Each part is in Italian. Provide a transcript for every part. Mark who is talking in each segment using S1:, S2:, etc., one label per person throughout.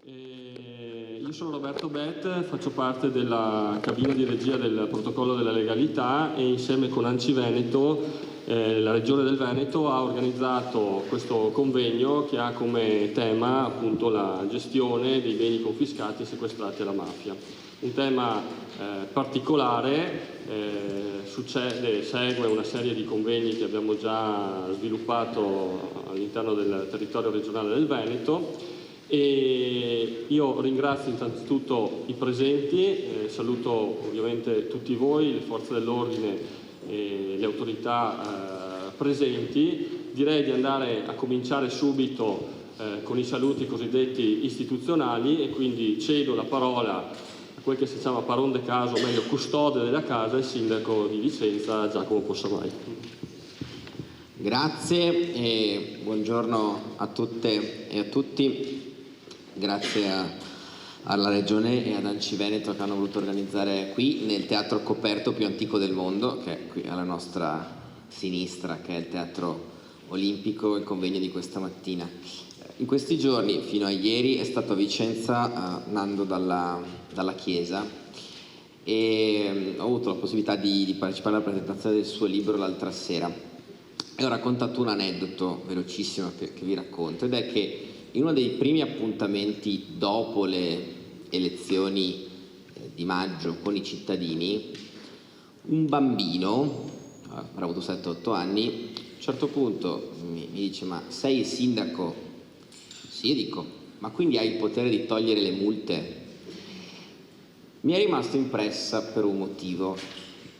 S1: Io sono Roberto Bet, faccio parte della cabina di regia del protocollo della legalità e insieme con ANCI Veneto, la Regione del Veneto ha organizzato questo convegno che ha come tema appunto la gestione dei beni confiscati e sequestrati alla mafia. Un tema particolare, segue una serie di convegni che abbiamo già sviluppato all'interno del territorio regionale del Veneto. E io ringrazio innanzitutto i presenti, saluto ovviamente tutti voi, le forze dell'ordine e le autorità presenti. Direi di andare a cominciare subito con i saluti cosiddetti istituzionali e quindi cedo la parola a quel che si chiama paron de casa, o meglio custode della casa, il sindaco di Vicenza Giacomo Possamai.
S2: Grazie e buongiorno a tutte e a tutti. Grazie alla Regione e ad ANCI Veneto che hanno voluto organizzare qui nel teatro coperto più antico del mondo, che è qui alla nostra sinistra, che è il Teatro Olimpico, il convegno di questa mattina. In questi giorni, fino a ieri, è stato a Vicenza Nando dalla Chiesa e ho avuto la possibilità di partecipare alla presentazione del suo libro l'altra sera e ho raccontato un aneddoto velocissimo che vi racconto, ed è che in uno dei primi appuntamenti dopo le elezioni di maggio con i cittadini, un bambino, avrà avuto 7-8 anni, a un certo punto mi dice: ma sei il sindaco? Sì, io dico, ma quindi hai il potere di togliere le multe? Mi è rimasto impressa per un motivo,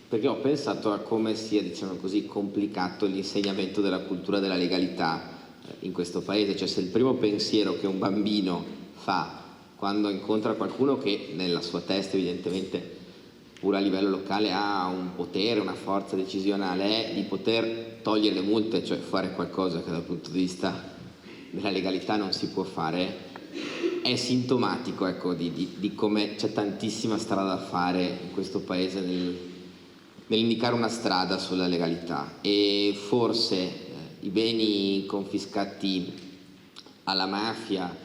S2: perché ho pensato a come sia, diciamo così, complicato l'insegnamento della cultura della legalità in questo paese. Cioè, se il primo pensiero che un bambino fa quando incontra qualcuno che nella sua testa evidentemente pure a livello locale ha un potere, una forza decisionale, è di poter togliere le multe, cioè fare qualcosa che dal punto di vista della legalità non si può fare, è sintomatico, ecco, di come c'è tantissima strada da fare in questo paese nell'indicare una strada sulla legalità. E forse i beni confiscati alla mafia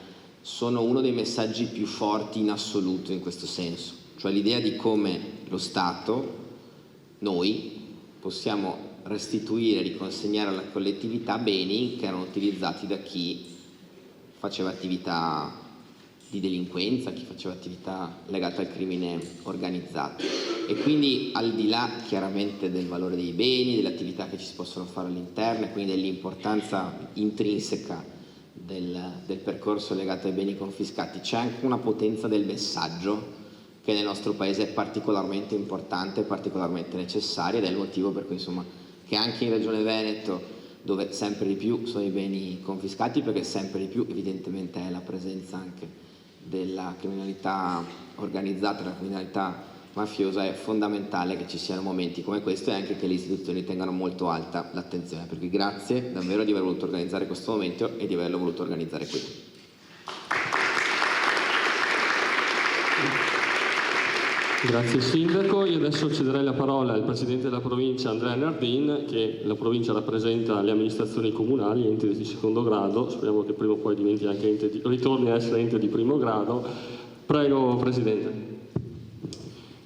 S2: sono uno dei messaggi più forti in assoluto in questo senso, cioè l'idea di come lo Stato, noi, possiamo restituire, riconsegnare alla collettività beni che erano utilizzati da chi faceva attività di delinquenza, chi faceva attività legate al crimine organizzato. E quindi, al di là chiaramente del valore dei beni, delle attività che ci si possono fare all'interno e quindi dell'importanza intrinseca del percorso legato ai beni confiscati, c'è anche una potenza del messaggio che nel nostro paese è particolarmente importante e particolarmente necessaria, ed è il motivo per cui, insomma, che anche in Regione Veneto, dove sempre di più sono i beni confiscati, perché sempre di più evidentemente è la presenza anche della criminalità organizzata, della criminalità mafiosa, è fondamentale che ci siano momenti come questo e anche che le istituzioni tengano molto alta l'attenzione. Per cui grazie davvero di aver voluto organizzare questo momento e di averlo voluto organizzare qui.
S1: Grazie Sindaco. Io adesso cederei la parola al Presidente della Provincia Andrea Nardin, che la Provincia rappresenta le amministrazioni comunali, enti di secondo grado, speriamo che prima o poi diventi anche ritorni a essere ente di primo grado. Prego Presidente.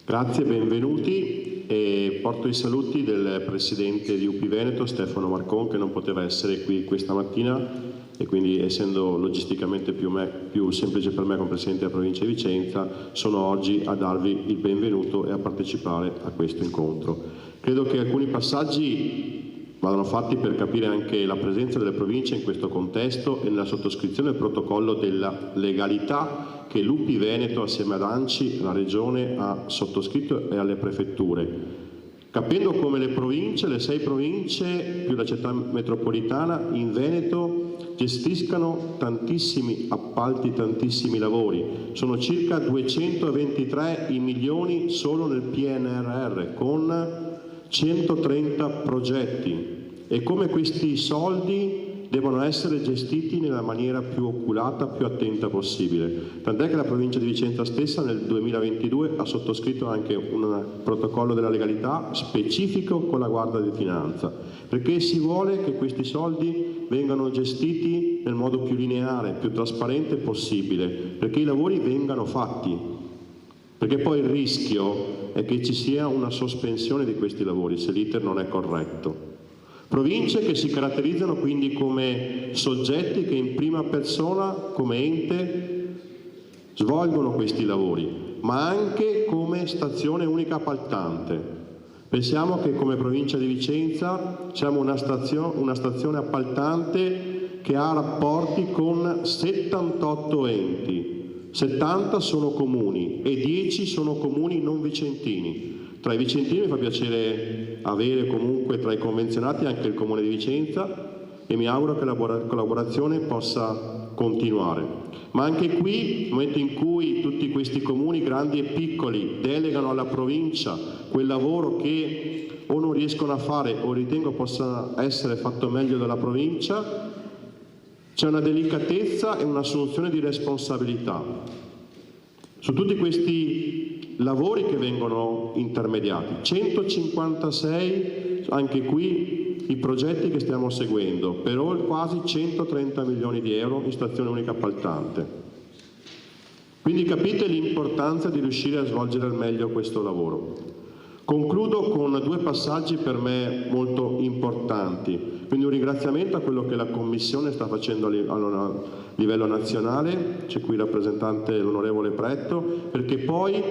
S3: Grazie, benvenuti, e porto i saluti del Presidente di UP Veneto Stefano Marcon, che non poteva essere qui questa mattina e quindi, essendo logisticamente più semplice per me come Presidente della Provincia di Vicenza, sono oggi a darvi il benvenuto e a partecipare a questo incontro. Credo che alcuni passaggi vadano fatti per capire anche la presenza delle province in questo contesto e nella sottoscrizione del protocollo della legalità che l'UP Veneto assieme ad ANCI, la Regione, ha sottoscritto, e alle prefetture. Capendo come le province, le 6 province più la città metropolitana in Veneto gestiscano tantissimi appalti, tantissimi lavori. Sono circa 223 i milioni solo nel PNRR, con 130 progetti. E come questi soldi devono essere gestiti nella maniera più oculata, più attenta possibile. Tant'è che la provincia di Vicenza stessa nel 2022 ha sottoscritto anche un protocollo della legalità specifico con la Guardia di Finanza, perché si vuole che questi soldi vengano gestiti nel modo più lineare, più trasparente possibile, perché i lavori vengano fatti, perché poi il rischio è che ci sia una sospensione di questi lavori se l'iter non è corretto. Province che si caratterizzano quindi come soggetti che in prima persona, come ente, svolgono questi lavori, ma anche come stazione unica appaltante. Pensiamo che come provincia di Vicenza siamo una stazione appaltante che ha rapporti con 78 enti, 70 sono comuni e 10 sono comuni non vicentini. Tra i vicentini mi fa piacere avere comunque tra i convenzionati anche il Comune di Vicenza e mi auguro che la collaborazione possa continuare. Ma anche qui, nel momento in cui tutti questi comuni, grandi e piccoli, delegano alla provincia quel lavoro che o non riescono a fare o ritengo possa essere fatto meglio dalla provincia, c'è una delicatezza e un'assunzione di responsabilità. Su tutti questi lavori che vengono intermediati, 156 anche qui i progetti che stiamo seguendo, per quasi 130 milioni di euro in stazione unica appaltante. Quindi capite l'importanza di riuscire a svolgere al meglio questo lavoro. Concludo con due passaggi per me molto importanti, quindi un ringraziamento a quello che la Commissione sta facendo a livello nazionale, c'è qui il rappresentante l'onorevole Pretto, perché poi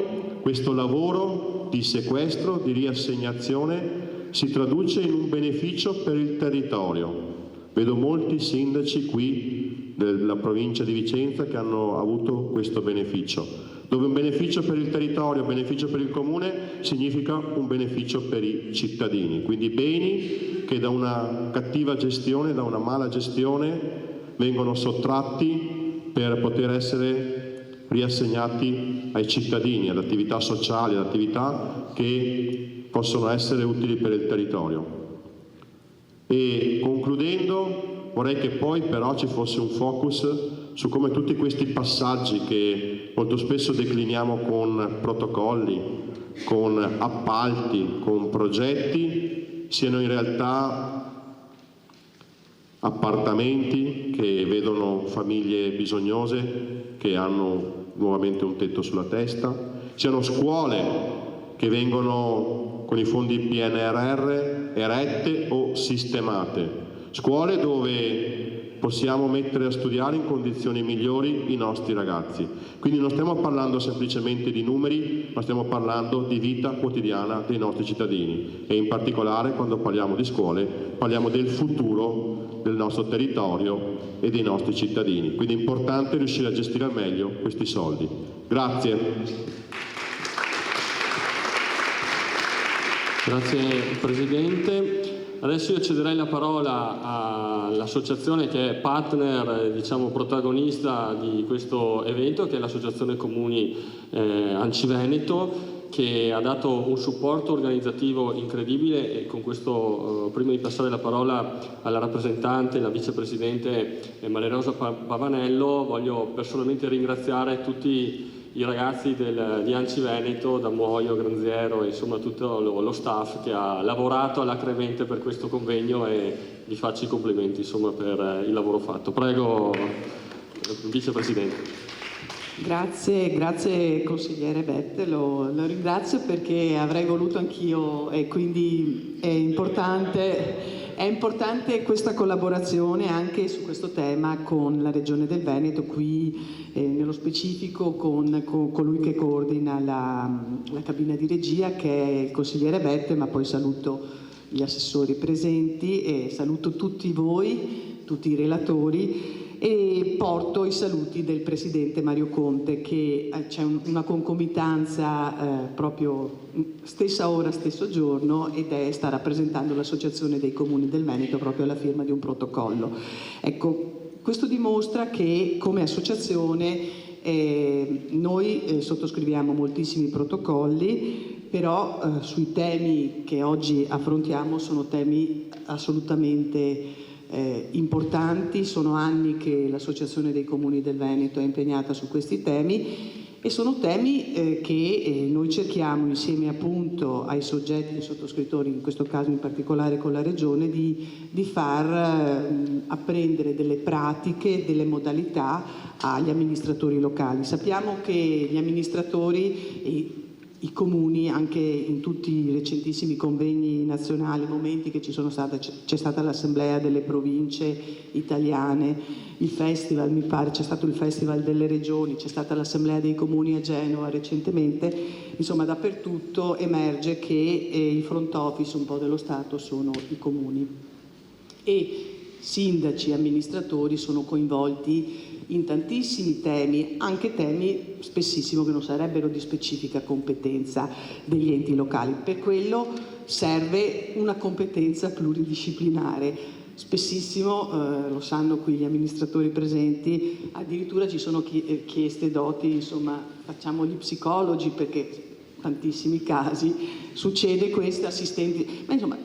S3: questo lavoro di sequestro, di riassegnazione si traduce in un beneficio per il territorio. Vedo molti sindaci qui della provincia di Vicenza che hanno avuto questo beneficio, dove un beneficio per il territorio, un beneficio per il comune significa un beneficio per i cittadini, quindi beni che da una cattiva gestione, da una mala gestione vengono sottratti per poter essere riassegnati ai cittadini, ad attività sociali, ad attività che possono essere utili per il territorio. E concludendo vorrei che poi però ci fosse un focus su come tutti questi passaggi che molto spesso decliniamo con protocolli, con appalti, con progetti, siano in realtà appartamenti che vedono famiglie bisognose che hanno nuovamente un tetto sulla testa, siano scuole che vengono con i fondi PNRR erette o sistemate, scuole dove possiamo mettere a studiare in condizioni migliori i nostri ragazzi. Quindi non stiamo parlando semplicemente di numeri, ma stiamo parlando di vita quotidiana dei nostri cittadini e in particolare quando parliamo di scuole parliamo del futuro del nostro territorio e dei nostri cittadini. Quindi è importante riuscire a gestire al meglio questi soldi. Grazie.
S1: Grazie Presidente. Adesso io cederei la parola all'associazione che è partner, diciamo protagonista di questo evento, che è l'Associazione Comuni Anciveneto, che ha dato un supporto organizzativo incredibile e con questo, prima di passare la parola alla rappresentante, la vicepresidente Maria Rosa Pavanello, voglio personalmente ringraziare tutti i ragazzi di Anciveneto, da Muoio, Granziero e insomma tutto lo staff che ha lavorato alacremente per questo convegno e vi faccio i complimenti insomma per il lavoro fatto. Prego, vicepresidente.
S4: Grazie consigliere Bette, lo ringrazio perché avrei voluto anch'io e quindi è importante questa collaborazione anche su questo tema con la Regione del Veneto, qui nello specifico con colui che coordina la cabina di regia che è il consigliere Bette, ma poi saluto gli assessori presenti e saluto tutti voi, tutti i relatori. E porto i saluti del Presidente Mario Conte, che c'è una concomitanza proprio stessa ora, stesso giorno, ed sta rappresentando l'Associazione dei Comuni del Veneto proprio alla firma di un protocollo. Ecco, questo dimostra che come associazione noi sottoscriviamo moltissimi protocolli, però sui temi che oggi affrontiamo sono temi assolutamente importanti. Sono anni che l'Associazione dei Comuni del Veneto è impegnata su questi temi e sono temi che noi cerchiamo insieme appunto ai soggetti, ai sottoscrittori, in questo caso in particolare con la Regione, di far apprendere delle pratiche, delle modalità agli amministratori locali. Sappiamo che gli amministratori, i comuni, anche in tutti i recentissimi convegni nazionali, momenti che ci sono stati, c'è stata l'assemblea delle province italiane, il festival, mi pare, c'è stato il festival delle regioni, c'è stata l'assemblea dei comuni a Genova recentemente, insomma dappertutto emerge che il front office un po' dello Stato sono i comuni e sindaci e amministratori sono coinvolti in tantissimi temi, anche temi spessissimo che non sarebbero di specifica competenza degli enti locali. Per quello serve una competenza pluridisciplinare. Spessissimo, lo sanno qui gli amministratori presenti, addirittura ci sono chieste doti, insomma, facciamo gli psicologi perché in tantissimi casi succede questo, assistenti, ma insomma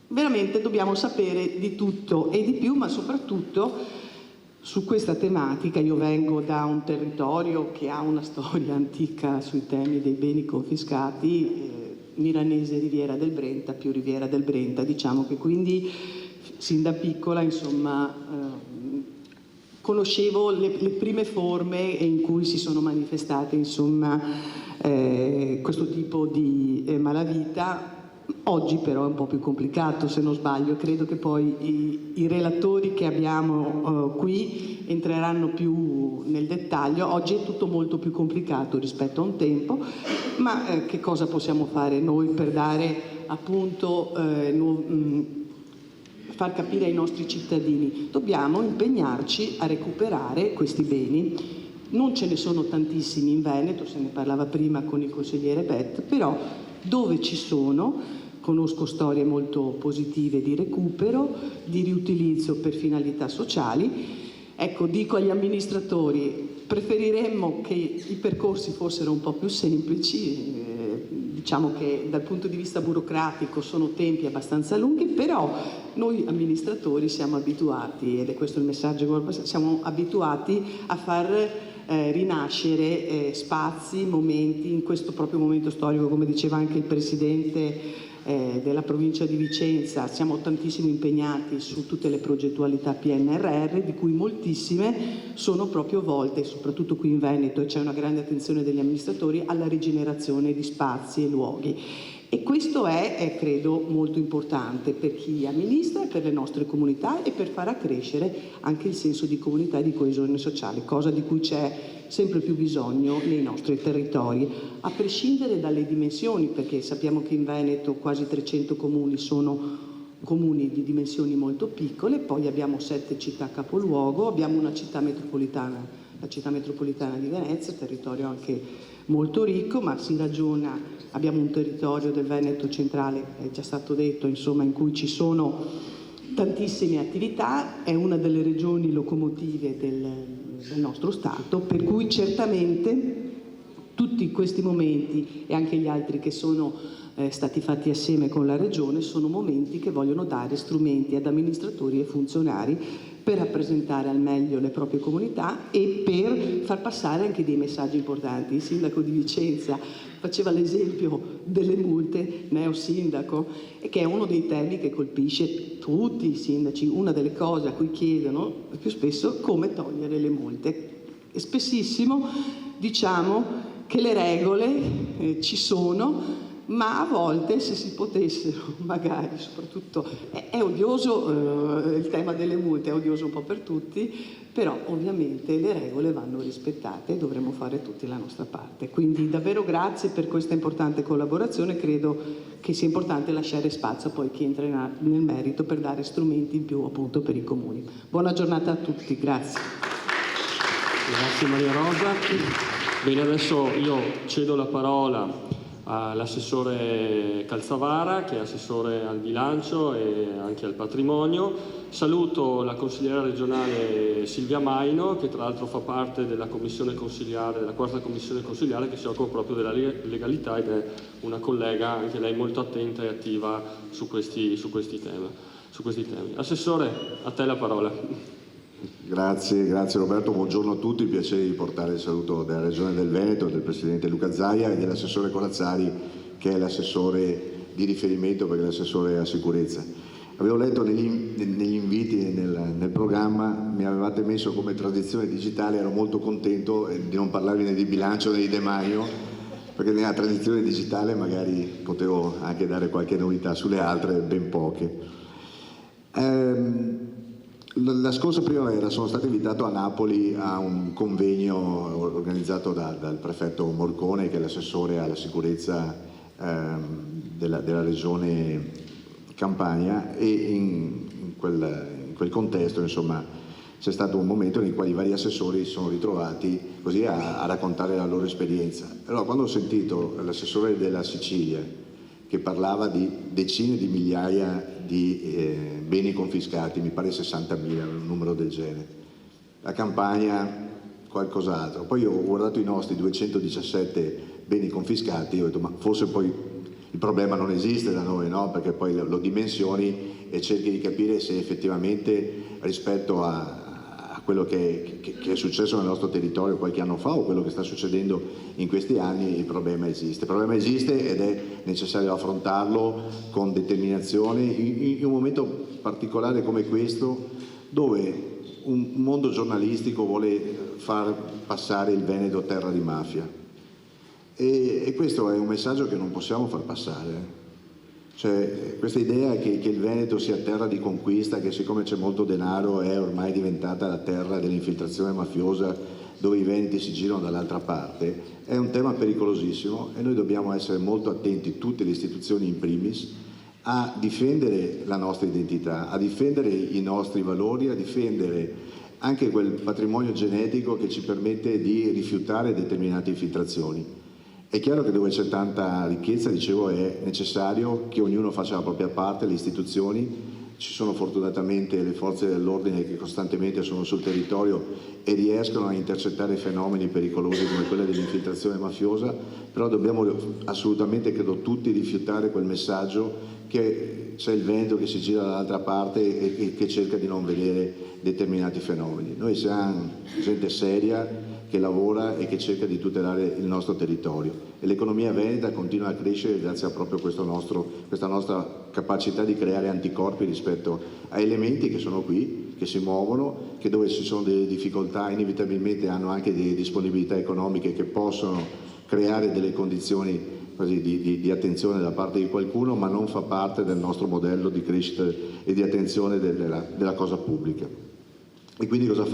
S4: veramente dobbiamo sapere di tutto e di più, ma soprattutto su questa tematica. Io vengo da un territorio che ha una storia antica sui temi dei beni confiscati, Milanese Riviera del Brenta, più Riviera del Brenta, diciamo che quindi sin da piccola insomma conoscevo le prime forme in cui si sono manifestate insomma questo tipo di malavita. Oggi però è un po' più complicato, se non sbaglio. Credo che poi i relatori che abbiamo qui entreranno più nel dettaglio. Oggi è tutto molto più complicato rispetto a un tempo, ma che cosa possiamo fare noi per dare appunto far capire ai nostri cittadini? Dobbiamo impegnarci a recuperare questi beni. Non ce ne sono tantissimi in Veneto, se ne parlava prima con il consigliere Bet, però dove ci sono, conosco storie molto positive di recupero, di riutilizzo per finalità sociali. Ecco, dico agli amministratori, preferiremmo che i percorsi fossero un po' più semplici, diciamo che dal punto di vista burocratico sono tempi abbastanza lunghi, però noi amministratori siamo abituati, ed è questo il messaggio, siamo abituati a far rinascere spazi, momenti, in questo proprio momento storico, come diceva anche il Presidente della provincia di Vicenza, siamo tantissimo impegnati su tutte le progettualità PNRR, di cui moltissime sono proprio volte, soprattutto qui in Veneto, e c'è una grande attenzione degli amministratori, alla rigenerazione di spazi e luoghi. E questo è, credo, molto importante per chi amministra, per le nostre comunità e per far accrescere anche il senso di comunità e di coesione sociale, cosa di cui c'è sempre più bisogno nei nostri territori, a prescindere dalle dimensioni, perché sappiamo che in Veneto quasi 300 comuni sono comuni di dimensioni molto piccole, poi abbiamo 7 città capoluogo, abbiamo una città metropolitana, la città metropolitana di Venezia, territorio anche molto ricco, ma si ragiona, abbiamo un territorio del Veneto centrale, è già stato detto, insomma, in cui ci sono tantissime attività, è una delle regioni locomotive del nostro Stato, per cui certamente tutti questi momenti e anche gli altri che sono stati fatti assieme con la Regione sono momenti che vogliono dare strumenti ad amministratori e funzionari per rappresentare al meglio le proprie comunità e per far passare anche dei messaggi importanti. Il sindaco di Vicenza faceva l'esempio delle multe, neo sindaco, e che è uno dei temi che colpisce tutti i sindaci, una delle cose a cui chiedono più spesso come togliere le multe. E spessissimo diciamo che le regole ci sono, ma a volte se si potessero, magari, soprattutto è odioso il tema delle multe, è odioso un po' per tutti, però ovviamente le regole vanno rispettate e dovremo fare tutti la nostra parte. Quindi davvero grazie per questa importante collaborazione, credo che sia importante lasciare spazio a poi chi entra nel merito per dare strumenti in più appunto per i comuni. Buona giornata a tutti, grazie.
S1: Grazie Maria Rosa. Bene, adesso io cedo la parola all'assessore Calzavara, che è assessore al bilancio e anche al patrimonio. Saluto la consigliera regionale Silvia Maino, che tra l'altro fa parte della commissione consiliare, della quarta commissione consiliare, che si occupa proprio della legalità ed è una collega, anche lei molto attenta e attiva su questi temi. Assessore, a te la parola.
S5: Grazie Roberto, buongiorno a tutti, piacere di portare il saluto della Regione del Veneto, del Presidente Luca Zaia e dell'assessore Corazzari, che è l'assessore di riferimento perché è l'assessore alla sicurezza. Avevo letto negli inviti e nel programma, mi avevate messo come tradizione digitale, ero molto contento di non parlarvi né di bilancio né di demanio, perché nella tradizione digitale magari potevo anche dare qualche novità, sulle altre ben poche. La scorsa primavera sono stato invitato a Napoli a un convegno organizzato dal prefetto Morcone, che è l'assessore alla sicurezza della regione Campania, e in quel contesto insomma c'è stato un momento in cui i vari assessori si sono ritrovati così a raccontare la loro esperienza. Allora, quando ho sentito l'assessore della Sicilia che parlava di decine di migliaia di beni confiscati, mi pare 60.000, un numero del genere. La Campania qualcos'altro. Poi ho guardato i nostri 217 beni confiscati e ho detto ma forse poi il problema non esiste da noi, no? Perché poi lo dimensioni e cerchi di capire se effettivamente rispetto a quello che è successo nel nostro territorio qualche anno fa o quello che sta succedendo in questi anni, il problema esiste. Il problema esiste ed è necessario affrontarlo con determinazione in un momento particolare come questo, dove un mondo giornalistico vuole far passare il Veneto terra di mafia. E questo è un messaggio che non possiamo far passare. Cioè, questa idea che il Veneto sia terra di conquista, che siccome c'è molto denaro è ormai diventata la terra dell'infiltrazione mafiosa dove i veneti si girano dall'altra parte, è un tema pericolosissimo e noi dobbiamo essere molto attenti, tutte le istituzioni in primis, a difendere la nostra identità, a difendere i nostri valori, a difendere anche quel patrimonio genetico che ci permette di rifiutare determinate infiltrazioni. È chiaro che dove c'è tanta ricchezza, dicevo, è necessario che ognuno faccia la propria parte, le istituzioni. Ci sono fortunatamente le forze dell'ordine che costantemente sono sul territorio e riescono a intercettare fenomeni pericolosi come quello dell'infiltrazione mafiosa, però dobbiamo assolutamente, credo tutti, rifiutare quel messaggio che c'è il Veneto che si gira dall'altra parte e che cerca di non vedere determinati fenomeni. Noi siamo gente seria, che lavora e che cerca di tutelare il nostro territorio e l'economia veneta continua a crescere grazie a proprio questa nostra capacità di creare anticorpi rispetto a elementi che sono qui, che si muovono, che dove ci sono delle difficoltà inevitabilmente hanno anche delle disponibilità economiche che possono creare delle condizioni così, di attenzione da parte di qualcuno, ma non fa parte del nostro modello di crescita e di attenzione della cosa pubblica. E quindi cosa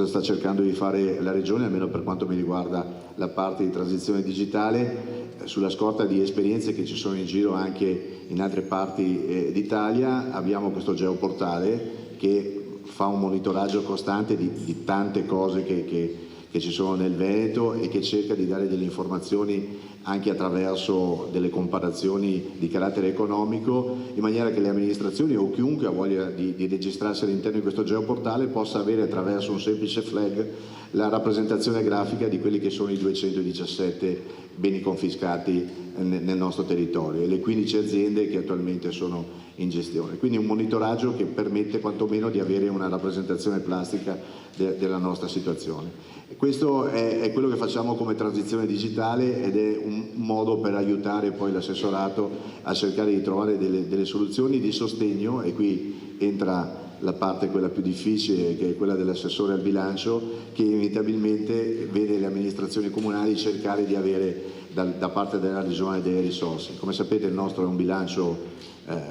S5: sta cercando di fare la Regione, almeno per quanto mi riguarda la parte di transizione digitale, sulla scorta di esperienze che ci sono in giro anche in altre parti d'Italia. Abbiamo questo geoportale che fa un monitoraggio costante di tante cose che ci sono nel Veneto e che cerca di dare delle informazioni anche attraverso delle comparazioni di carattere economico, in maniera che le amministrazioni o chiunque ha voglia di registrarsi all'interno di questo geoportale possa avere attraverso un semplice flag la rappresentazione grafica di quelli che sono i 217 beni confiscati nel nostro territorio e le 15 aziende che attualmente sono in gestione. Quindi un monitoraggio che permette quantomeno di avere una rappresentazione plastica della nostra situazione. Questo è quello che facciamo come transizione digitale ed è un modo per aiutare poi l'assessorato a cercare di trovare delle soluzioni di sostegno, e qui entra la parte quella più difficile, che è quella dell'assessore al bilancio, che inevitabilmente vede le amministrazioni comunali cercare di avere da parte della Regione delle risorse. Come sapete il nostro è un bilancio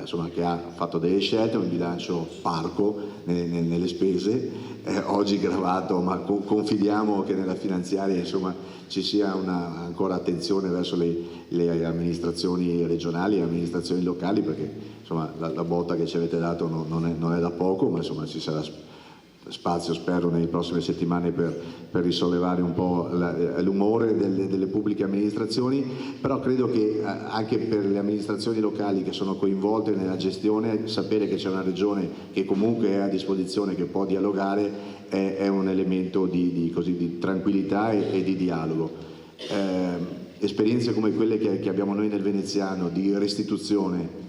S5: insomma, che ha fatto delle scelte, è un bilancio parco nelle spese, oggi gravato, ma confidiamo che nella finanziaria insomma, ci sia ancora attenzione verso le amministrazioni regionali e le amministrazioni locali, perché insomma, la botta che ci avete dato non è da poco, ma insomma, ci sarà spazio, spero, nelle prossime settimane per risollevare un po' l'umore delle pubbliche amministrazioni, però credo che anche per le amministrazioni locali che sono coinvolte nella gestione, sapere che c'è una regione che comunque è a disposizione, che può dialogare, è un elemento di tranquillità e di dialogo. Esperienze come quelle che abbiamo noi nel veneziano di restituzione,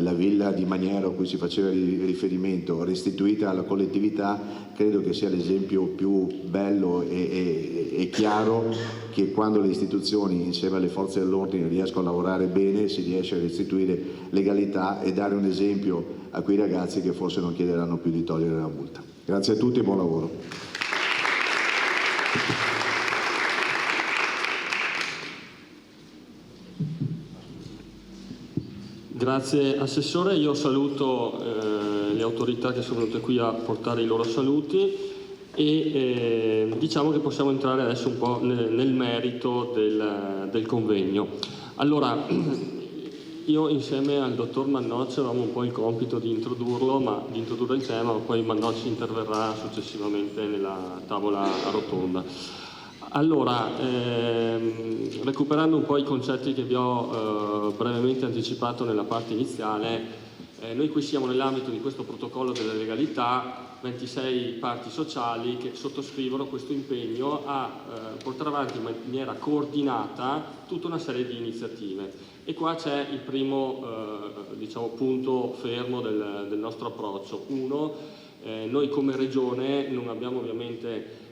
S5: la villa di Maniero a cui si faceva riferimento, restituita alla collettività, credo che sia l'esempio più bello e chiaro che quando le istituzioni insieme alle forze dell'ordine riescono a lavorare bene si riesce a restituire legalità e dare un esempio a quei ragazzi che forse non chiederanno più di togliere la multa. Grazie a tutti e buon lavoro.
S1: Grazie Assessore, io saluto le autorità che sono venute qui a portare i loro saluti e diciamo che possiamo entrare adesso un po' nel merito del convegno. Allora, io insieme al dottor Mannocci avevamo un po' il compito di introdurre il tema, ma poi Mannocci interverrà successivamente nella tavola rotonda. Allora, recuperando un po' i concetti che vi ho brevemente anticipato nella parte iniziale, noi qui siamo nell'ambito di questo protocollo della legalità, 26 parti sociali che sottoscrivono questo impegno a portare avanti in maniera coordinata tutta una serie di iniziative. E qua c'è il primo diciamo, punto fermo del nostro approccio. Uno, noi come Regione non abbiamo ovviamente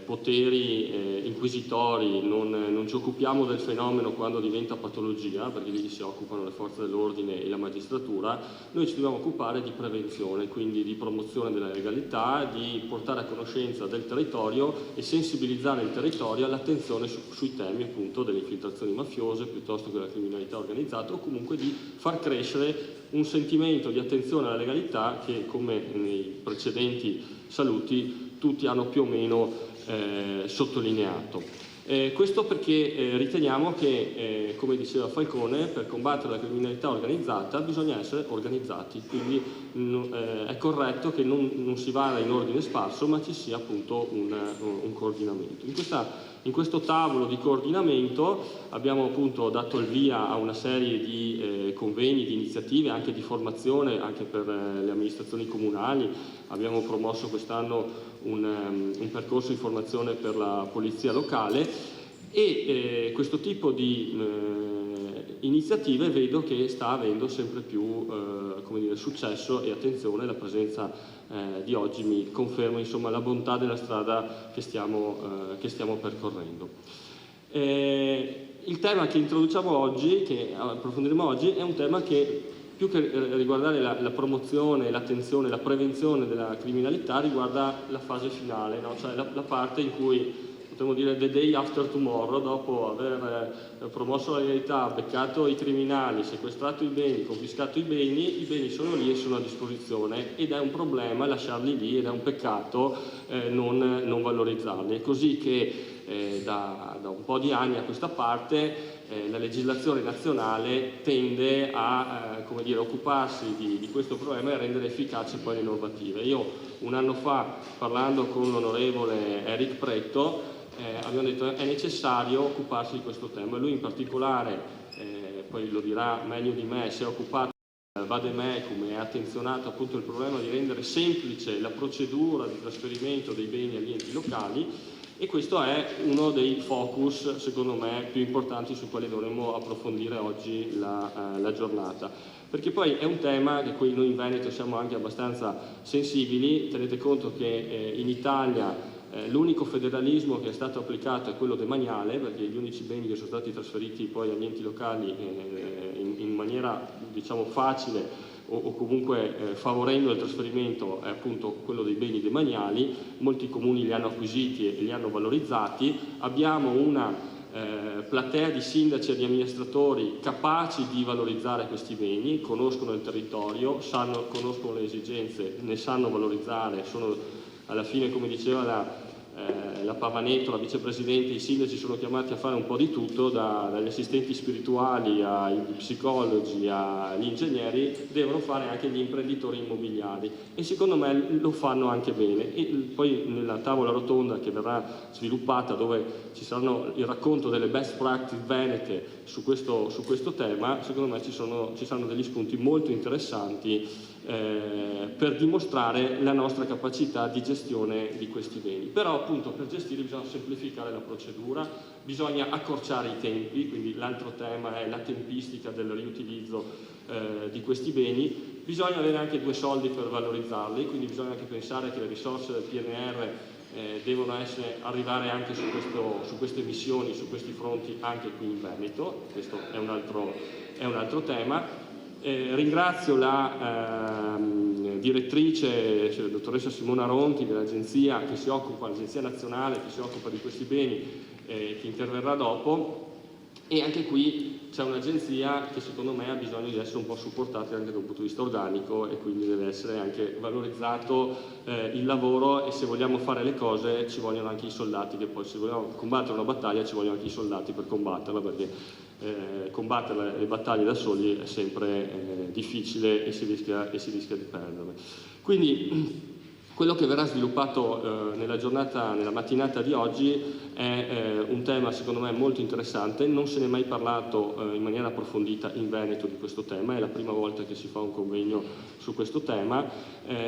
S1: poteri inquisitori, non ci occupiamo del fenomeno quando diventa patologia, perché lì si occupano le forze dell'ordine e la magistratura. Noi ci dobbiamo occupare di prevenzione, quindi di promozione della legalità, di portare a conoscenza del territorio e sensibilizzare il territorio all'attenzione sui temi appunto delle infiltrazioni mafiose piuttosto che della criminalità organizzata, o comunque di far crescere un sentimento di attenzione alla legalità che, come nei precedenti saluti, tutti hanno più o meno sottolineato. Questo perché riteniamo che, come diceva Falcone, per combattere la criminalità organizzata bisogna essere organizzati, quindi è corretto che non si vada in ordine sparso, ma ci sia appunto un coordinamento. In questo tavolo di coordinamento abbiamo appunto dato il via a una serie di convegni, di iniziative, anche di formazione, anche per le amministrazioni comunali. Abbiamo promosso quest'anno un percorso di formazione per la polizia locale e questo tipo di iniziative vedo che sta avendo sempre più come dire, successo e attenzione. La presenza di oggi mi conferma insomma la bontà della strada che stiamo percorrendo. Il tema che introduciamo oggi, che approfondiremo oggi, è un tema che più che riguardare la promozione, l'attenzione, la prevenzione della criminalità, riguarda la fase finale, no? Cioè la parte in cui, potremmo dire, the day after tomorrow, dopo aver promosso la legalità, beccato i criminali, sequestrato i beni, confiscato i beni sono lì e sono a disposizione, ed è un problema lasciarli lì, ed è un peccato non valorizzarli. È così che da un po' di anni a questa parte la legislazione nazionale tende a come dire, occuparsi di questo problema e a rendere efficaci poi le normative. Io un anno fa, parlando con l'onorevole Eric Pretto, abbiamo detto che è necessario occuparsi di questo tema. Lui in particolare, poi lo dirà meglio di me, si è occupato Vademecum e ha attenzionato appunto il problema di rendere semplice la procedura di trasferimento dei beni agli enti locali, e questo è uno dei focus secondo me più importanti su quali dovremmo approfondire oggi la giornata, perché poi è un tema di cui noi in Veneto siamo anche abbastanza sensibili. Tenete conto che in Italia l'unico federalismo che è stato applicato è quello demaniale, perché gli unici beni che sono stati trasferiti poi agli enti locali in maniera diciamo facile o comunque favorendo il trasferimento è appunto quello dei beni demaniali. Molti comuni li hanno acquisiti e li hanno valorizzati. Abbiamo una platea di sindaci e di amministratori capaci di valorizzare questi beni, conoscono il territorio, conoscono le esigenze, ne sanno valorizzare, sono alla fine, come diceva la Pavaneto, la vicepresidente, i sindaci sono chiamati a fare un po' di tutto, dagli assistenti spirituali ai psicologi agli ingegneri, devono fare anche gli imprenditori immobiliari e secondo me lo fanno anche bene. E poi nella tavola rotonda che verrà sviluppata, dove ci saranno il racconto delle best practice venete su questo tema, secondo me ci saranno degli spunti molto interessanti per dimostrare la nostra capacità di gestione di questi beni. Però appunto per gestire bisogna semplificare la procedura, bisogna accorciare i tempi, quindi l'altro tema è la tempistica del riutilizzo di questi beni, bisogna avere anche due soldi per valorizzarli, quindi bisogna anche pensare che le risorse del PNR devono arrivare anche su queste missioni, su questi fronti anche qui in Veneto, questo è un altro tema. Ringrazio la direttrice, cioè la dottoressa Simona Ronchi dell'agenzia l'Agenzia Nazionale che si occupa di questi beni, che interverrà dopo, e anche qui c'è un'agenzia che secondo me ha bisogno di essere un po' supportata anche da un punto di vista organico e quindi deve essere anche valorizzato il lavoro, e se vogliamo fare le cose ci vogliono anche i soldati, che poi se vogliamo combattere una battaglia ci vogliono anche i soldati per combatterla, perché combattere le battaglie da soli è sempre difficile e si rischia di perderle. Quindi quello che verrà sviluppato nella mattinata di oggi è un tema secondo me molto interessante, non se ne è mai parlato in maniera approfondita in Veneto di questo tema, è la prima volta che si fa un convegno su questo tema.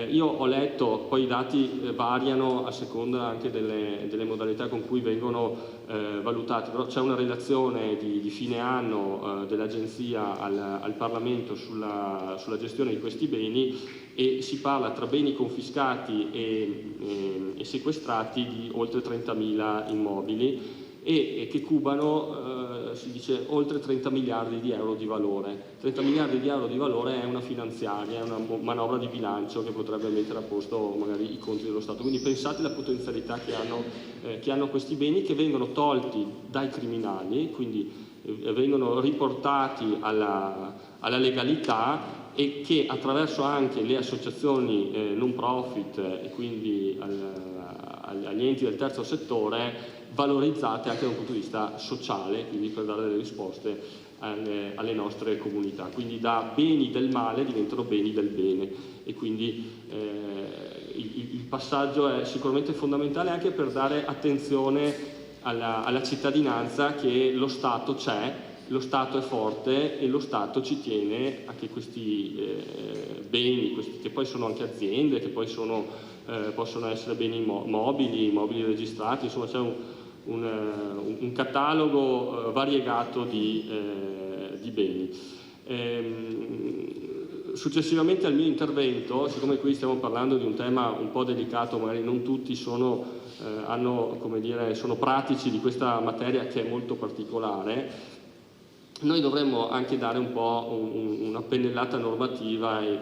S1: Io ho letto, poi i dati variano a seconda anche delle modalità con cui vengono valutati, però c'è una relazione di fine anno dell'Agenzia al Parlamento sulla gestione di questi beni, e si parla tra beni confiscati e sequestrati di oltre 30.000 immobili e che cubano, si dice, oltre 30 miliardi di euro di valore. 30 miliardi di euro di valore è una finanziaria, è una manovra di bilancio che potrebbe mettere a posto magari i conti dello Stato. Quindi pensate alla potenzialità che hanno questi beni, che vengono tolti dai criminali, quindi vengono riportati alla legalità, e che attraverso anche le associazioni non profit e quindi agli enti del terzo settore valorizzate anche da un punto di vista sociale, quindi per dare delle risposte alle nostre comunità. Quindi da beni del male diventano beni del bene, e quindi il passaggio è sicuramente fondamentale anche per dare attenzione alla cittadinanza che lo Stato c'è, lo Stato è forte e lo Stato ci tiene a che questi beni, che poi sono anche aziende, che poi possono essere beni mobili registrati, insomma c'è un catalogo variegato di beni. Successivamente al mio intervento, siccome qui stiamo parlando di un tema un po' delicato, magari non tutti sono pratici di questa materia che è molto particolare, noi dovremmo anche dare un po' una pennellata normativa e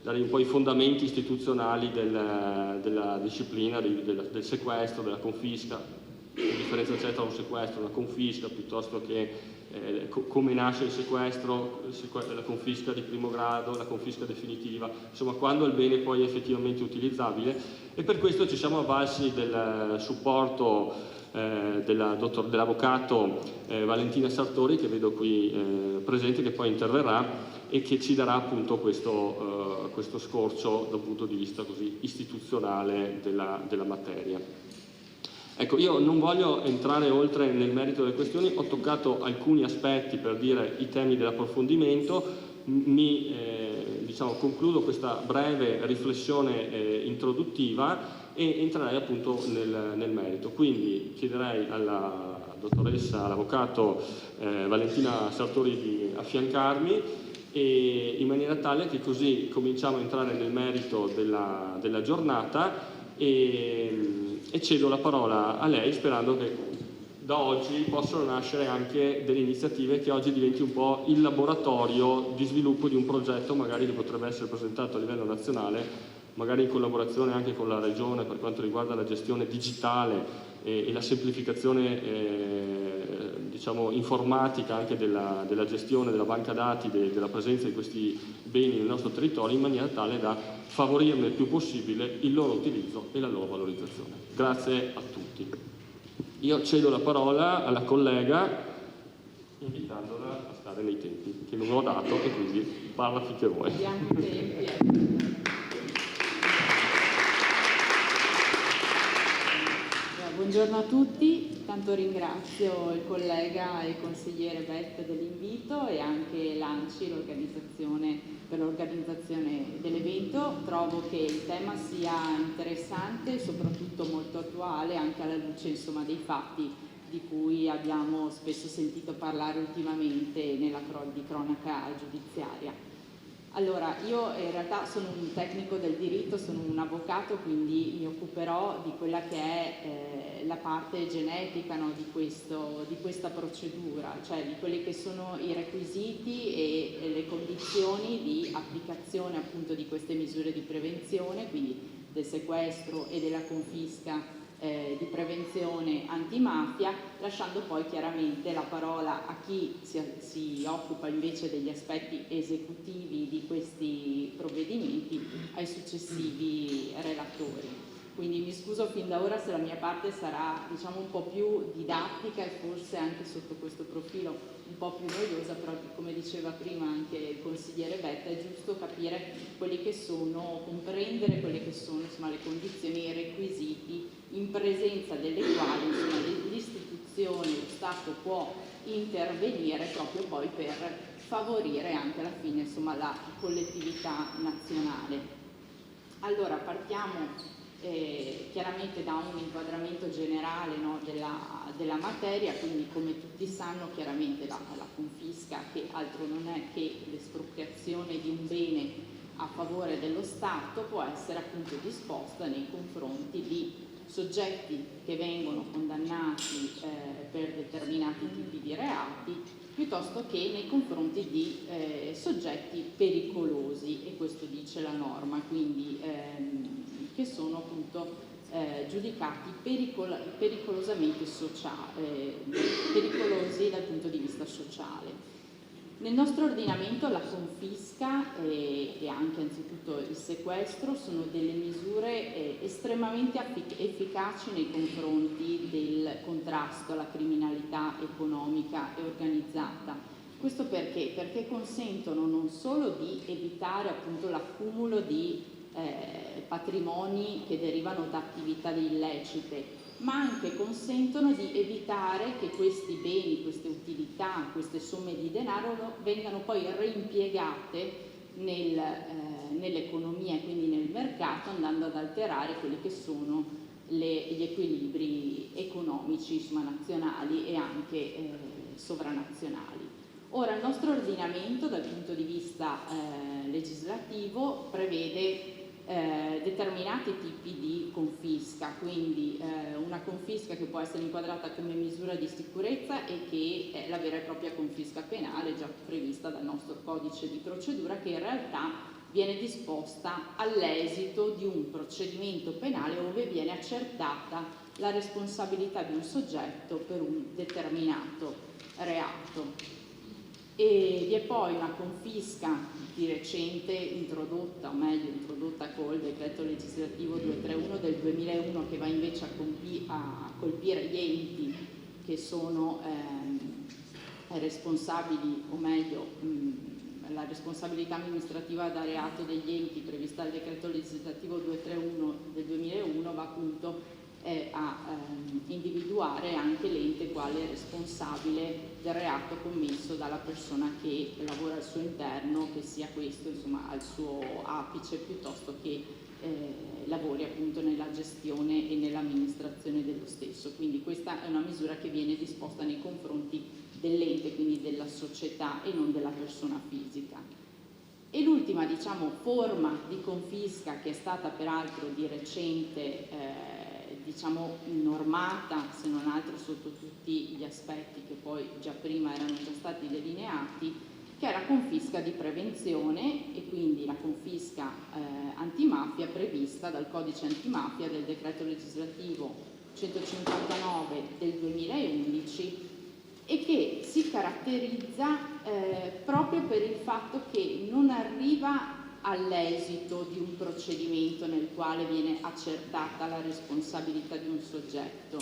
S1: dare un po' i fondamenti istituzionali della disciplina del sequestro, della confisca, la differenza c'è tra un sequestro e una confisca, piuttosto che come nasce il sequestro, la confisca di primo grado, la confisca definitiva, insomma quando il bene poi è effettivamente utilizzabile, e per questo ci siamo avvalsi del supporto dell'avvocato Valentina Sartori, che vedo qui presente, che poi interverrà e che ci darà appunto questo scorcio dal punto di vista così istituzionale della materia. Ecco, io non voglio entrare oltre nel merito delle questioni, ho toccato alcuni aspetti per dire i temi dell'approfondimento, concludo questa breve riflessione introduttiva e entrerei appunto nel merito. Quindi chiederei alla dottoressa, all'avvocato Valentina Sartori di affiancarmi, e in maniera tale che così cominciamo a entrare nel merito della giornata, e cedo la parola a lei sperando che da oggi possano nascere anche delle iniziative, che oggi diventi un po' il laboratorio di sviluppo di un progetto magari che potrebbe essere presentato a livello nazionale, magari in collaborazione anche con la Regione per quanto riguarda la gestione digitale e la semplificazione diciamo, informatica anche della gestione della banca dati, della presenza di questi beni nel nostro territorio, in maniera tale da favorirne il più possibile il loro utilizzo e la loro valorizzazione. Grazie a tutti. Io cedo la parola alla collega invitandola a stare nei tempi che non ho dato e quindi parla finché vuoi.
S6: Abbiamo i tempi. Buongiorno a tutti, tanto ringrazio il collega e il consigliere Bett dell'invito e anche l'ANCI, l'organizzazione per l'organizzazione dell'evento. Trovo che il tema sia interessante e soprattutto molto attuale anche alla luce, insomma, dei fatti di cui abbiamo spesso sentito parlare ultimamente di cronaca giudiziaria. Allora, io in realtà sono un tecnico del diritto, sono un avvocato, quindi mi occuperò di quella che è la parte genetica, no, di questa procedura, cioè di quelli che sono i requisiti e le condizioni di applicazione appunto di queste misure di prevenzione, quindi del sequestro e della confisca di prevenzione antimafia, lasciando poi chiaramente la parola a chi si occupa invece degli aspetti esecutivi di questi provvedimenti, ai successivi relatori. Quindi mi scuso fin da ora se la mia parte sarà, diciamo, un po' più didattica e forse anche sotto questo profilo un po' più noiosa, però come diceva prima anche il consigliere Betta, è giusto capire quelli che sono, comprendere quelle che sono, insomma, le condizioni e i requisiti in presenza delle quali, insomma, l'istituzione, lo Stato può intervenire proprio poi per favorire anche alla fine, insomma, la collettività nazionale. Allora partiamo chiaramente da un inquadramento generale, no, della materia, quindi come tutti sanno chiaramente la confisca, che altro non è che l'espropriazione di un bene a favore dello Stato, può essere appunto disposta nei confronti di soggetti che vengono condannati per determinati tipi di reati, piuttosto che nei confronti di soggetti pericolosi, e questo dice la norma, quindi che sono appunto giudicati pericolosamente pericolosi dal punto di vista sociale. Nel nostro ordinamento la confisca e anche anzitutto il sequestro sono delle misure estremamente efficaci nei confronti del contrasto alla criminalità economica e organizzata. Questo perché? Perché consentono non solo di evitare appunto l'accumulo di patrimoni che derivano da attività illecite, ma anche consentono di evitare che questi beni, queste utilità, queste somme di denaro vengano poi reimpiegate nell'economia e quindi nel mercato, andando ad alterare quelli che sono gli equilibri economici, insomma, nazionali e anche sovranazionali. Ora, il nostro ordinamento dal punto di vista legislativo prevede determinati tipi di confisca, quindi una confisca che può essere inquadrata come misura di sicurezza e che è la vera e propria confisca penale già prevista dal nostro codice di procedura, che in realtà viene disposta all'esito di un procedimento penale ove viene accertata la responsabilità di un soggetto per un determinato reato. E vi è poi una confisca di recente introdotta, o meglio introdotta col decreto legislativo 231 del 2001, che va invece a colpire gli enti che sono responsabili, o meglio la responsabilità amministrativa da reato degli enti prevista dal decreto legislativo 231 del 2001 va appunto a individuare anche l'ente quale responsabile del reato commesso dalla persona che lavora al suo interno, che sia questo, insomma, al suo apice, piuttosto che lavori appunto nella gestione e nell'amministrazione dello stesso. Quindi questa è una misura che viene disposta nei confronti dell'ente, quindi della società e non della persona fisica. E l'ultima, diciamo, forma di confisca, che è stata peraltro di recente diciamo normata, se non altro sotto tutti gli aspetti che poi già prima erano già stati delineati, che è la confisca di prevenzione, e quindi la confisca antimafia prevista dal codice antimafia del decreto legislativo 159 del 2011, e che si caratterizza proprio per il fatto che non arriva all'esito di un procedimento nel quale viene accertata la responsabilità di un soggetto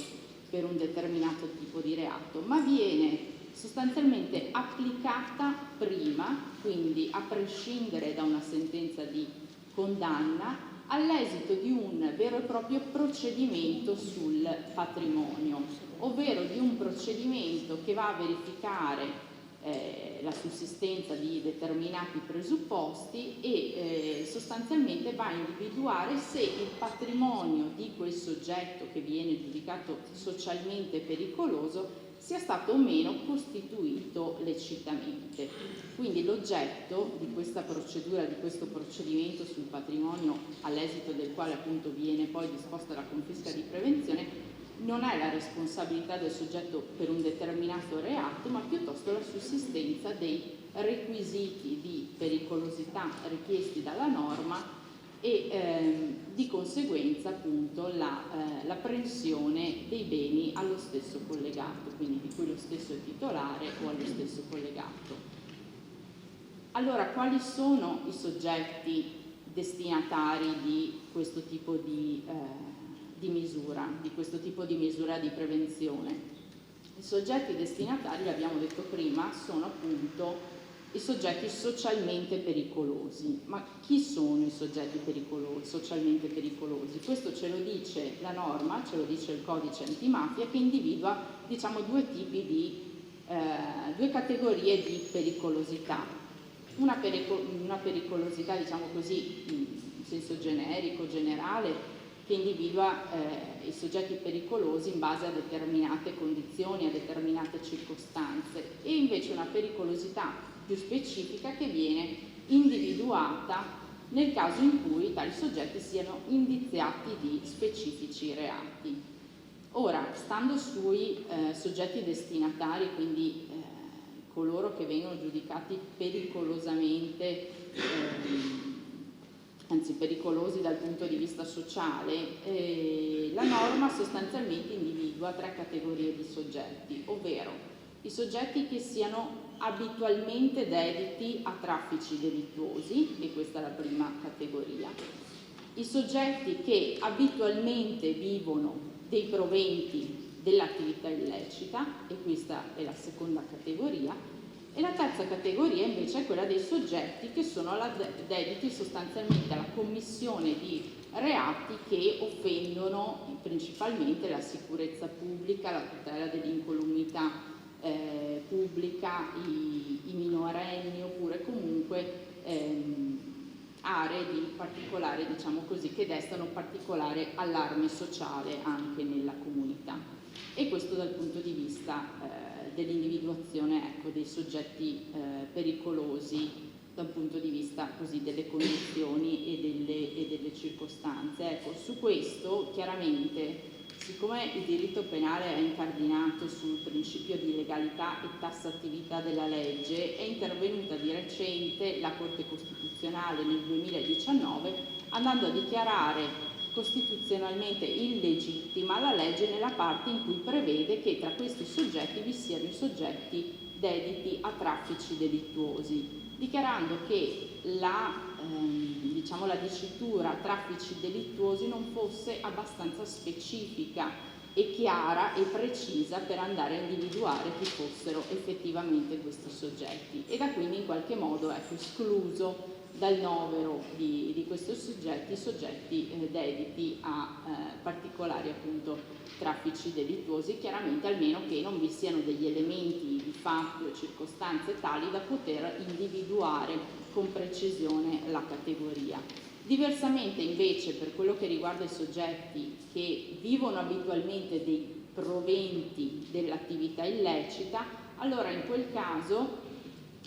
S6: per un determinato tipo di reato, ma viene sostanzialmente applicata prima, quindi a prescindere da una sentenza di condanna, all'esito di un vero e proprio procedimento sul patrimonio, ovvero di un procedimento che va a verificare la sussistenza di determinati presupposti e sostanzialmente va a individuare se il patrimonio di quel soggetto che viene giudicato socialmente pericoloso sia stato o meno costituito lecitamente. Quindi l'oggetto di questa procedura, di questo procedimento sul patrimonio, all'esito del quale appunto viene poi disposta la confisca di prevenzione, non è la responsabilità del soggetto per un determinato reato, ma piuttosto la sussistenza dei requisiti di pericolosità richiesti dalla norma e di conseguenza appunto l'apprensione dei beni allo stesso collegato, quindi di cui lo stesso è titolare o allo stesso collegato. Allora, quali sono i soggetti destinatari di questo tipo di misura, di questo tipo di misura di prevenzione? I soggetti destinatari, l'abbiamo detto prima, sono appunto i soggetti socialmente pericolosi. Ma chi sono i soggetti socialmente pericolosi? Questo ce lo dice la norma, ce lo dice il codice antimafia, che individua, diciamo, due categorie di pericolosità. Una pericolosità, diciamo così, in senso generico, generale, che individua i soggetti pericolosi in base a determinate condizioni, a determinate circostanze, e invece una pericolosità più specifica che viene individuata nel caso in cui tali soggetti siano indiziati di specifici reati. Ora, stando sui soggetti destinatari, quindi coloro che vengono giudicati pericolosamente pericolosi dal punto di vista sociale, la norma sostanzialmente individua tre categorie di soggetti, ovvero i soggetti che siano abitualmente dediti a traffici delittuosi, e questa è la prima categoria, i soggetti che abitualmente vivono dei proventi dell'attività illecita, e questa è la seconda categoria, e la terza categoria invece è quella dei soggetti che sono dediti sostanzialmente alla commissione di reati che offendono principalmente la sicurezza pubblica, la tutela dell'incolumità pubblica, i minorenni, oppure comunque aree di particolare, diciamo così, che destano particolare allarme sociale anche nella comunità. E questo dal punto di vista dell'individuazione, ecco, dei soggetti pericolosi dal punto di vista così delle condizioni e delle circostanze. Ecco, su questo chiaramente, siccome il diritto penale è incardinato sul principio di legalità e tassatività della legge, è intervenuta di recente la Corte Costituzionale nel 2019 andando a dichiarare costituzionalmente illegittima la legge nella parte in cui prevede che tra questi soggetti vi siano i soggetti dediti a traffici delittuosi, dichiarando che la dicitura traffici delittuosi non fosse abbastanza specifica e chiara e precisa per andare a individuare chi fossero effettivamente questi soggetti, e da quindi in qualche modo escluso dal novero di questi soggetti dediti a particolari appunto traffici delittuosi, chiaramente almeno che non vi siano degli elementi di fatto e circostanze tali da poter individuare con precisione la categoria. Diversamente invece per quello che riguarda i soggetti che vivono abitualmente dei proventi dell'attività illecita, allora in quel caso,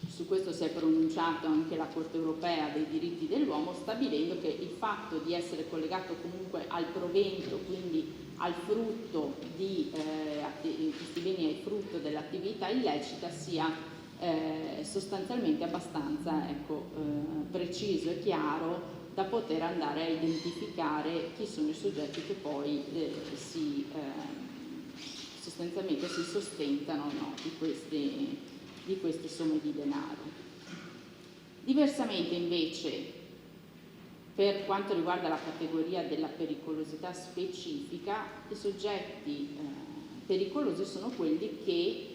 S6: su questo si è pronunciato anche la Corte Europea dei diritti dell'uomo, stabilendo che il fatto di essere collegato comunque al provento, quindi al frutto di questi beni, al frutto dell'attività illecita, sia sostanzialmente abbastanza preciso e chiaro da poter andare a identificare chi sono i soggetti che poi sostanzialmente si sostentano, no, di queste somme di denaro. Diversamente invece, per quanto riguarda la categoria della pericolosità specifica, i soggetti pericolosi sono quelli che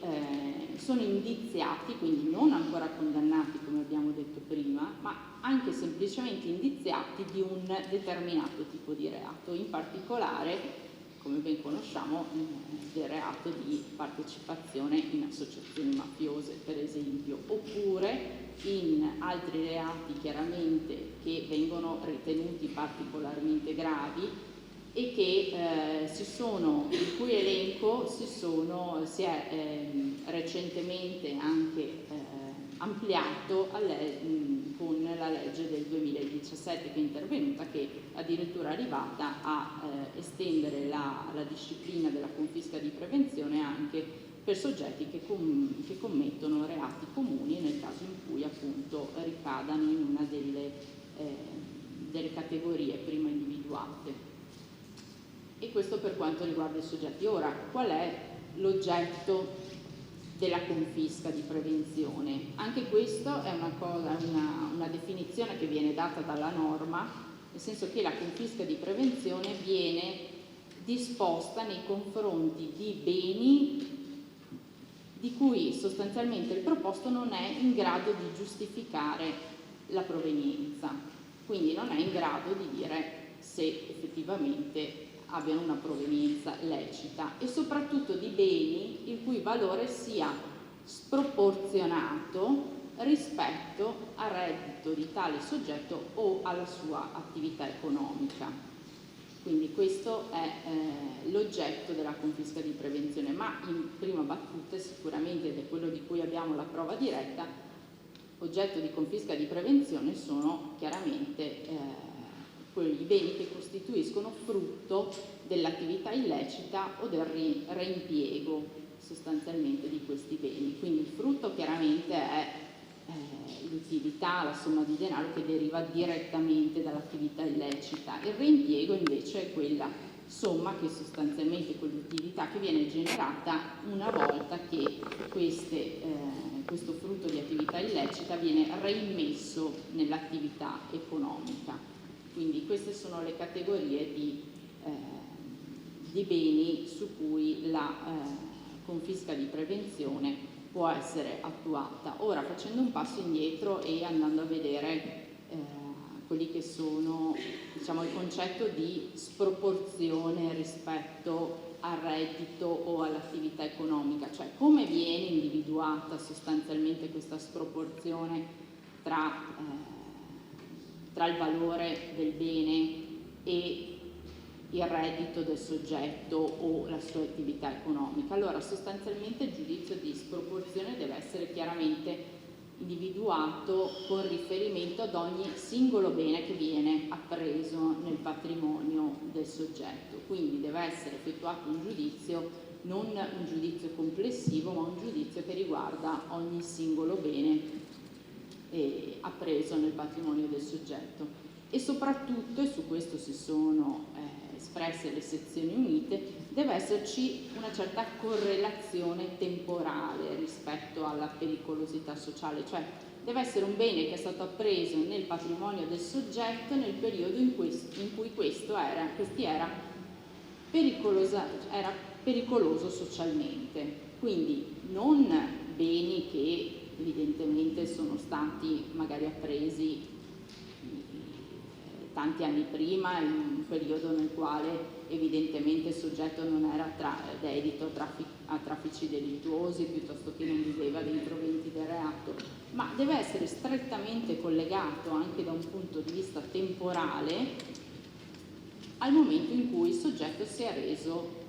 S6: sono indiziati, quindi non ancora condannati come abbiamo detto prima, ma anche semplicemente indiziati di un determinato tipo di reato, in particolare, come ben conosciamo, del reato di partecipazione in associazioni mafiose, per esempio, oppure in altri reati chiaramente che vengono ritenuti particolarmente gravi e che il cui elenco si è recentemente anche ampliato con la legge del 2017 che è intervenuta, che addirittura è arrivata a estendere la disciplina della confisca di prevenzione anche per soggetti che commettono reati comuni nel caso in cui appunto ricadano in una delle categorie prima individuate. E questo per quanto riguarda i soggetti. Ora, qual è l'oggetto della confisca di prevenzione? Anche questo è una definizione che viene data dalla norma, nel senso che la confisca di prevenzione viene disposta nei confronti di beni di cui sostanzialmente il proposto non è in grado di giustificare la provenienza, quindi non è in grado di dire se effettivamente abbiano una provenienza lecita, e soprattutto di beni il cui valore sia sproporzionato rispetto al reddito di tale soggetto o alla sua attività economica. Quindi questo è l'oggetto della confisca di prevenzione, ma in prima battuta sicuramente, ed è quello di cui abbiamo la prova diretta, oggetto di confisca di prevenzione sono chiaramente quei beni che costituiscono frutto dell'attività illecita o del reimpiego sostanzialmente di questi beni. Quindi il frutto chiaramente è l'utilità, la somma di denaro che deriva direttamente dall'attività illecita. Il reimpiego invece è quella somma che sostanzialmente quell'utilità che viene generata una volta che questo frutto di attività illecita viene reimmesso nell'attività economica. Quindi queste sono le categorie di beni su cui la confisca di prevenzione può essere attuata. Ora, facendo un passo indietro e andando a vedere quelli che sono, diciamo, il concetto di sproporzione rispetto al reddito o all'attività economica, cioè come viene individuata sostanzialmente questa sproporzione tra il valore del bene e il reddito del soggetto o la sua attività economica. Allora, sostanzialmente il giudizio di sproporzione deve essere chiaramente individuato con riferimento ad ogni singolo bene che viene appreso nel patrimonio del soggetto. Quindi deve essere effettuato un giudizio, non un giudizio complessivo, ma un giudizio che riguarda ogni singolo bene appreso nel patrimonio del soggetto. E soprattutto, e su questo si sono espresse le sezioni unite, deve esserci una certa correlazione temporale rispetto alla pericolosità sociale, cioè deve essere un bene che è stato appreso nel patrimonio del soggetto nel periodo in cui questi era pericoloso socialmente. Quindi non beni che evidentemente sono stati magari appresi tanti anni prima, in un periodo nel quale evidentemente il soggetto non era dedito a traffici delittuosi, piuttosto che non viveva dei proventi del reato, ma deve essere strettamente collegato anche da un punto di vista temporale al momento in cui il soggetto si è reso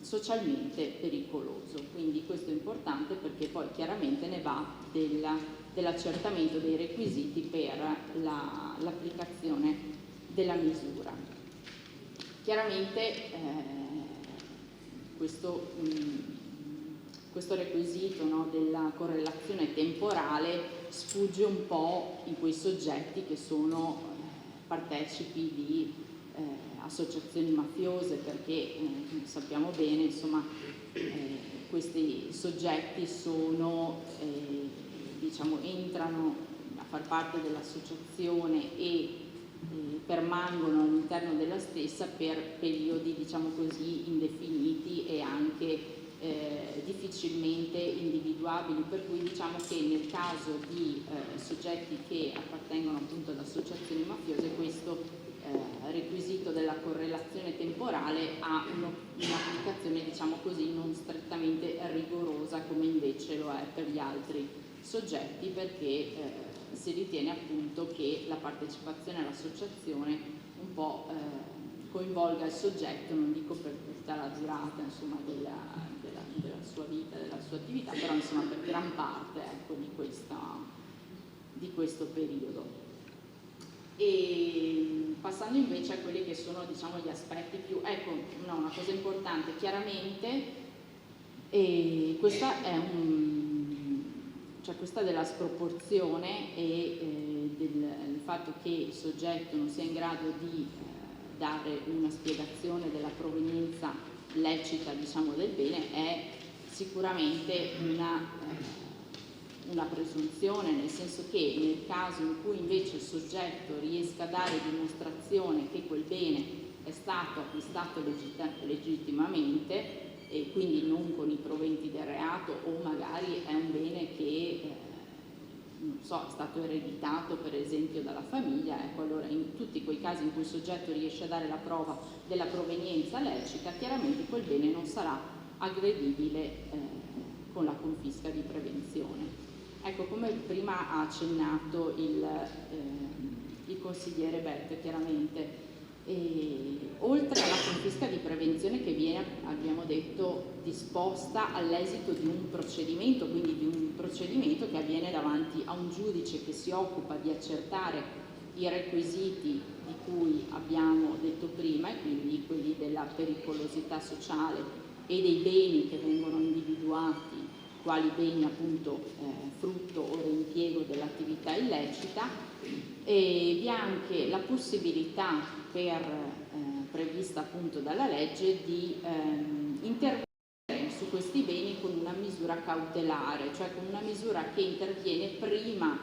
S6: socialmente pericoloso. Quindi questo è importante perché poi chiaramente ne va dell'accertamento dei requisiti per l'applicazione della misura. Chiaramente questo requisito, no, della correlazione temporale sfugge un po' in quei soggetti che sono partecipi di associazioni mafiose, perché sappiamo bene, insomma, questi soggetti sono, diciamo, entrano a far parte dell'associazione e permangono all'interno della stessa per periodi, diciamo così, indefiniti e anche difficilmente individuabili, per cui diciamo che nel caso di soggetti che appartengono appunto ad associazioni mafiose questo requisito della correlazione temporale ha un'applicazione, diciamo così, non strettamente rigorosa come invece lo è per gli altri soggetti, perché si ritiene appunto che la partecipazione all'associazione un po' coinvolga il soggetto, non dico per tutta la durata, insomma, della sua vita, della sua attività, però insomma per gran parte, ecco, di questo periodo. E passando invece a quelli che sono, diciamo, gli aspetti più, ecco, no, una cosa importante, chiaramente, questa è questa della sproporzione e del fatto che il soggetto non sia in grado di dare una spiegazione della provenienza lecita, diciamo, del bene è sicuramente una presunzione, nel senso che nel caso in cui invece il soggetto riesca a dare dimostrazione che quel bene è stato acquistato legittimamente e quindi non con i proventi del reato, o magari è un bene che non so, è stato ereditato per esempio dalla famiglia, ecco, allora in tutti quei casi in cui il soggetto riesce a dare la prova della provenienza lecita, chiaramente quel bene non sarà aggredibile con la confisca di prevenzione. Ecco, come prima ha accennato il consigliere Bette, chiaramente, oltre alla confisca di prevenzione che viene, abbiamo detto, disposta all'esito di un procedimento, quindi di un procedimento che avviene davanti a un giudice che si occupa di accertare i requisiti di cui abbiamo detto prima, e quindi quelli della pericolosità sociale e dei beni che vengono individuati quali beni appunto frutto o reimpiego dell'attività illecita, e vi è anche la possibilità prevista appunto dalla legge di intervenire su questi beni con una misura cautelare, cioè con una misura che interviene prima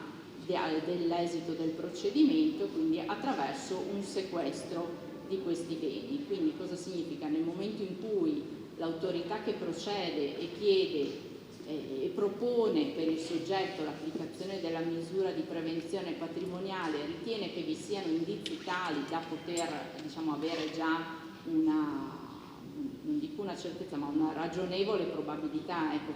S6: dell'esito del procedimento, quindi attraverso un sequestro di questi beni. Quindi cosa significa? Nel momento in cui l'autorità che procede e chiede e propone per il soggetto l'applicazione della misura di prevenzione patrimoniale, ritiene che vi siano indizi tali da poter, diciamo, avere già una, non dico una certezza, ma una ragionevole probabilità, ecco,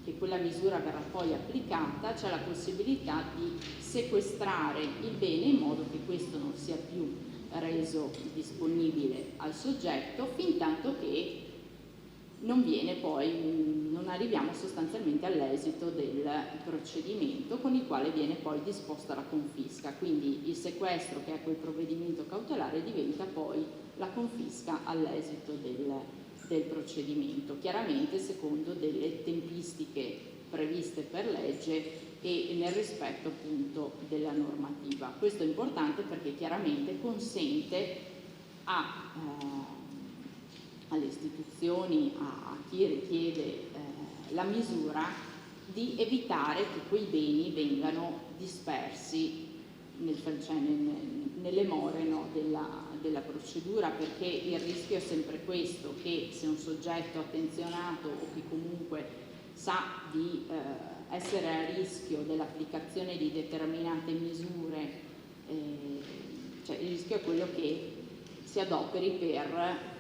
S6: che quella misura verrà poi applicata, c'è la possibilità di sequestrare il bene in modo che questo non sia più reso disponibile al soggetto, fin tanto che non arriviamo sostanzialmente all'esito del procedimento con il quale viene poi disposta la confisca. Quindi il sequestro, che è quel provvedimento cautelare, diventa poi la confisca all'esito del procedimento, chiaramente secondo delle tempistiche previste per legge e nel rispetto appunto della normativa. Questo è importante perché chiaramente consente alle istituzioni, a chi richiede la misura, di evitare che quei beni vengano dispersi nelle more, no, della procedura, perché il rischio è sempre questo, che se un soggetto attenzionato o che comunque sa di essere a rischio dell'applicazione di determinate misure, cioè il rischio è quello che si adoperi per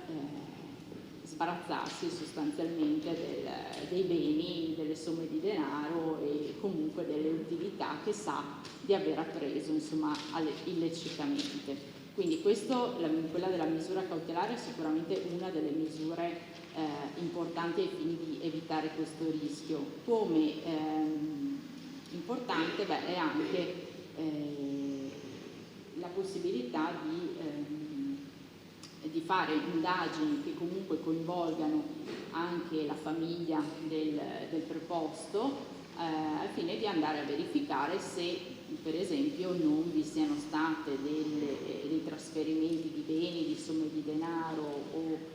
S6: sbarazzarsi sostanzialmente dei beni, delle somme di denaro e comunque delle utilità che sa di aver appreso, insomma, illecitamente. Quindi quella della misura cautelare è sicuramente una delle misure importanti ai fini di evitare questo rischio. Come importante è anche la possibilità di fare indagini che comunque coinvolgano anche la famiglia del preposto al fine di andare a verificare se per esempio non vi siano state dei trasferimenti di beni, di somme di denaro o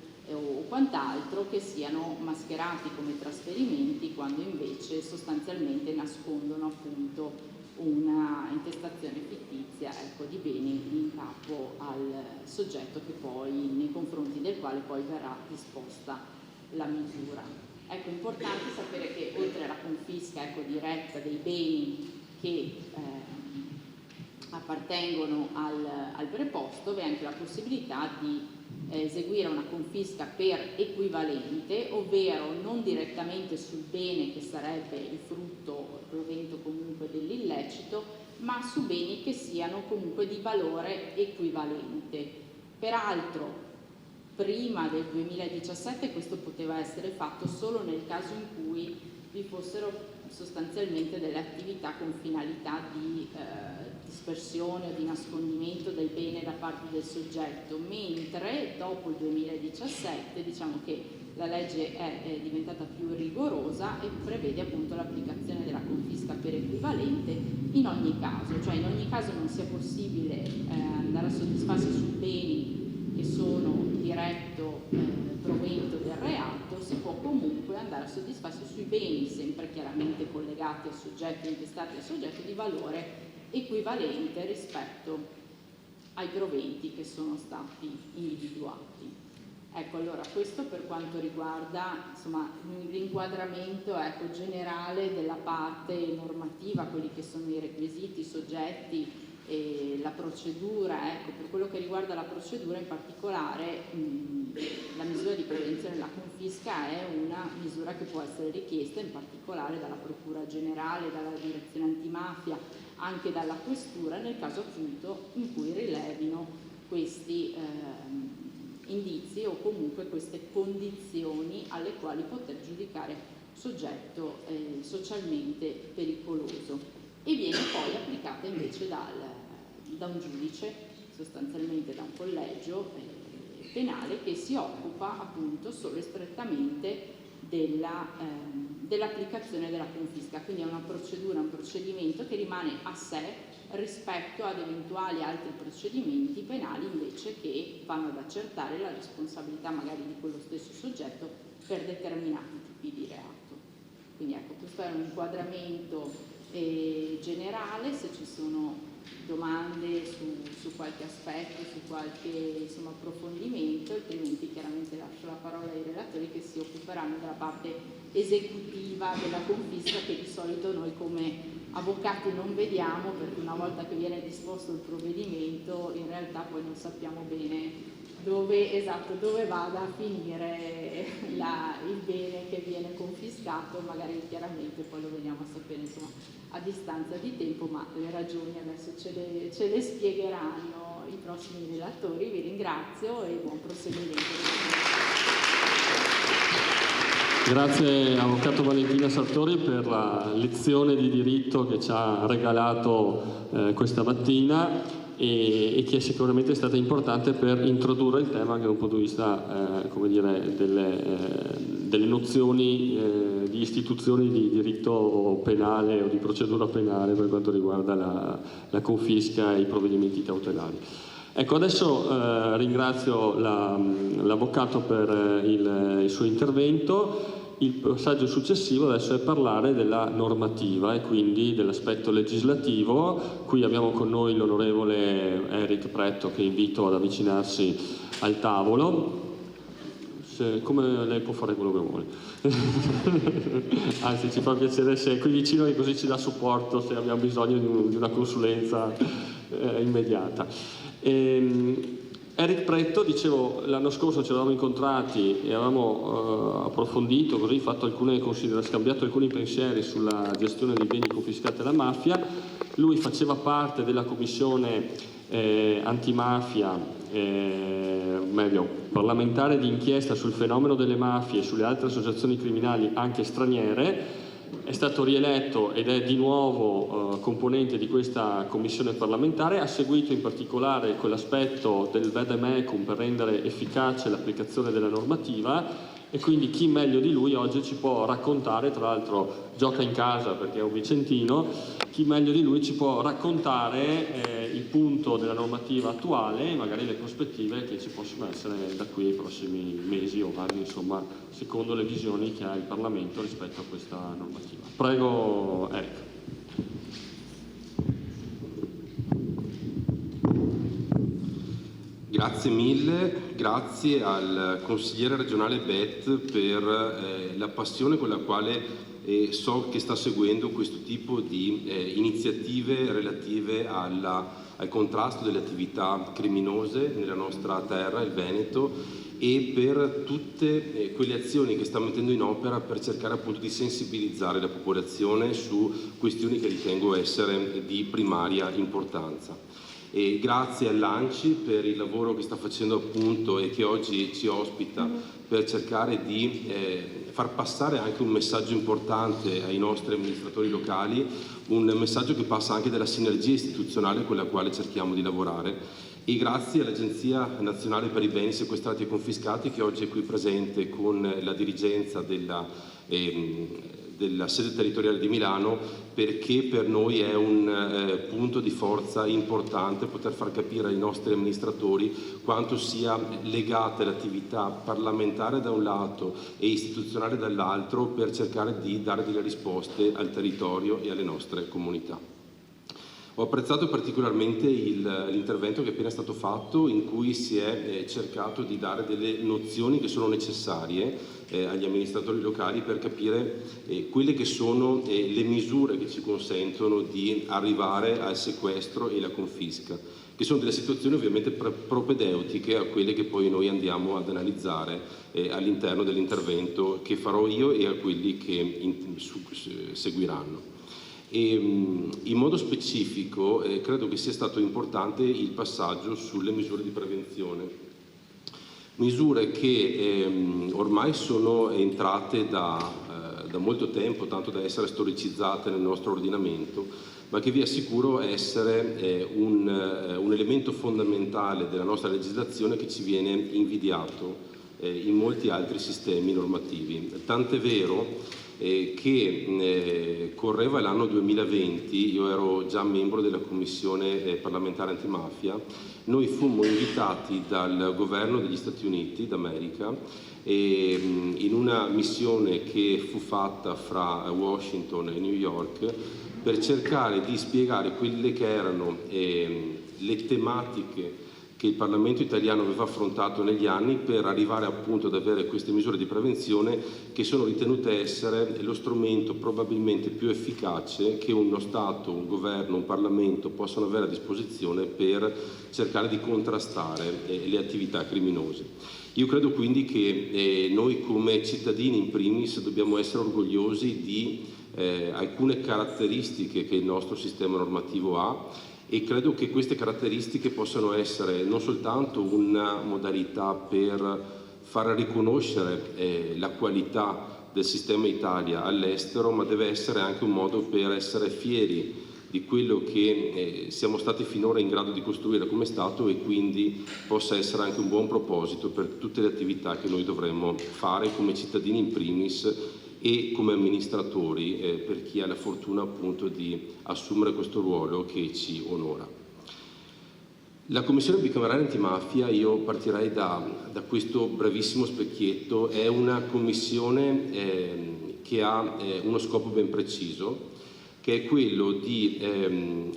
S6: quant'altro che siano mascherati come trasferimenti quando invece sostanzialmente nascondono appunto una intestazione fittizia, ecco, di beni in capo al soggetto che poi, nei confronti del quale poi verrà disposta la misura. Ecco, è importante sapere che oltre alla confisca, ecco, diretta dei beni che appartengono al preposto, vi è anche la possibilità di eseguire una confisca per equivalente, ovvero non direttamente sul bene che sarebbe il frutto o il provento comunque dell'illecito, ma su beni che siano comunque di valore equivalente. Peraltro, prima del 2017 questo poteva essere fatto solo nel caso in cui vi fossero sostanzialmente delle attività con finalità di dispersione o di nascondimento del bene da parte del soggetto, mentre dopo il 2017 diciamo che la legge è diventata più rigorosa e prevede appunto l'applicazione della confisca per equivalente in ogni caso, cioè in ogni caso non sia possibile andare a soddisfarsi su beni che sono diretto provento del reato, si può comunque andare a soddisfarsi sui beni, sempre chiaramente collegati al soggetto, intestati al soggetto, di valore equivalente rispetto ai proventi che sono stati individuati. Ecco, allora questo per quanto riguarda l'inquadramento generale della parte normativa, quelli che sono i requisiti, i soggetti, la procedura. Ecco, per quello che riguarda la procedura in particolare, la misura di prevenzione della confisca è una misura che può essere richiesta in particolare dalla Procura Generale, dalla Direzione Antimafia, anche dalla Questura, nel caso appunto in cui rilevino questi indizi o comunque queste condizioni alle quali poter giudicare soggetto socialmente pericoloso, e viene poi applicata invece da un giudice, sostanzialmente da un collegio penale che si occupa appunto solo e strettamente dell'applicazione della confisca. Quindi è una procedura, un procedimento che rimane a sé rispetto ad eventuali altri procedimenti penali invece che vanno ad accertare la responsabilità magari di quello stesso soggetto per determinati tipi di reato. Quindi ecco, questo è un inquadramento generale. Se ci sono domande su qualche aspetto, su qualche approfondimento, altrimenti chiaramente lascio la parola ai relatori che si occuperanno della parte esecutiva della confisca, che di solito noi come avvocati non vediamo, perché una volta che viene disposto il provvedimento in realtà poi non sappiamo bene dove vada a finire il bene che viene confiscato. Magari chiaramente poi lo veniamo a sapere a distanza di tempo, ma le ragioni adesso ce le spiegheranno i prossimi relatori. Vi ringrazio e buon proseguimento.
S1: Grazie Avvocato Valentina Sartori per la lezione di diritto che ci ha regalato questa mattina e che sicuramente è stata importante per introdurre il tema anche da un punto di vista delle nozioni di istituzioni di diritto penale o di procedura penale per quanto riguarda la confisca e i provvedimenti cautelari. Ecco, adesso ringrazio l'Avvocato per il suo intervento. Il passaggio successivo adesso è parlare della normativa e quindi dell'aspetto legislativo. Qui abbiamo con noi l'onorevole Eric Pretto, che invito ad avvicinarsi al tavolo. Come lei può fare quello che vuole. Anzi, ci fa piacere se è qui vicino, e così ci dà supporto se abbiamo bisogno di una consulenza immediata. Eric Pretto, dicevo, l'anno scorso ci eravamo incontrati e avevamo approfondito, così scambiato alcuni pensieri sulla gestione dei beni confiscati alla mafia. Lui faceva parte della commissione antimafia, parlamentare di inchiesta sul fenomeno delle mafie e sulle altre associazioni criminali anche straniere. È stato rieletto ed è di nuovo componente di questa commissione parlamentare. Ha seguito in particolare quell'aspetto del vademecum per rendere efficace l'applicazione della normativa e quindi chi meglio di lui oggi ci può raccontare, tra l'altro gioca in casa perché è un vicentino, chi meglio di lui ci può raccontare il punto della normativa attuale e magari le prospettive che ci possono essere da qui ai prossimi mesi o anni, insomma, secondo le visioni che ha il Parlamento rispetto a questa normativa. Prego Eric.
S7: Grazie mille, grazie al consigliere regionale Bet per la passione con la quale so che sta seguendo questo tipo di iniziative relative al contrasto delle attività criminose nella nostra terra, il Veneto, e per tutte quelle azioni che sta mettendo in opera per cercare appunto di sensibilizzare la popolazione su questioni che ritengo essere di primaria importanza. E grazie all'ANCI per il lavoro che sta facendo appunto e che oggi ci ospita per cercare di far passare anche un messaggio importante ai nostri amministratori locali, un messaggio che passa anche dalla sinergia istituzionale con la quale cerchiamo di lavorare, e grazie all'Agenzia Nazionale per i Beni Sequestrati e Confiscati che oggi è qui presente con la dirigenza della sede territoriale di Milano, perché per noi è un punto di forza importante poter far capire ai nostri amministratori quanto sia legata l'attività parlamentare da un lato e istituzionale dall'altro per cercare di dare delle risposte al territorio e alle nostre comunità. Ho apprezzato particolarmente l'intervento che è appena stato fatto, in cui si è cercato di dare delle nozioni che sono necessarie agli amministratori locali per capire quelle che sono le misure che ci consentono di arrivare al sequestro e alla confisca, che sono delle situazioni ovviamente propedeutiche a quelle che poi noi andiamo ad analizzare all'interno dell'intervento che farò io e a quelli che seguiranno. E in modo specifico credo che sia stato importante il passaggio sulle misure di prevenzione, misure che ormai sono entrate da molto tempo, tanto da essere storicizzate nel nostro ordinamento, ma che vi assicuro essere un elemento fondamentale della nostra legislazione che ci viene invidiato in molti altri sistemi normativi. Tant'è vero che correva l'anno 2020, io ero già membro della Commissione parlamentare antimafia, noi fummo invitati dal governo degli Stati Uniti d'America in una missione che fu fatta fra Washington e New York per cercare di spiegare quelle che erano le tematiche che il Parlamento italiano aveva affrontato negli anni per arrivare appunto ad avere queste misure di prevenzione che sono ritenute essere lo strumento probabilmente più efficace che uno Stato, un governo, un Parlamento possono avere a disposizione per cercare di contrastare le attività criminose. Io credo quindi che noi come cittadini in primis dobbiamo essere orgogliosi di alcune caratteristiche che il nostro sistema normativo ha, e credo che queste caratteristiche possano essere non soltanto una modalità per far riconoscere la qualità del sistema Italia all'estero, ma deve essere anche un modo per essere fieri di quello che siamo stati finora in grado di costruire come Stato, e quindi possa essere anche un buon proposito per tutte le attività che noi dovremmo fare come cittadini in primis e come amministratori per chi ha la fortuna appunto di assumere questo ruolo che ci onora. La Commissione bicamerale antimafia, io partirei da questo brevissimo specchietto, è una commissione che ha uno scopo ben preciso, che è quello di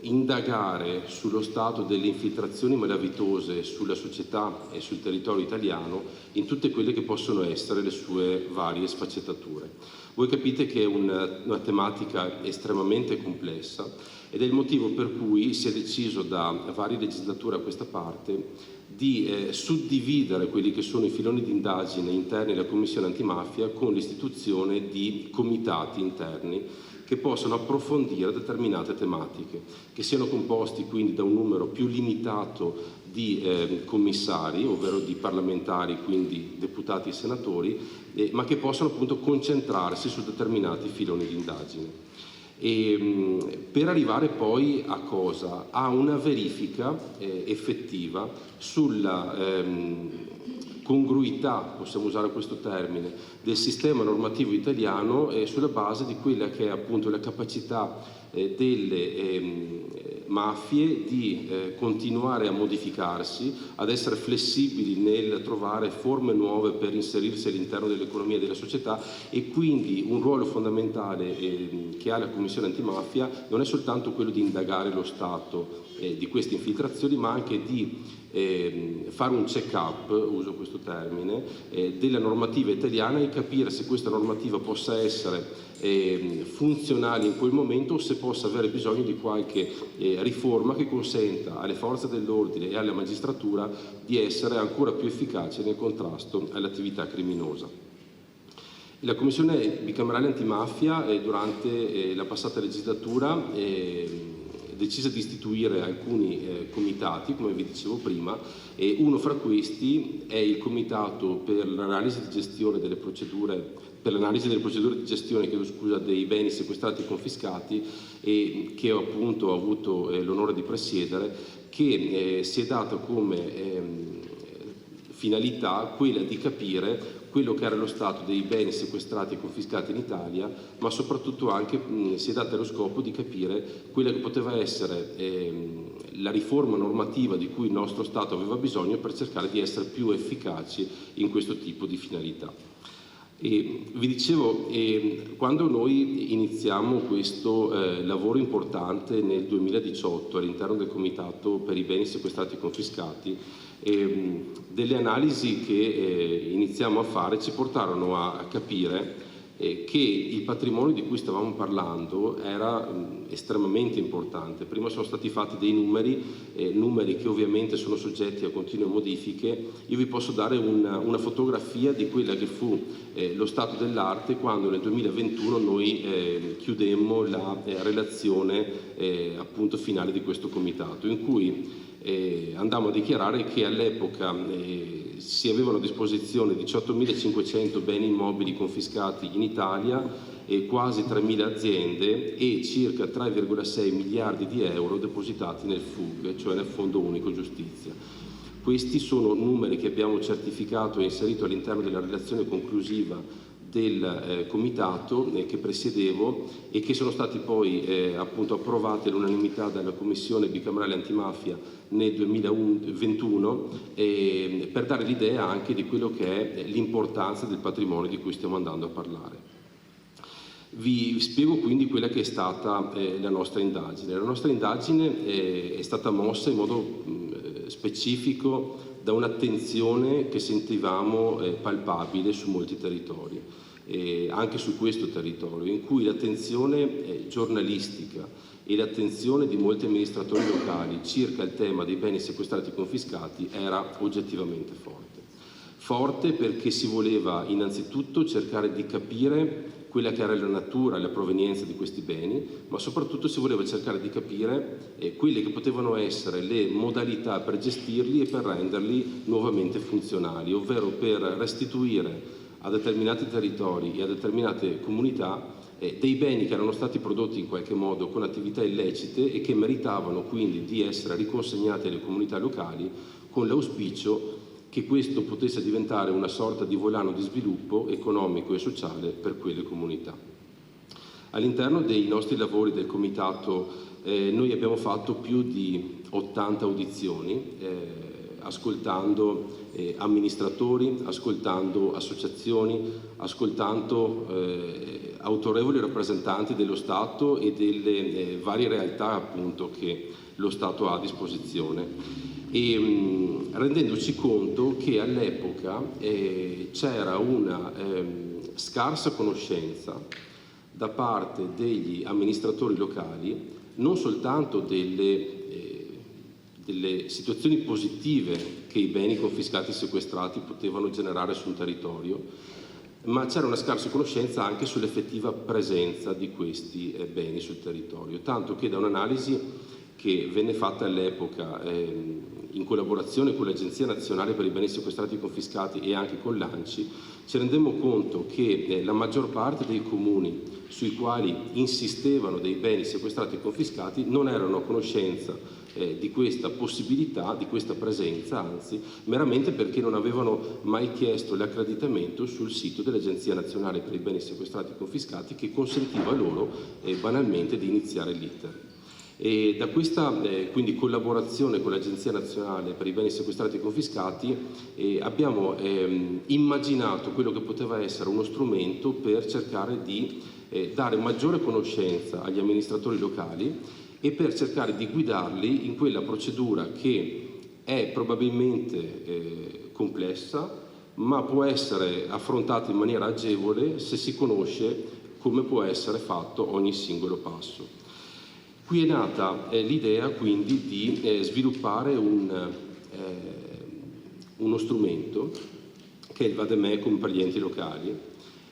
S7: indagare sullo stato delle infiltrazioni malavitose sulla società e sul territorio italiano in tutte quelle che possono essere le sue varie sfaccettature. Voi capite che è una tematica estremamente complessa ed è il motivo per cui si è deciso da varie legislature a questa parte di suddividere quelli che sono i filoni di indagine interni alla Commissione antimafia con l'istituzione di comitati interni che possano approfondire determinate tematiche, che siano composti quindi da un numero più limitato di commissari, ovvero di parlamentari, quindi deputati e senatori, ma che possano appunto concentrarsi su determinati filoni di indagine. Per arrivare poi a cosa? A una verifica effettiva sulla congruità, possiamo usare questo termine, del sistema normativo italiano sulla base di quella che è appunto la capacità delle mafie di continuare a modificarsi, ad essere flessibili nel trovare forme nuove per inserirsi all'interno dell'economia e della società, e quindi un ruolo fondamentale che ha la Commissione antimafia non è soltanto quello di indagare lo stato di queste infiltrazioni, ma anche di fare un check-up, uso questo termine, della normativa italiana e capire se questa normativa possa essere funzionale in quel momento o se possa avere bisogno di qualche riforma che consenta alle forze dell'ordine e alla magistratura di essere ancora più efficaci nel contrasto all'attività criminosa. La Commissione bicamerale antimafia durante la passata legislatura decise di istituire alcuni comitati, come vi dicevo prima, e uno fra questi è il Comitato per l'analisi di gestione delle procedure di gestione dei beni sequestrati e confiscati, che appunto ho avuto l'onore di presiedere, che si è data come finalità quella di capire quello che era lo stato dei beni sequestrati e confiscati in Italia, ma soprattutto anche si è data lo scopo di capire quella che poteva essere la riforma normativa di cui il nostro Stato aveva bisogno per cercare di essere più efficaci in questo tipo di finalità. E vi dicevo, quando noi iniziamo questo lavoro importante nel 2018 all'interno del Comitato per i beni sequestrati e confiscati, delle analisi che iniziamo a fare ci portarono a capire che il patrimonio di cui stavamo parlando era estremamente importante. Prima sono stati fatti dei numeri che ovviamente sono soggetti a continue modifiche. Io vi posso dare una fotografia di quella che fu lo stato dell'arte quando nel 2021 noi chiudemmo la relazione appunto finale di questo comitato, in cui andammo a dichiarare che all'epoca si avevano a disposizione 18.500 beni immobili confiscati in Italia, quasi 3.000 aziende e circa 3,6 miliardi di euro depositati nel FUG, cioè nel Fondo Unico Giustizia. Questi sono numeri che abbiamo certificato e inserito all'interno della relazione conclusiva del comitato che presiedevo e che sono stati poi appunto approvati all'unanimità dalla Commissione bicamerale antimafia nel 2021 per dare l'idea anche di quello che è l'importanza del patrimonio di cui stiamo andando a parlare. Vi spiego quindi quella che è stata la nostra indagine. La nostra indagine è stata mossa in modo specifico da un'attenzione che sentivamo palpabile su molti territori, anche su questo territorio, in cui l'attenzione giornalistica e l'attenzione di molti amministratori locali circa il tema dei beni sequestrati e confiscati era oggettivamente forte. Forte perché si voleva innanzitutto cercare di capire quella che era la natura e la provenienza di questi beni, ma soprattutto si voleva cercare di capire quelle che potevano essere le modalità per gestirli e per renderli nuovamente funzionali, ovvero per restituire a determinati territori e a determinate comunità dei beni che erano stati prodotti in qualche modo con attività illecite e che meritavano quindi di essere riconsegnati alle comunità locali, con l'auspicio che questo potesse diventare una sorta di volano di sviluppo economico e sociale per quelle comunità. All'interno dei nostri lavori del Comitato noi abbiamo fatto più di 80 audizioni, ascoltando amministratori, ascoltando associazioni, ascoltando autorevoli rappresentanti dello Stato e delle varie realtà appunto che lo Stato ha a disposizione. E rendendoci conto che all'epoca c'era una scarsa conoscenza da parte degli amministratori locali non soltanto delle situazioni positive che i beni confiscati e sequestrati potevano generare su un territorio, ma c'era una scarsa conoscenza anche sull'effettiva presenza di questi beni sul territorio, tanto che da un'analisi che venne fatta all'epoca in collaborazione con l'Agenzia Nazionale per i Beni Sequestrati e Confiscati e anche con l'ANCI, ci rendemmo conto che la maggior parte dei comuni sui quali insistevano dei beni sequestrati e confiscati non erano a conoscenza di questa possibilità, di questa presenza, anzi, meramente perché non avevano mai chiesto l'accreditamento sul sito dell'Agenzia Nazionale per i Beni Sequestrati e Confiscati, che consentiva loro banalmente di iniziare l'iter. E da questa quindi collaborazione con l'Agenzia Nazionale per i Beni Sequestrati e Confiscati abbiamo immaginato quello che poteva essere uno strumento per cercare di dare maggiore conoscenza agli amministratori locali e per cercare di guidarli in quella procedura che è probabilmente complessa, ma può essere affrontata in maniera agevole se si conosce come può essere fatto ogni singolo passo. Qui è nata l'idea quindi di sviluppare uno strumento che è il Vademecum per gli enti locali,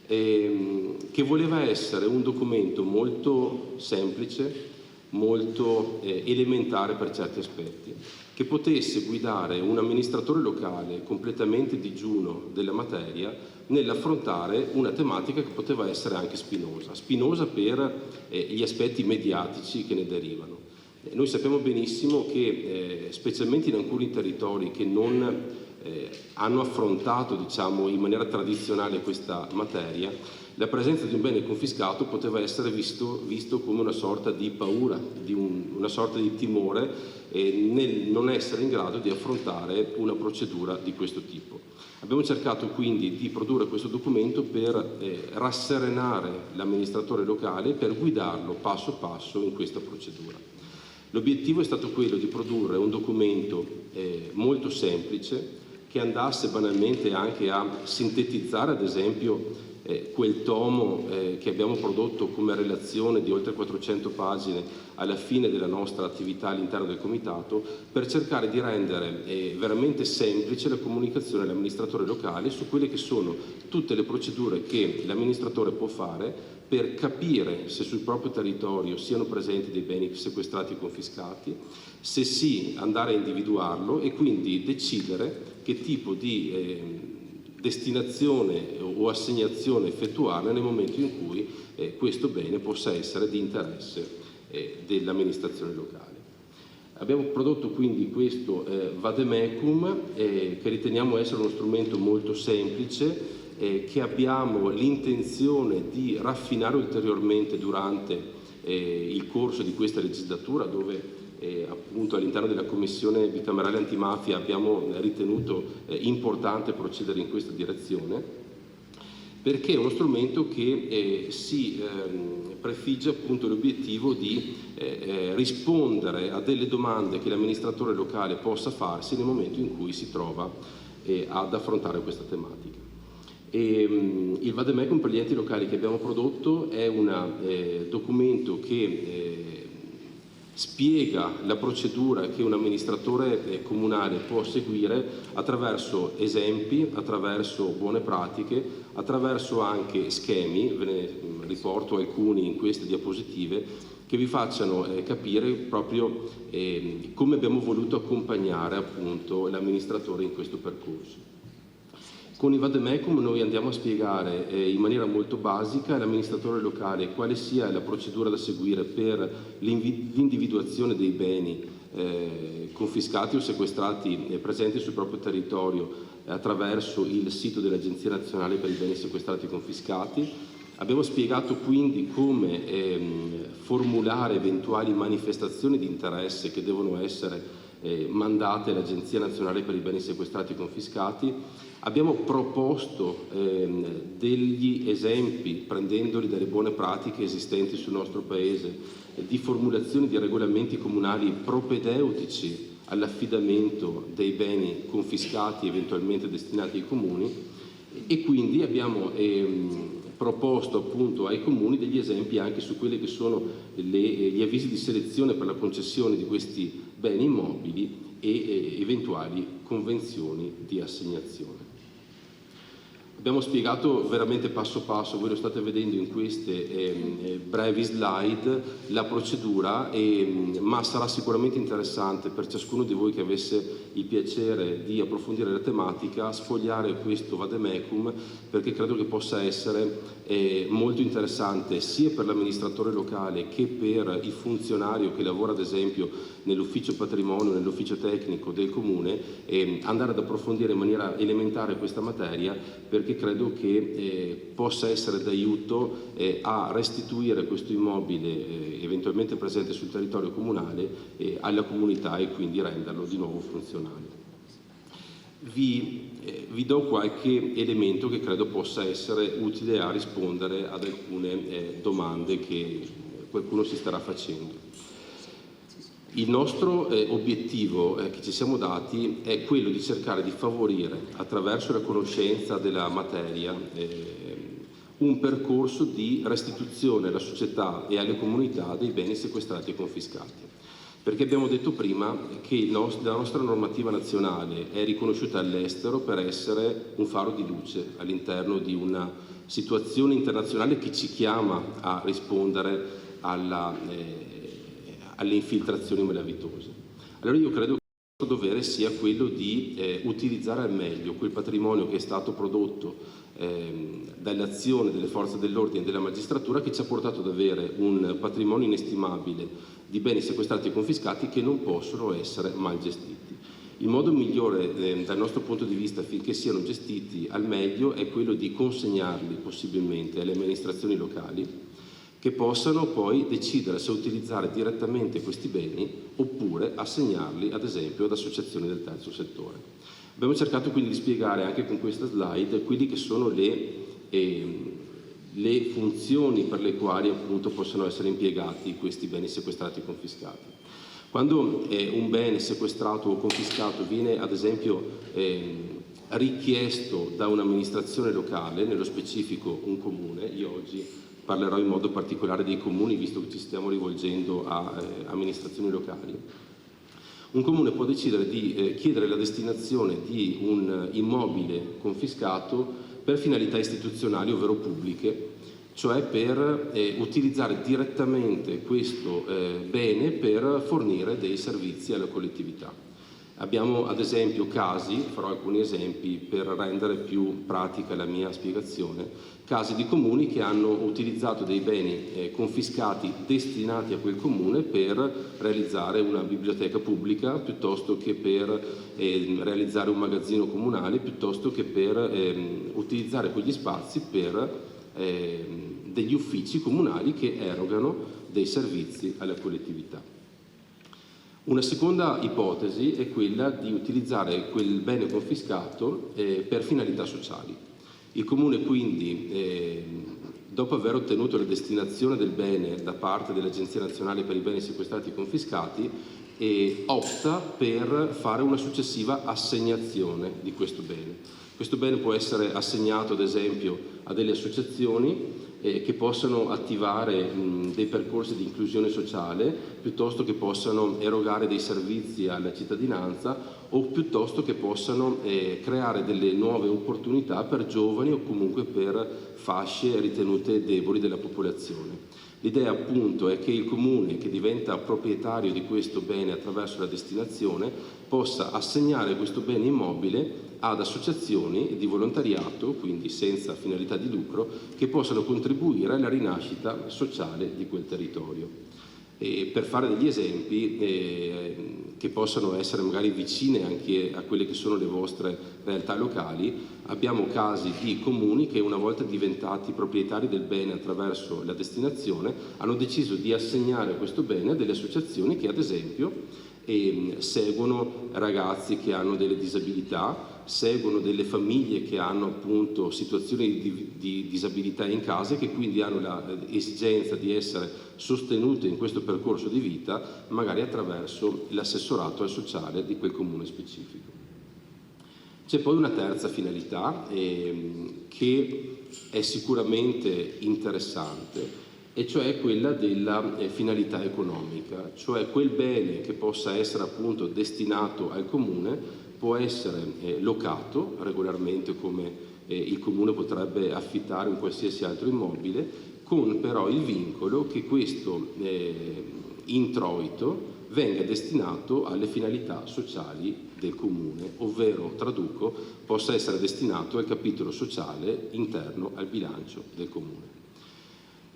S7: che voleva essere un documento molto semplice, molto elementare per certi aspetti, che potesse guidare un amministratore locale completamente digiuno della materia nell'affrontare una tematica che poteva essere anche spinosa per gli aspetti mediatici che ne derivano. Noi sappiamo benissimo che specialmente in alcuni territori che non hanno affrontato, diciamo, in maniera tradizionale questa materia, la presenza di un bene confiscato poteva essere visto come una sorta di paura, una sorta di timore nel non essere in grado di affrontare una procedura di questo tipo. Abbiamo cercato quindi di produrre questo documento per rasserenare l'amministratore locale, per guidarlo passo passo in questa procedura. L'obiettivo è stato quello di produrre un documento molto semplice, che andasse banalmente anche a sintetizzare, ad esempio, quel tomo che abbiamo prodotto come relazione di oltre 400 pagine alla fine della nostra attività all'interno del Comitato, per cercare di rendere veramente semplice la comunicazione all'amministratore locale su quelle che sono tutte le procedure che l'amministratore può fare per capire se sul proprio territorio siano presenti dei beni sequestrati e confiscati, se sì andare a individuarlo e quindi decidere che tipo di destinazione o assegnazione effettuarne nel momento in cui questo bene possa essere di interesse dell'amministrazione locale. Abbiamo prodotto quindi questo Vademecum che riteniamo essere uno strumento molto semplice, che abbiamo l'intenzione di raffinare ulteriormente durante il corso di questa legislatura, dove appunto all'interno della Commissione bicamerale antimafia abbiamo ritenuto importante procedere in questa direzione, perché è uno strumento che si prefigge appunto l'obiettivo di rispondere a delle domande che l'amministratore locale possa farsi nel momento in cui si trova ad affrontare questa tematica. Il Vademecum per gli enti locali che abbiamo prodotto è un documento che spiega la procedura che un amministratore comunale può seguire attraverso esempi, attraverso buone pratiche, attraverso anche schemi, ve ne riporto alcuni in queste diapositive, che vi facciano capire proprio come abbiamo voluto accompagnare appunto l'amministratore in questo percorso. Con il Vademecum noi andiamo a spiegare in maniera molto basica all'amministratore locale quale sia la procedura da seguire per l'individuazione dei beni confiscati o sequestrati presenti sul proprio territorio attraverso il sito dell'Agenzia Nazionale per i Beni Sequestrati e Confiscati. Abbiamo spiegato quindi come formulare eventuali manifestazioni di interesse che devono essere mandate all'Agenzia Nazionale per i Beni Sequestrati e Confiscati. Abbiamo proposto degli esempi, prendendoli dalle buone pratiche esistenti sul nostro Paese, di formulazioni di regolamenti comunali propedeutici all'affidamento dei beni confiscati eventualmente destinati ai comuni, e quindi abbiamo proposto appunto ai comuni degli esempi anche su quelli che sono gli avvisi di selezione per la concessione di questi beni immobili e eventuali convenzioni di assegnazione. Abbiamo spiegato veramente passo passo, voi lo state vedendo in queste brevi slide, la procedura, ma sarà sicuramente interessante per ciascuno di voi che avesse il piacere di approfondire la tematica, sfogliare questo vademecum, perché credo che possa essere molto interessante sia per l'amministratore locale che per il funzionario che lavora ad esempio nell'ufficio patrimonio, nell'ufficio tecnico del comune, andare ad approfondire in maniera elementare questa materia, perché credo che possa essere d'aiuto a restituire questo immobile eventualmente presente sul territorio comunale alla comunità e quindi renderlo di nuovo funzionale. Vi do qualche elemento che credo possa essere utile a rispondere ad alcune domande che qualcuno si starà facendo. Il nostro obiettivo che ci siamo dati è quello di cercare di favorire, attraverso la conoscenza della materia, un percorso di restituzione alla società e alle comunità dei beni sequestrati e confiscati. Perché abbiamo detto prima che la nostra normativa nazionale è riconosciuta all'estero per essere un faro di luce all'interno di una situazione internazionale che ci chiama a rispondere alle infiltrazioni malavitose. Allora io credo che il nostro dovere sia quello di utilizzare al meglio quel patrimonio che è stato prodotto dall'azione delle forze dell'ordine e della magistratura, che ci ha portato ad avere un patrimonio inestimabile di beni sequestrati e confiscati che non possono essere mal gestiti. Il modo migliore dal nostro punto di vista affinché siano gestiti al meglio è quello di consegnarli possibilmente alle amministrazioni locali, che possano poi decidere se utilizzare direttamente questi beni oppure assegnarli ad esempio ad associazioni del terzo settore. Abbiamo cercato quindi di spiegare anche con questa slide quelli che sono le funzioni per le quali appunto possono essere impiegati questi beni sequestrati e confiscati. Quando un bene sequestrato o confiscato viene ad esempio richiesto da un'amministrazione locale, nello specifico un comune, io oggi parlerò in modo particolare dei comuni visto che ci stiamo rivolgendo a amministrazioni locali, un comune può decidere di chiedere la destinazione di un immobile confiscato per finalità istituzionali ovvero pubbliche, cioè per utilizzare direttamente questo bene per fornire dei servizi alla collettività. Abbiamo ad esempio casi, farò alcuni esempi per rendere più pratica la mia spiegazione, casi di comuni che hanno utilizzato dei beni confiscati destinati a quel comune per realizzare una biblioteca pubblica, piuttosto che per realizzare un magazzino comunale, piuttosto che per utilizzare quegli spazi per degli uffici comunali che erogano dei servizi alla collettività. Una seconda ipotesi è quella di utilizzare quel bene confiscato per finalità sociali. Il Comune quindi, dopo aver ottenuto la destinazione del bene da parte dell'Agenzia Nazionale per i Beni Sequestrati e Confiscati, opta per fare una successiva assegnazione di questo bene. Questo bene può essere assegnato ad esempio a delle associazioni che possano attivare dei percorsi di inclusione sociale, piuttosto che possano erogare dei servizi alla cittadinanza o piuttosto che possano creare delle nuove opportunità per giovani o comunque per fasce ritenute deboli della popolazione. L'idea appunto è che il comune che diventa proprietario di questo bene attraverso la destinazione possa assegnare questo bene immobile ad associazioni di volontariato, quindi senza finalità di lucro, che possano contribuire alla rinascita sociale di quel territorio. E per fare degli esempi che possano essere magari vicine anche a quelle che sono le vostre realtà locali, abbiamo casi di comuni che una volta diventati proprietari del bene attraverso la destinazione hanno deciso di assegnare questo bene a delle associazioni che ad esempio seguono ragazzi che hanno delle disabilità, seguono delle famiglie che hanno appunto situazioni di disabilità in casa e che quindi hanno l'esigenza di essere sostenute in questo percorso di vita, magari attraverso l'assessorato al sociale di quel comune specifico. C'è poi una terza finalità che è sicuramente interessante, e cioè quella della finalità economica, cioè quel bene che possa essere appunto destinato al comune può essere locato regolarmente come il Comune potrebbe affittare un qualsiasi altro immobile, con però il vincolo che questo introito venga destinato alle finalità sociali del Comune, ovvero, traduco, possa essere destinato al capitolo sociale interno al bilancio del Comune.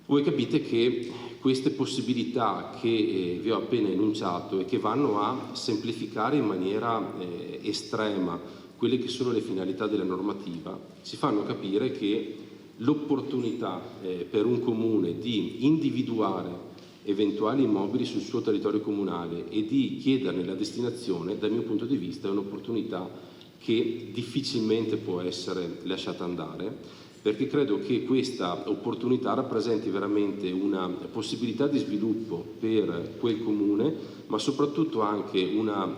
S7: Voi capite che queste possibilità che vi ho appena enunciato e che vanno a semplificare in maniera estrema quelle che sono le finalità della normativa, ci fanno capire che l'opportunità per un Comune di individuare eventuali immobili sul suo territorio comunale e di chiederne la destinazione, dal mio punto di vista, è un'opportunità che difficilmente può essere lasciata andare, perché credo che questa opportunità rappresenti veramente una possibilità di sviluppo per quel Comune, ma soprattutto anche una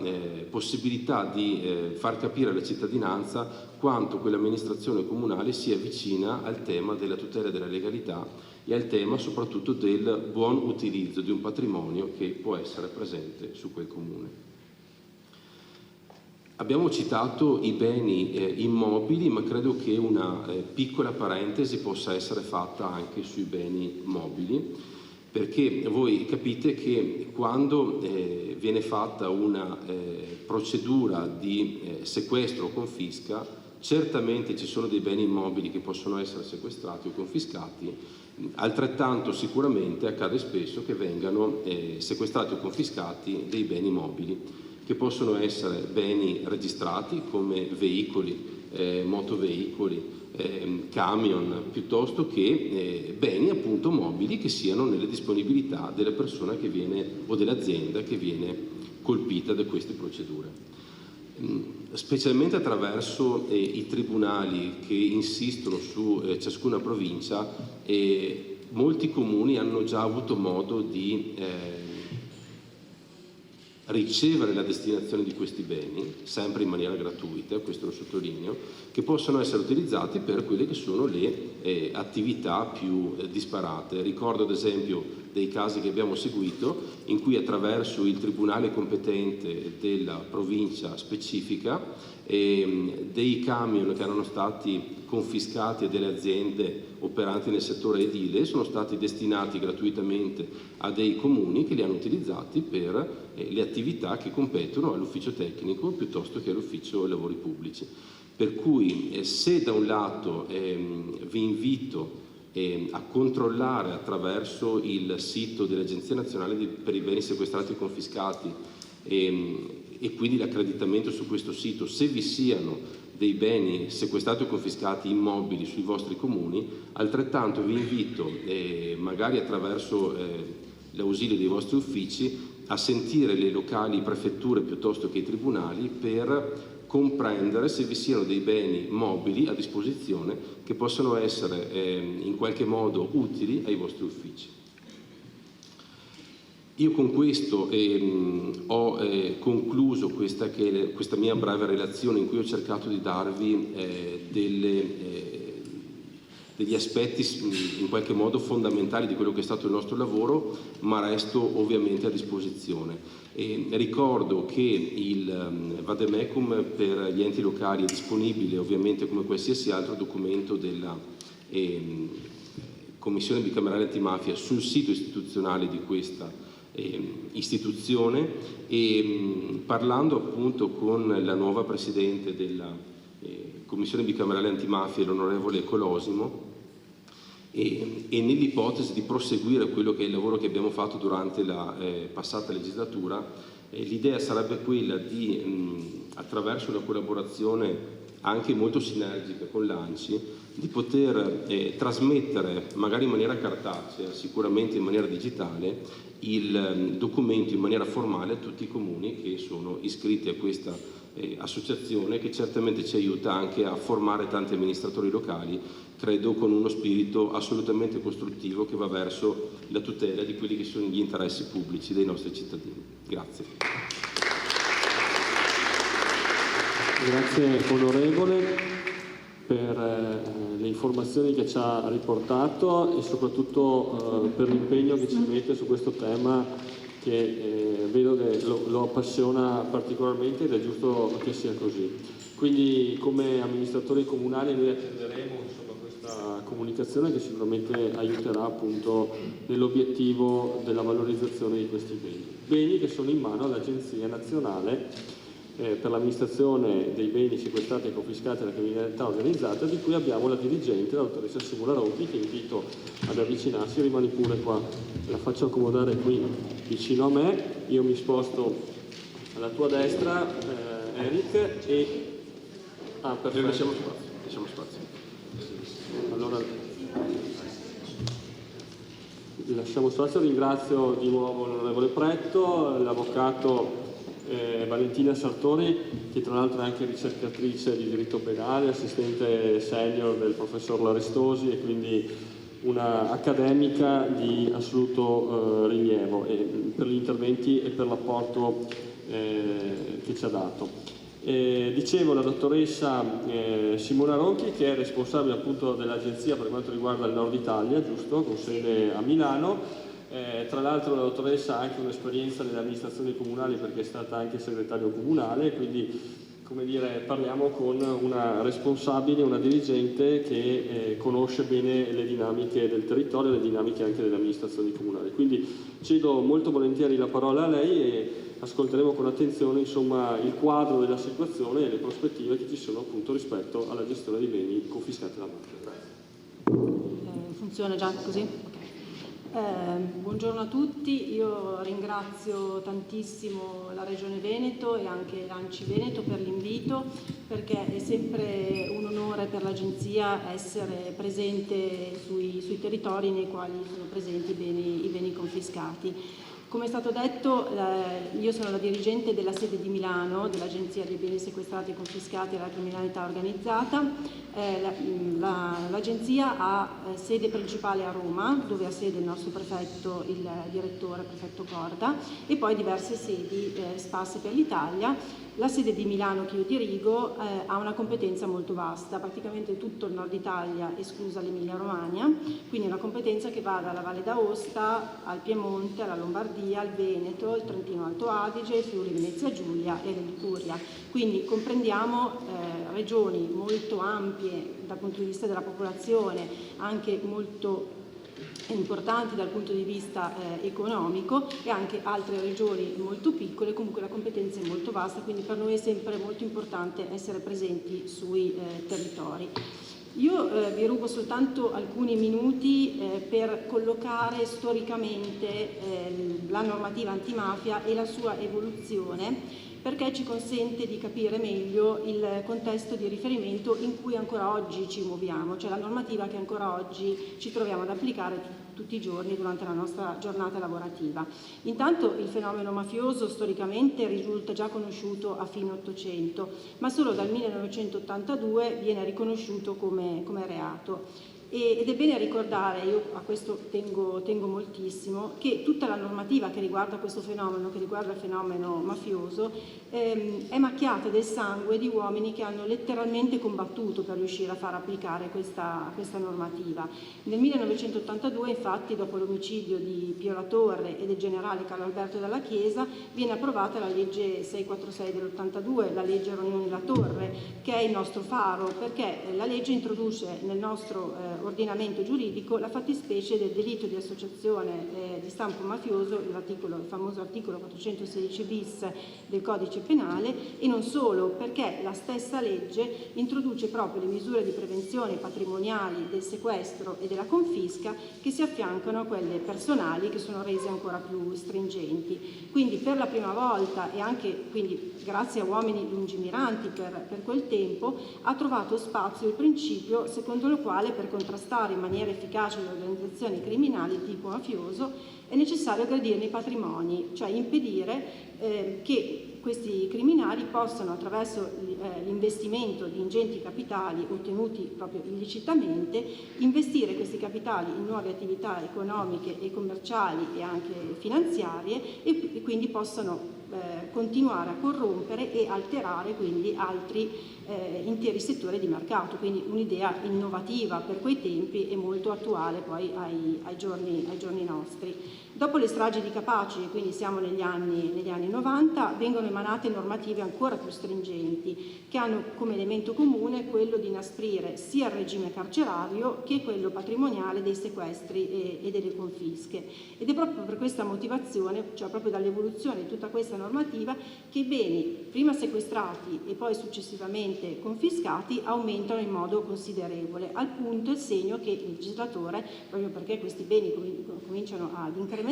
S7: possibilità di far capire alla cittadinanza quanto quell'amministrazione comunale sia vicina al tema della tutela della legalità e al tema soprattutto del buon utilizzo di un patrimonio che può essere presente su quel Comune. Abbiamo citato i beni immobili, ma credo che una piccola parentesi possa essere fatta anche sui beni mobili, perché voi capite che quando viene fatta una procedura di sequestro o confisca, certamente ci sono dei beni immobili che possono essere sequestrati o confiscati, altrettanto sicuramente accade spesso che vengano sequestrati o confiscati dei beni mobili, che possono essere beni registrati come veicoli, motoveicoli, camion, piuttosto che beni appunto mobili che siano nelle disponibilità della persona che viene o dell'azienda che viene colpita da queste procedure. Specialmente attraverso i tribunali che insistono su ciascuna provincia, molti comuni hanno già avuto modo di ricevere la destinazione di questi beni, sempre in maniera gratuita, questo lo sottolineo, che possono essere utilizzati per quelle che sono le attività più disparate. Ricordo ad esempio dei casi che abbiamo seguito in cui attraverso il tribunale competente della provincia specifica dei camion che erano stati confiscati a delle aziende operanti nel settore edile sono stati destinati gratuitamente a dei comuni che li hanno utilizzati per le attività che competono all'ufficio tecnico piuttosto che all'ufficio lavori pubblici. Per cui se da un lato vi invito a controllare attraverso il sito dell'Agenzia Nazionale per i Beni Sequestrati e Confiscati e quindi l'accreditamento su questo sito, se vi siano dei beni sequestrati o confiscati immobili sui vostri comuni, altrettanto vi invito, magari attraverso l'ausilio dei vostri uffici, a sentire le locali prefetture piuttosto che i tribunali per comprendere se vi siano dei beni mobili a disposizione che possono essere in qualche modo utili ai vostri uffici. Io con questo ho concluso questa mia breve relazione in cui ho cercato di darvi degli aspetti in qualche modo fondamentali di quello che è stato il nostro lavoro, ma resto ovviamente a disposizione. Ricordo che il Vademecum per gli enti locali è disponibile ovviamente come qualsiasi altro documento della Commissione bicamerale antimafia sul sito istituzionale di questa istituzione e parlando appunto con la nuova Presidente della Commissione bicamerale antimafia, l'onorevole Colosimo, e nell'ipotesi di proseguire quello che è il lavoro che abbiamo fatto durante la passata legislatura, l'idea sarebbe quella di, attraverso una collaborazione anche molto sinergica con l'ANCI, di poter trasmettere, magari in maniera cartacea, sicuramente in maniera digitale, il documento in maniera formale a tutti i comuni che sono iscritti a questa associazione, che certamente ci aiuta anche a formare tanti amministratori locali, credo con uno spirito assolutamente costruttivo che va verso la tutela di quelli che sono gli interessi pubblici dei nostri cittadini. Grazie.
S1: Grazie onorevole per le informazioni che ci ha riportato e soprattutto per l'impegno che ci mette su questo tema che vedo che lo appassiona particolarmente ed è giusto che sia così. Quindi come amministratori comunali noi attenderemo questa comunicazione che sicuramente aiuterà appunto nell'obiettivo della valorizzazione di questi beni che sono in mano all'Agenzia Nazionale per l'amministrazione dei beni sequestrati e confiscati alla criminalità organizzata, di cui abbiamo la dirigente, la dottoressa Simona Ronchi, che invito ad avvicinarsi. Rimani pure qua, la faccio accomodare qui vicino a me, io mi sposto alla tua destra, Eric, e perfetto.
S7: Lasciamo spazio.
S1: Allora lasciamo spazio, ringrazio di nuovo l'onorevole Pretto, l'avvocato Valentina Sartori, che tra l'altro è anche ricercatrice di diritto penale, assistente senior del professor Larestosi e quindi una accademica di assoluto rilievo per gli interventi e per l'apporto che ci ha dato. Dicevo, la dottoressa Simona Ronchi, che è responsabile appunto dell'agenzia per quanto riguarda il Nord Italia, giusto, con sede a Milano. Tra l'altro la dottoressa ha anche un'esperienza nelle amministrazioni comunali perché è stata anche segretario comunale, quindi come dire, parliamo con una responsabile, una dirigente che conosce bene le dinamiche del territorio e le dinamiche anche delle amministrazioni comunali. Quindi cedo molto volentieri la parola a lei e ascolteremo con attenzione insomma il quadro della situazione e le prospettive che ci sono appunto rispetto alla gestione dei beni confiscati alla mafia.
S8: Funziona già così? Buongiorno a tutti, io ringrazio tantissimo la Regione Veneto e anche l'ANCI Veneto per l'invito, perché è sempre un onore per l'Agenzia essere presente sui territori nei quali sono presenti i beni confiscati. Come è stato detto, io sono la dirigente della sede di Milano dell'Agenzia dei beni sequestrati e confiscati alla criminalità organizzata. L'Agenzia ha sede principale a Roma, dove ha sede il nostro prefetto, il direttore prefetto Corda, e poi diverse sedi sparse per l'Italia. La sede di Milano che io dirigo ha una competenza molto vasta, praticamente tutto il nord Italia esclusa l'Emilia Romagna, quindi una competenza che va dalla Valle d'Aosta al Piemonte, alla Lombardia, al Veneto, il Trentino Alto Adige, il Friuli Venezia Giulia e la Liguria. Quindi comprendiamo regioni molto ampie dal punto di vista della popolazione, anche molto importanti dal punto di vista economico, e anche altre regioni molto piccole. Comunque la competenza è molto vasta, quindi per noi è sempre molto importante essere presenti sui territori. Io vi rubo soltanto alcuni minuti per collocare storicamente la normativa antimafia e la sua evoluzione, perché ci consente di capire meglio il contesto di riferimento in cui ancora oggi ci muoviamo, cioè la normativa che ancora oggi ci troviamo ad applicare tutti i giorni durante la nostra giornata lavorativa. Intanto il fenomeno mafioso storicamente risulta già conosciuto a fine Ottocento, ma solo dal 1982 viene riconosciuto come reato. Ed è bene ricordare, io a questo tengo moltissimo, che tutta la normativa che riguarda questo fenomeno, che riguarda il fenomeno mafioso, è macchiata del sangue di uomini che hanno letteralmente combattuto per riuscire a far applicare questa normativa. Nel 1982, infatti, dopo l'omicidio di Pio La Torre e del generale Carlo Alberto Dalla Chiesa, viene approvata la legge 646 dell'82, la legge Rognoni La Torre, che è il nostro faro, perché la legge introduce nel nostro ordinamento giuridico la fattispecie del delitto di associazione di stampo mafioso, il famoso articolo 416 bis del codice penale, e non solo, perché la stessa legge introduce proprio le misure di prevenzione patrimoniali del sequestro e della confisca, che si affiancano a quelle personali, che sono rese ancora più stringenti. Quindi per la prima volta, e anche quindi grazie a uomini lungimiranti per quel tempo, ha trovato spazio il principio secondo il quale per contrastare in maniera efficace le organizzazioni criminali di tipo mafioso è necessario aggredirne i patrimoni, cioè impedire che questi criminali possano, attraverso l'investimento di ingenti capitali ottenuti proprio illecitamente, investire questi capitali in nuove attività economiche e commerciali e anche finanziarie, e quindi possano continuare a corrompere e alterare quindi altri interi settori di mercato. Quindi un'idea innovativa per quei tempi e molto attuale poi ai giorni nostri. Dopo le stragi di Capaci, quindi siamo negli anni 90, vengono emanate normative ancora più stringenti che hanno come elemento comune quello di inasprire sia il regime carcerario che quello patrimoniale dei sequestri e delle confische. Ed è proprio per questa motivazione, cioè proprio dall'evoluzione di tutta questa normativa, che i beni prima sequestrati e poi successivamente confiscati aumentano in modo considerevole, al punto e segno che il legislatore, proprio perché questi beni cominciano ad incrementarsi,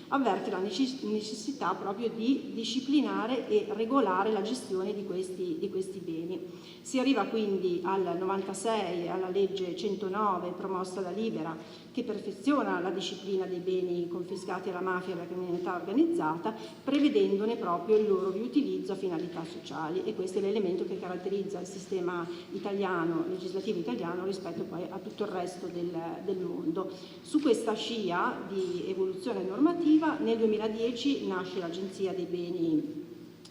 S8: avverte la necessità proprio di disciplinare e regolare la gestione di questi beni. Si arriva quindi al 96 alla legge 109 promossa da Libera, che perfeziona la disciplina dei beni confiscati alla mafia e alla criminalità organizzata, prevedendone proprio il loro riutilizzo a finalità sociali, e questo è l'elemento che caratterizza il sistema italiano, legislativo italiano, rispetto poi a tutto il resto del mondo. Su questa scia di evoluzione normativa nel 2010 nasce l'Agenzia dei beni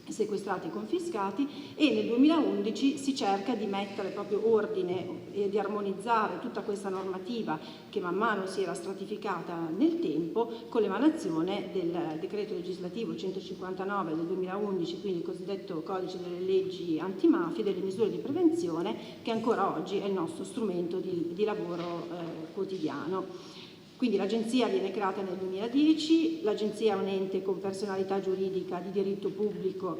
S8: sequestrati e confiscati, e nel 2011 si cerca di mettere proprio ordine e di armonizzare tutta questa normativa che man mano si era stratificata nel tempo con l'emanazione del decreto legislativo 159 del 2011, quindi il cosiddetto codice delle leggi antimafia e delle misure di prevenzione, che ancora oggi è il nostro strumento di lavoro quotidiano. Quindi l'Agenzia viene creata nel 2010, l'Agenzia è un ente con personalità giuridica di diritto pubblico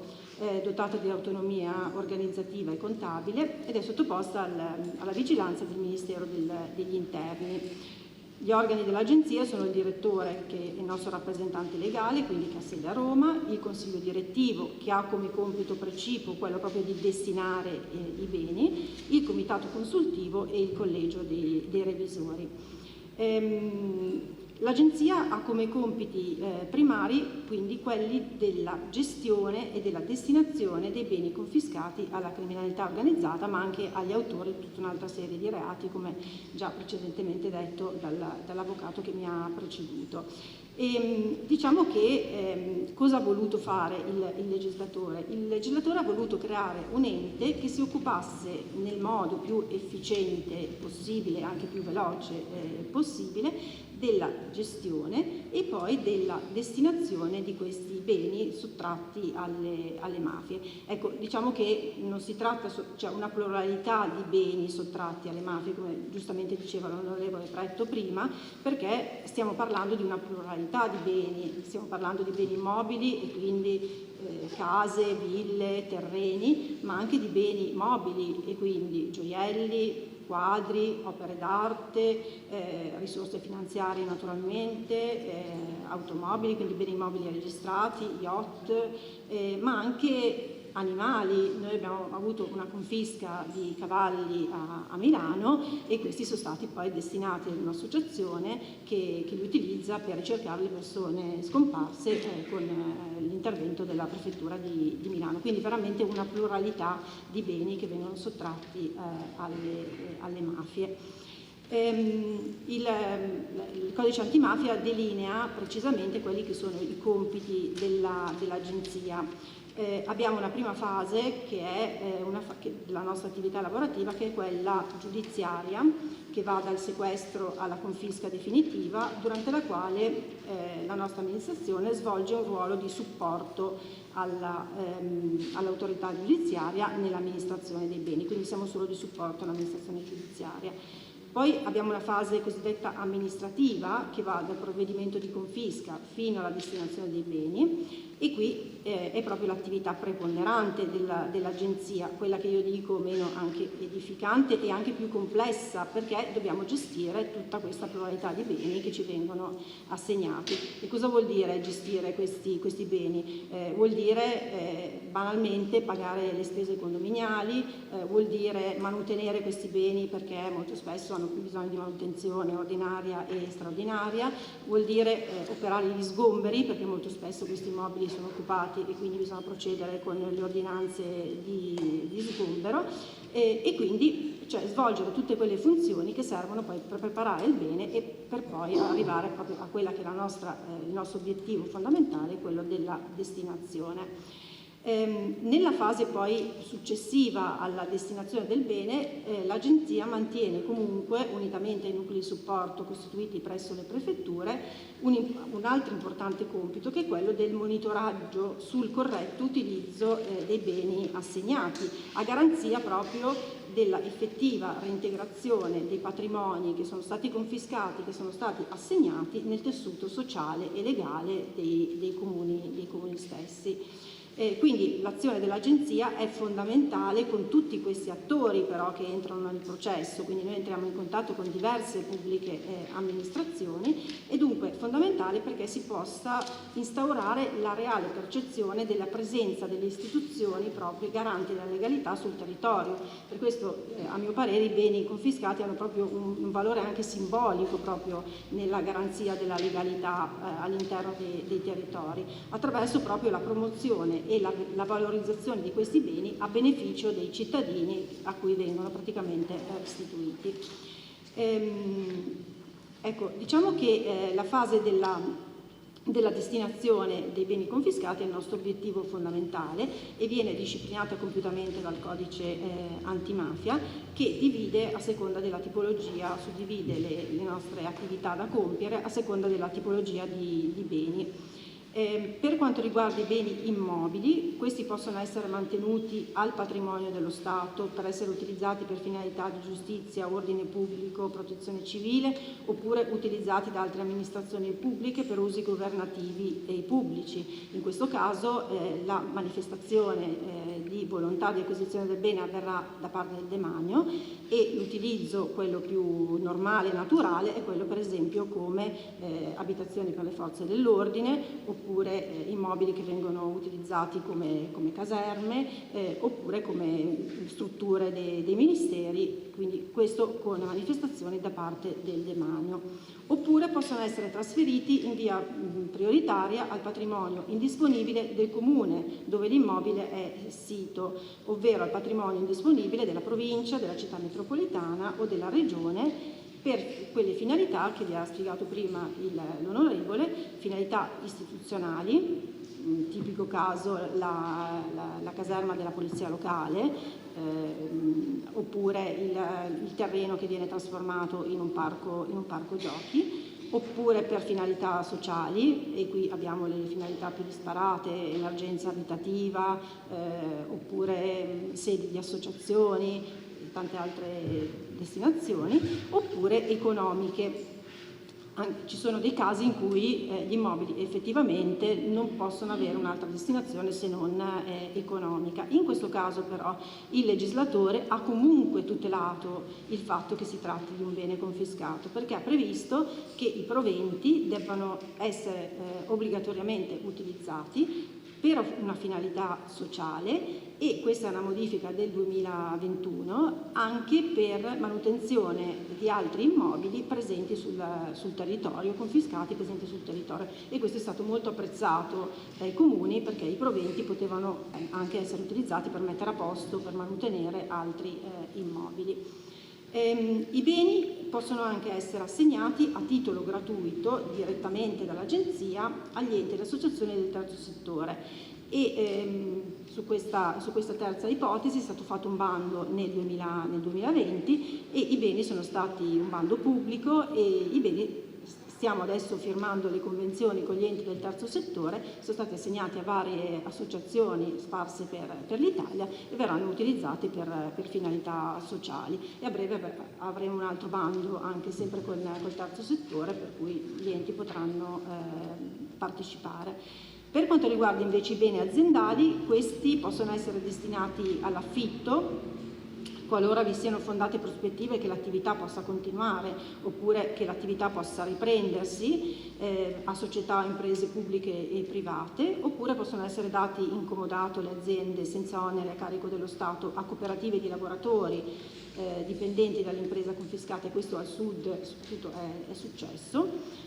S8: dotata di autonomia organizzativa e contabile ed è sottoposta alla vigilanza del Ministero degli Interni. Gli organi dell'Agenzia sono il direttore, che è il nostro rappresentante legale, quindi che ha sede a Roma, il Consiglio direttivo, che ha come compito precipuo quello proprio di destinare i beni, il Comitato consultivo e il Collegio dei revisori. L'Agenzia ha come compiti primari quindi quelli della gestione e della destinazione dei beni confiscati alla criminalità organizzata, ma anche agli autori di tutta un'altra serie di reati, come già precedentemente detto dall'avvocato che mi ha preceduto. Diciamo che cosa ha voluto fare il legislatore? Il legislatore ha voluto creare un ente che si occupasse nel modo più efficiente possibile, anche più veloce possibile, della gestione e poi della destinazione di questi beni sottratti alle mafie. Ecco, diciamo che non si tratta, cioè una pluralità di beni sottratti alle mafie, come giustamente diceva l'onorevole Pretto prima, perché stiamo parlando di una pluralità di beni, stiamo parlando di beni immobili e quindi case, ville, terreni, ma anche di beni mobili e quindi gioielli, quadri, opere d'arte, risorse finanziarie naturalmente, automobili, quindi beni immobili registrati, yacht, ma anche animali. Noi abbiamo avuto una confisca di cavalli a Milano e questi sono stati poi destinati ad un'associazione che li utilizza per ricercare le persone scomparse con l'intervento della prefettura di Milano. Quindi veramente una pluralità di beni che vengono sottratti alle mafie. Il codice antimafia delinea precisamente quelli che sono i compiti dell'Agenzia. Abbiamo una prima fase che è la nostra attività lavorativa, che è quella giudiziaria, che va dal sequestro alla confisca definitiva, durante la quale la nostra amministrazione svolge un ruolo di supporto all'autorità giudiziaria nell'amministrazione dei beni, quindi siamo solo di supporto all'amministrazione giudiziaria. Poi abbiamo una fase cosiddetta amministrativa, che va dal provvedimento di confisca fino alla destinazione dei beni, e qui è proprio l'attività preponderante dell'Agenzia, quella che io dico meno anche edificante e anche più complessa, perché dobbiamo gestire tutta questa pluralità di beni che ci vengono assegnati. E cosa vuol dire gestire questi beni? Vuol dire banalmente pagare le spese condominiali, vuol dire manutenere questi beni perché molto spesso hanno più bisogno di manutenzione ordinaria e straordinaria, vuol dire operare gli sgomberi, perché molto spesso questi immobili sono occupati e quindi bisogna procedere con le ordinanze di sgombero e quindi svolgere tutte quelle funzioni che servono poi per preparare il bene e per poi arrivare proprio a quella che è il nostro obiettivo fondamentale, quello della destinazione. Nella fase poi successiva alla destinazione del bene, l'Agenzia mantiene comunque, unitamente ai nuclei di supporto costituiti presso le prefetture, un altro importante compito, che è quello del monitoraggio sul corretto utilizzo dei beni assegnati, a garanzia proprio della effettiva reintegrazione dei patrimoni che sono stati confiscati, che sono stati assegnati nel tessuto sociale e legale dei comuni stessi. Quindi l'azione dell'Agenzia è fondamentale con tutti questi attori però che entrano nel processo, quindi noi entriamo in contatto con diverse pubbliche amministrazioni e dunque è fondamentale perché si possa instaurare la reale percezione della presenza delle istituzioni proprio garanti della legalità sul territorio. Per questo a mio parere i beni confiscati hanno proprio un valore anche simbolico proprio nella garanzia della legalità all'interno dei territori, attraverso proprio la promozione e la valorizzazione di questi beni a beneficio dei cittadini a cui vengono praticamente restituiti. Ecco, diciamo che la fase della destinazione dei beni confiscati è il nostro obiettivo fondamentale e viene disciplinata compiutamente dal codice antimafia, che divide a seconda della tipologia, suddivide le nostre attività da compiere a seconda della tipologia di beni. Per quanto riguarda i beni immobili, questi possono essere mantenuti al patrimonio dello Stato per essere utilizzati per finalità di giustizia, ordine pubblico, protezione civile, oppure utilizzati da altre amministrazioni pubbliche per usi governativi e pubblici. In questo caso la manifestazione di volontà di acquisizione del bene avverrà da parte del demanio e l'utilizzo, quello più normale e naturale, è quello per esempio come abitazioni per le forze dell'ordine, oppure immobili che vengono utilizzati come caserme, oppure come strutture dei ministeri, quindi questo con manifestazioni da parte del demanio. Oppure possono essere trasferiti in via prioritaria al patrimonio indisponibile del comune dove l'immobile è sito, ovvero al patrimonio indisponibile della provincia, della città metropolitana o della regione, per quelle finalità che vi ha spiegato prima l'onorevole, finalità istituzionali, tipico caso la caserma della polizia locale, oppure il terreno che viene trasformato in un parco giochi, oppure per finalità sociali, e qui abbiamo le finalità più disparate, emergenza abitativa, oppure sedi di associazioni, tante altre destinazioni, oppure economiche. Ci sono dei casi in cui gli immobili effettivamente non possono avere un'altra destinazione se non economica. In questo caso però il legislatore ha comunque tutelato il fatto che si tratti di un bene confiscato, perché ha previsto che i proventi debbano essere obbligatoriamente utilizzati per una finalità sociale, e questa è una modifica del 2021, anche per manutenzione di altri immobili presenti sul territorio, confiscati presenti sul territorio, e questo è stato molto apprezzato dai comuni perché i proventi potevano anche essere utilizzati per mettere a posto, per mantenere altri immobili. I beni possono anche essere assegnati a titolo gratuito direttamente dall'Agenzia agli enti e associazioni del terzo settore, e su questa terza ipotesi è stato fatto un bando nel 2020 e i beni sono stati un bando pubblico, e i beni, stiamo adesso firmando le convenzioni con gli enti del terzo settore, sono stati assegnati a varie associazioni sparse per l'Italia e verranno utilizzati per finalità sociali, e a breve avremo un altro bando anche sempre col terzo settore, per cui gli enti potranno partecipare. Per quanto riguarda invece i beni aziendali, questi possono essere destinati all'affitto qualora vi siano fondate prospettive che l'attività possa continuare, oppure che l'attività possa riprendersi a società o imprese pubbliche e private, oppure possono essere dati in comodato le aziende senza onere a carico dello Stato a cooperative di lavoratori dipendenti dall'impresa confiscata, e questo al sud soprattutto è successo.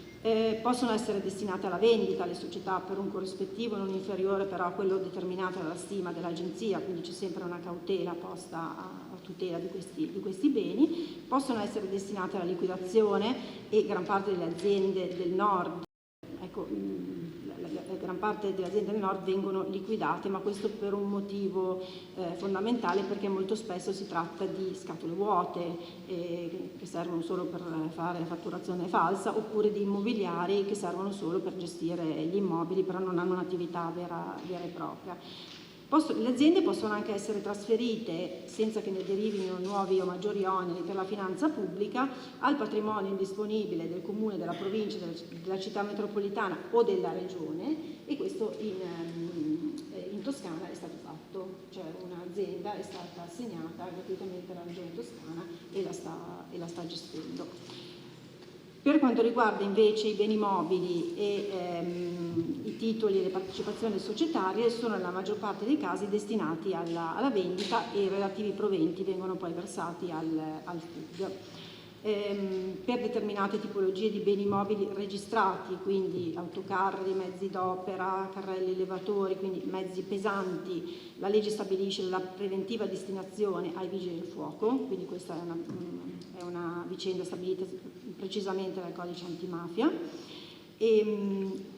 S8: Possono essere destinate alla vendita alle società per un corrispettivo non inferiore però a quello determinato dalla stima dell'Agenzia, quindi c'è sempre una cautela posta a tutela di questi beni. Possono essere destinate alla liquidazione, e gran parte delle aziende del nord, ecco, gran parte delle aziende del nord vengono liquidate, ma questo per un motivo fondamentale, perché molto spesso si tratta di scatole vuote che servono solo per fare fatturazione falsa, oppure di immobiliari che servono solo per gestire gli immobili, però non hanno un'attività vera e propria. Le aziende possono anche essere trasferite, senza che ne derivino nuovi o maggiori oneri per la finanza pubblica, al patrimonio indisponibile del comune, della provincia, della città metropolitana o della regione, e questo in Toscana è stato fatto, cioè un'azienda è stata assegnata gratuitamente alla regione Toscana e la sta gestendo. Per quanto riguarda invece i beni mobili e i titoli e le partecipazioni societarie, sono nella maggior parte dei casi destinati alla vendita e i relativi proventi vengono poi versati al FUG. Per determinate tipologie di beni mobili registrati, quindi autocarri, mezzi d'opera, carrelli elevatori, quindi mezzi pesanti, la legge stabilisce la preventiva destinazione ai vigili del fuoco, quindi questa è una vicenda stabilita precisamente dal codice antimafia.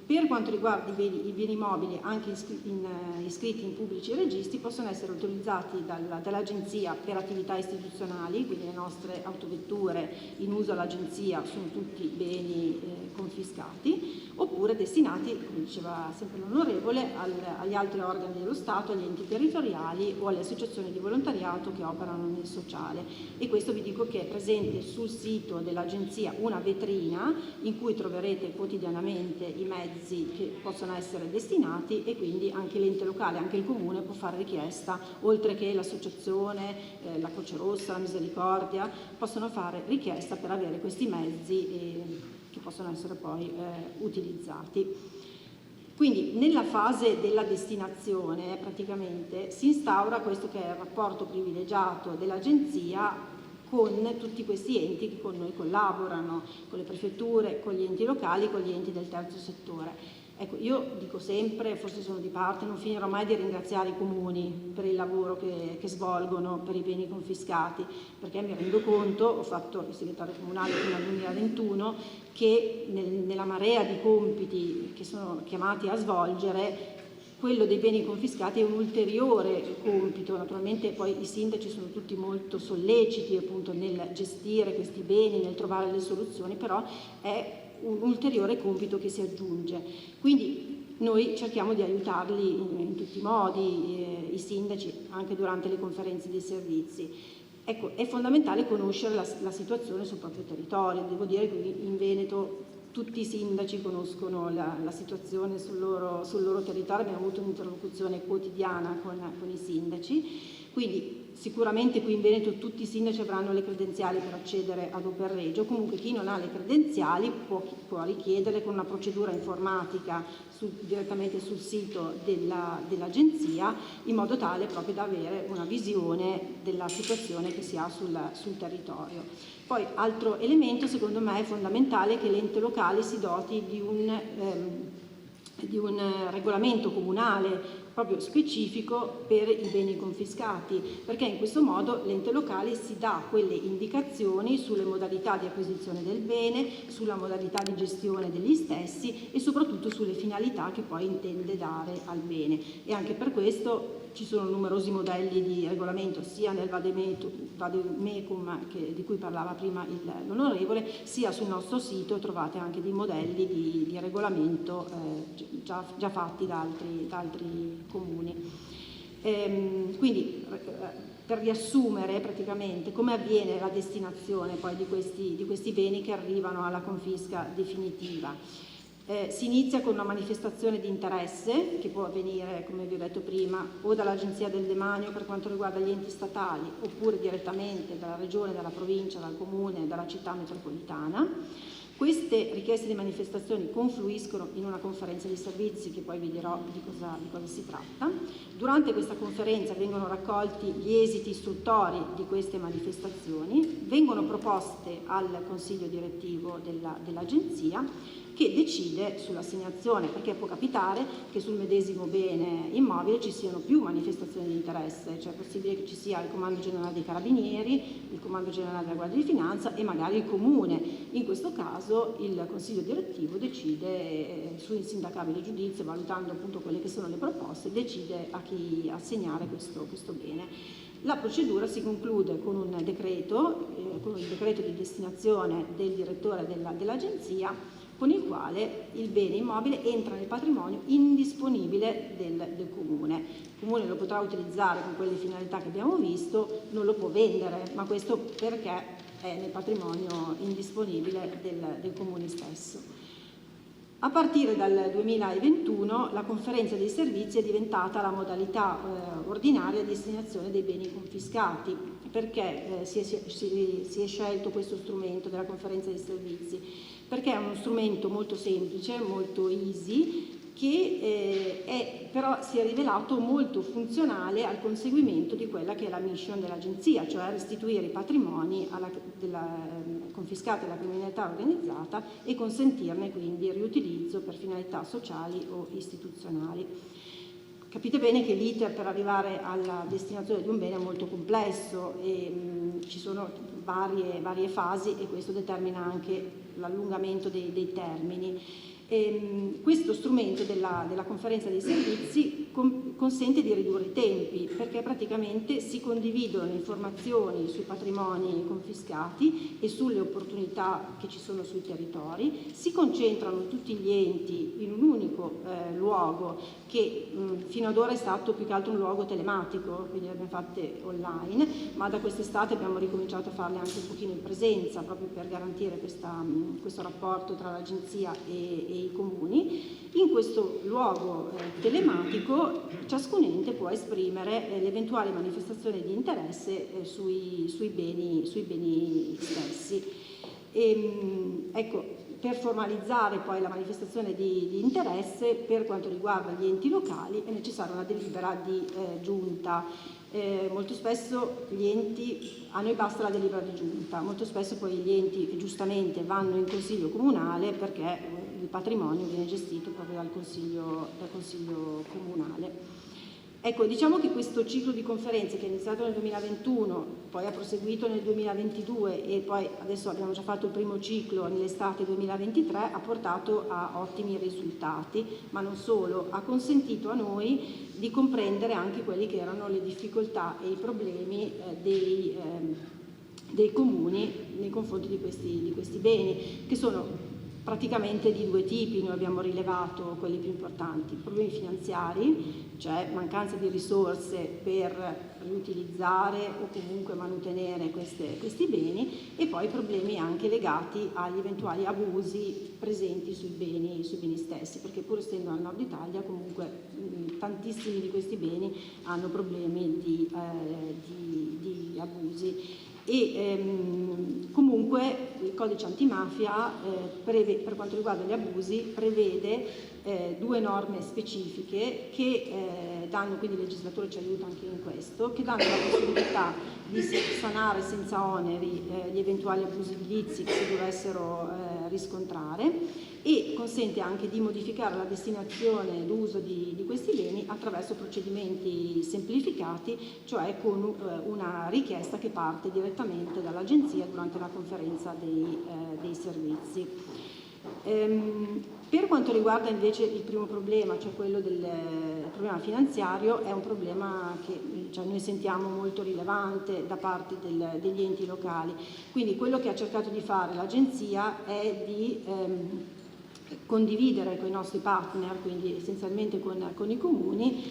S8: Per quanto riguarda i beni mobili anche iscritti in pubblici registri, possono essere utilizzati dall'Agenzia per attività istituzionali, quindi le nostre autovetture in uso all'Agenzia sono tutti beni confiscati, oppure destinati, come diceva sempre l'onorevole, agli altri organi dello Stato, agli enti territoriali o alle associazioni di volontariato che operano nel sociale. E questo vi dico che è presente sul sito dell'Agenzia una vetrina in cui troverete quotidianamente i mezzi che possono essere destinati, e quindi anche l'ente locale, anche il comune può fare richiesta, oltre che l'associazione, la Croce Rossa, la Misericordia, possono fare richiesta per avere questi mezzi che possono essere poi utilizzati. Quindi nella fase della destinazione praticamente si instaura questo che è il rapporto privilegiato dell'Agenzia con tutti questi enti che con noi collaborano, con le prefetture, con gli enti locali, con gli enti del terzo settore. Ecco, io dico sempre, forse sono di parte, non finirò mai di ringraziare i comuni per il lavoro che svolgono per i beni confiscati, perché mi rendo conto, ho fatto il segretario comunale fino al 2021, che nella marea di compiti che sono chiamati a svolgere, quello dei beni confiscati è un ulteriore compito. Naturalmente poi i sindaci sono tutti molto solleciti appunto nel gestire questi beni, nel trovare le soluzioni, però è un ulteriore compito che si aggiunge. Quindi noi cerchiamo di aiutarli in tutti i modi, i sindaci, anche durante le conferenze dei servizi. Ecco, è fondamentale conoscere la situazione sul proprio territorio. Devo dire che in Veneto tutti i sindaci conoscono la situazione sul loro territorio, abbiamo avuto un'interlocuzione quotidiana con i sindaci, quindi sicuramente qui in Veneto tutti i sindaci avranno le credenziali per accedere ad Openregio. Comunque chi non ha le credenziali può richiedere con una procedura informatica direttamente sul sito dell'Agenzia, in modo tale proprio da avere una visione della situazione che si ha sul territorio. Poi altro elemento secondo me è fondamentale che l'ente locale si doti di un regolamento comunale proprio specifico per i beni confiscati, perché in questo modo l'ente locale si dà quelle indicazioni sulle modalità di acquisizione del bene, sulla modalità di gestione degli stessi e soprattutto sulle finalità che poi intende dare al bene. E anche per questo ci sono numerosi modelli di regolamento sia nel Vademecum di cui parlava prima l'onorevole, sia sul nostro sito trovate anche dei modelli di regolamento già fatti da altri comuni. Quindi per riassumere praticamente come avviene la destinazione poi di questi beni che arrivano alla confisca definitiva. Si inizia con una manifestazione di interesse che può avvenire, come vi ho detto prima, o dall'Agenzia del Demanio per quanto riguarda gli enti statali, oppure direttamente dalla Regione, dalla Provincia, dal Comune, dalla Città metropolitana. Queste richieste di manifestazioni confluiscono in una conferenza di servizi che poi vi dirò di cosa si tratta. Durante questa conferenza vengono raccolti gli esiti istruttori di queste manifestazioni, vengono proposte al Consiglio direttivo dell'Agenzia che decide sull'assegnazione, perché può capitare che sul medesimo bene immobile ci siano più manifestazioni di interesse, cioè è possibile che ci sia il Comando Generale dei Carabinieri, il Comando Generale della Guardia di Finanza e magari il Comune. In questo caso il Consiglio direttivo decide su insindacabile giudizio, valutando appunto quelle che sono le proposte, decide a chi assegnare questo bene. La procedura si conclude con un decreto, con il decreto di destinazione del direttore dell'agenzia, con il quale il bene immobile entra nel patrimonio indisponibile del Comune. Il Comune lo potrà utilizzare con quelle finalità che abbiamo visto, non lo può vendere, ma questo perché è nel patrimonio indisponibile del Comune stesso. A partire dal 2021 la conferenza dei servizi è diventata la modalità ordinaria di destinazione dei beni confiscati. Perché si è scelto questo strumento della conferenza dei servizi? Perché è uno strumento molto semplice, molto easy, che però si è rivelato molto funzionale al conseguimento di quella che è la mission dell'agenzia, cioè restituire i patrimoni confiscati alla criminalità organizzata e consentirne quindi il riutilizzo per finalità sociali o istituzionali. Capite bene che l'iter per arrivare alla destinazione di un bene è molto complesso e ci sono varie fasi e questo determina anche l'allungamento dei termini. Questo strumento della conferenza dei servizi consente di ridurre i tempi, perché praticamente si condividono le informazioni sui patrimoni confiscati e sulle opportunità che ci sono sui territori, si concentrano tutti gli enti in un unico luogo che fino ad ora è stato più che altro un luogo telematico, quindi le abbiamo fatte online, ma da quest'estate abbiamo ricominciato a farle anche un pochino in presenza, proprio per garantire questo rapporto tra l'agenzia e i comuni. In questo luogo telematico ciascun ente può esprimere l'eventuale manifestazione di interesse sui beni stessi. Ecco, per formalizzare poi la manifestazione di interesse per quanto riguarda gli enti locali è necessaria una delibera di giunta. Molto spesso gli enti, a noi basta la delibera di giunta, molto spesso poi gli enti giustamente vanno in consiglio comunale perché il patrimonio viene gestito proprio dal consiglio comunale. Ecco, diciamo che questo ciclo di conferenze che è iniziato nel 2021, poi ha proseguito nel 2022 e poi adesso abbiamo già fatto il primo ciclo nell'estate 2023, ha portato a ottimi risultati, ma non solo, ha consentito a noi di comprendere anche quelli che erano le difficoltà e i problemi dei comuni nei confronti di questi beni, che sono praticamente di due tipi. Noi abbiamo rilevato quelli più importanti: problemi finanziari, cioè mancanza di risorse per riutilizzare o comunque mantenere questi beni, e poi problemi anche legati agli eventuali abusi presenti sui beni stessi, perché pur essendo al nord Italia comunque tantissimi di questi beni hanno problemi di abusi. E comunque il codice antimafia per quanto riguarda gli abusi prevede due norme specifiche che danno, quindi il legislatore ci aiuta anche in questo, che danno la possibilità di sanare senza oneri gli eventuali abusi edilizi che si dovessero riscontrare, e consente anche di modificare la destinazione e l'uso di questi beni attraverso procedimenti semplificati, cioè con una richiesta che parte direttamente dall'agenzia durante la conferenza dei servizi. Per quanto riguarda invece il primo problema, cioè quello del problema finanziario, è un problema che noi sentiamo molto rilevante da parte degli enti locali. Quindi quello che ha cercato di fare l'agenzia è di condividere con i nostri partner, quindi essenzialmente con i comuni,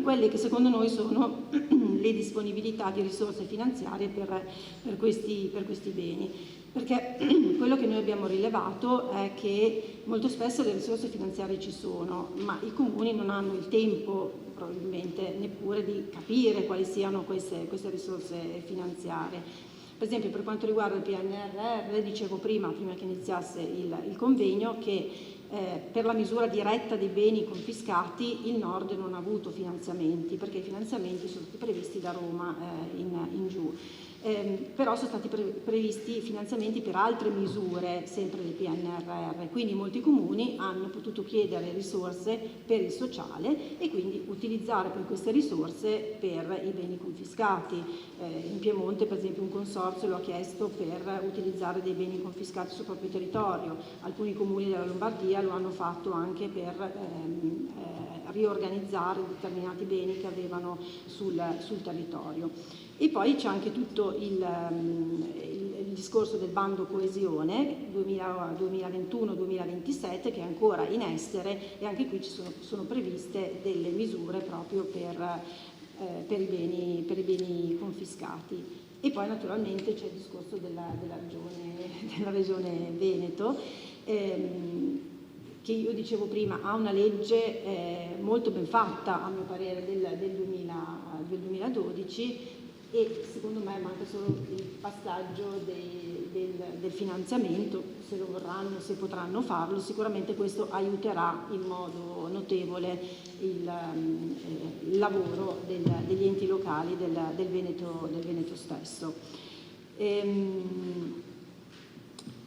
S8: quelle che secondo noi sono le disponibilità di risorse finanziarie per questi beni. Perché quello che noi abbiamo rilevato è che molto spesso le risorse finanziarie ci sono, ma i comuni non hanno il tempo probabilmente neppure di capire quali siano queste risorse finanziarie. Per esempio, per quanto riguarda il PNRR, dicevo prima che iniziasse il convegno, che per la misura diretta dei beni confiscati il Nord non ha avuto finanziamenti, perché i finanziamenti sono stati previsti da Roma in giù. Però sono stati previsti finanziamenti per altre misure sempre del PNRR, quindi molti comuni hanno potuto chiedere risorse per il sociale e quindi utilizzare poi queste risorse per i beni confiscati. In Piemonte per esempio un consorzio lo ha chiesto per utilizzare dei beni confiscati sul proprio territorio, alcuni comuni della Lombardia lo hanno fatto anche per riorganizzare determinati beni che avevano sul territorio. E poi c'è anche tutto il discorso del bando coesione 2021-2027 che è ancora in essere, e anche qui ci sono previste delle misure proprio per i beni confiscati. E poi naturalmente c'è il discorso della regione Veneto, che io dicevo prima ha una legge molto ben fatta a mio parere del 2012, e secondo me manca solo il passaggio del finanziamento, se lo vorranno, se potranno farlo. Sicuramente questo aiuterà in modo notevole il lavoro degli enti locali del Veneto stesso.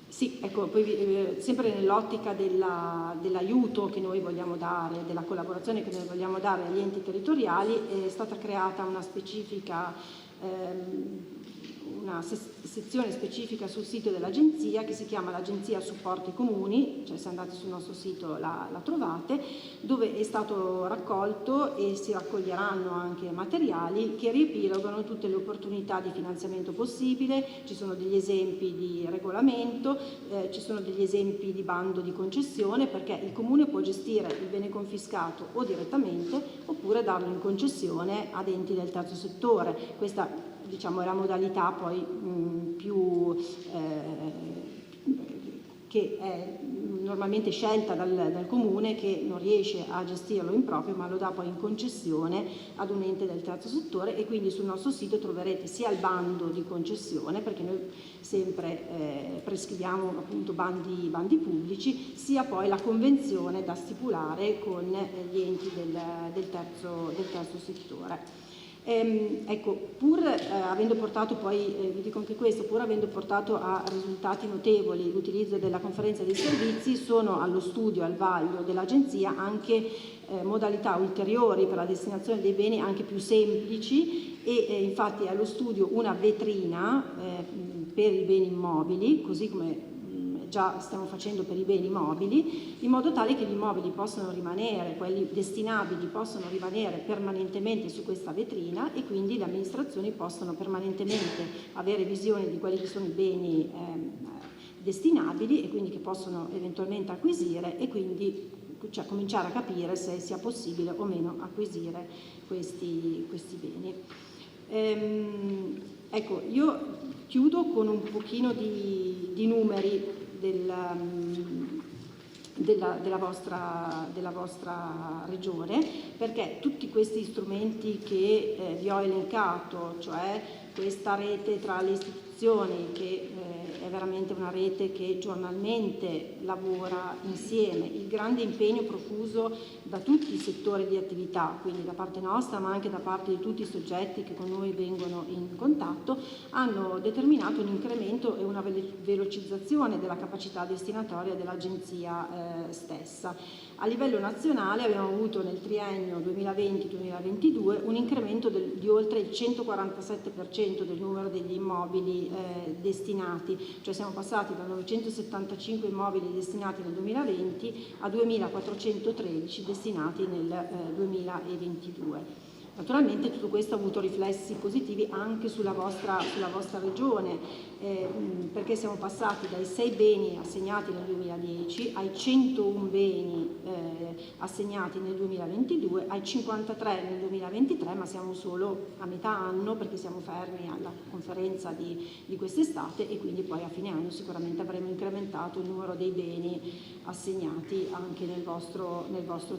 S8: Sì, ecco, poi sempre nell'ottica dell'aiuto che noi vogliamo dare, della collaborazione che noi vogliamo dare agli enti territoriali, è stata creata una sezione specifica sul sito dell'agenzia che si chiama l'Agenzia Supporti Comuni, cioè se andate sul nostro sito la trovate, dove è stato raccolto e si raccoglieranno anche materiali che riepilogano tutte le opportunità di finanziamento possibile. Ci sono degli esempi di regolamento, ci sono degli esempi di bando di concessione, perché il comune può gestire il bene confiscato o direttamente oppure darlo in concessione ad enti del terzo settore. Questa diciamo è la modalità poi più che è normalmente scelta dal comune, che non riesce a gestirlo in proprio ma lo dà poi in concessione ad un ente del terzo settore. E quindi sul nostro sito troverete sia il bando di concessione, perché noi sempre prescriviamo appunto bandi pubblici, sia poi la convenzione da stipulare con gli enti del terzo settore. Ecco, pur avendo portato poi, vi dico anche questo, pur avendo portato a risultati notevoli l'utilizzo della conferenza dei servizi, sono allo studio, al vaglio dell'Agenzia anche modalità ulteriori per la destinazione dei beni anche più semplici, e infatti è allo studio una vetrina per i beni immobili, così come già stiamo facendo per i beni mobili, in modo tale che gli immobili possano rimanere, quelli destinabili possono rimanere permanentemente su questa vetrina, e quindi le amministrazioni possono permanentemente avere visione di quelli che sono i beni destinabili, e quindi che possono eventualmente acquisire, e quindi cominciare a capire se sia possibile o meno acquisire questi beni. Ecco, io chiudo con un pochino di numeri della vostra regione, perché tutti questi strumenti che vi ho elencato, cioè questa rete tra le istituzioni, che è veramente una rete che giornalmente lavora insieme, il grande impegno profuso da tutti i settori di attività, quindi da parte nostra ma anche da parte di tutti i soggetti che con noi vengono in contatto, hanno determinato un incremento e una velocizzazione della capacità destinatoria dell'Agenzia stessa. A livello nazionale abbiamo avuto nel triennio 2020-2022 un incremento di oltre il 147% del numero degli immobili destinati, cioè siamo passati da 975 immobili destinati nel 2020 a 2413 destinati nel 2022. Naturalmente tutto questo ha avuto riflessi positivi anche sulla vostra regione, perché siamo passati dai 6 beni assegnati nel 2010 ai 101 beni assegnati nel 2022, ai 53 nel 2023, ma siamo solo a metà anno perché siamo fermi alla conferenza di quest'estate, e quindi poi a fine anno sicuramente avremo incrementato il numero dei beni assegnati anche nel vostro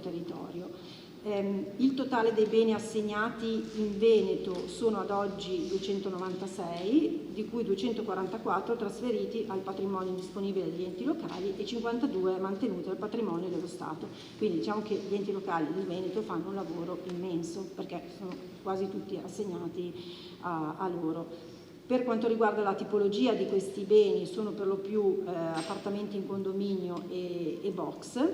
S8: territorio. Il totale dei beni assegnati in Veneto sono ad oggi 296, di cui 244 trasferiti al patrimonio disponibile degli enti locali e 52 mantenuti al patrimonio dello Stato. Quindi diciamo che gli enti locali del Veneto fanno un lavoro immenso, perché sono quasi tutti assegnati a loro. Per quanto riguarda la tipologia di questi beni, sono per lo più appartamenti in condominio e box,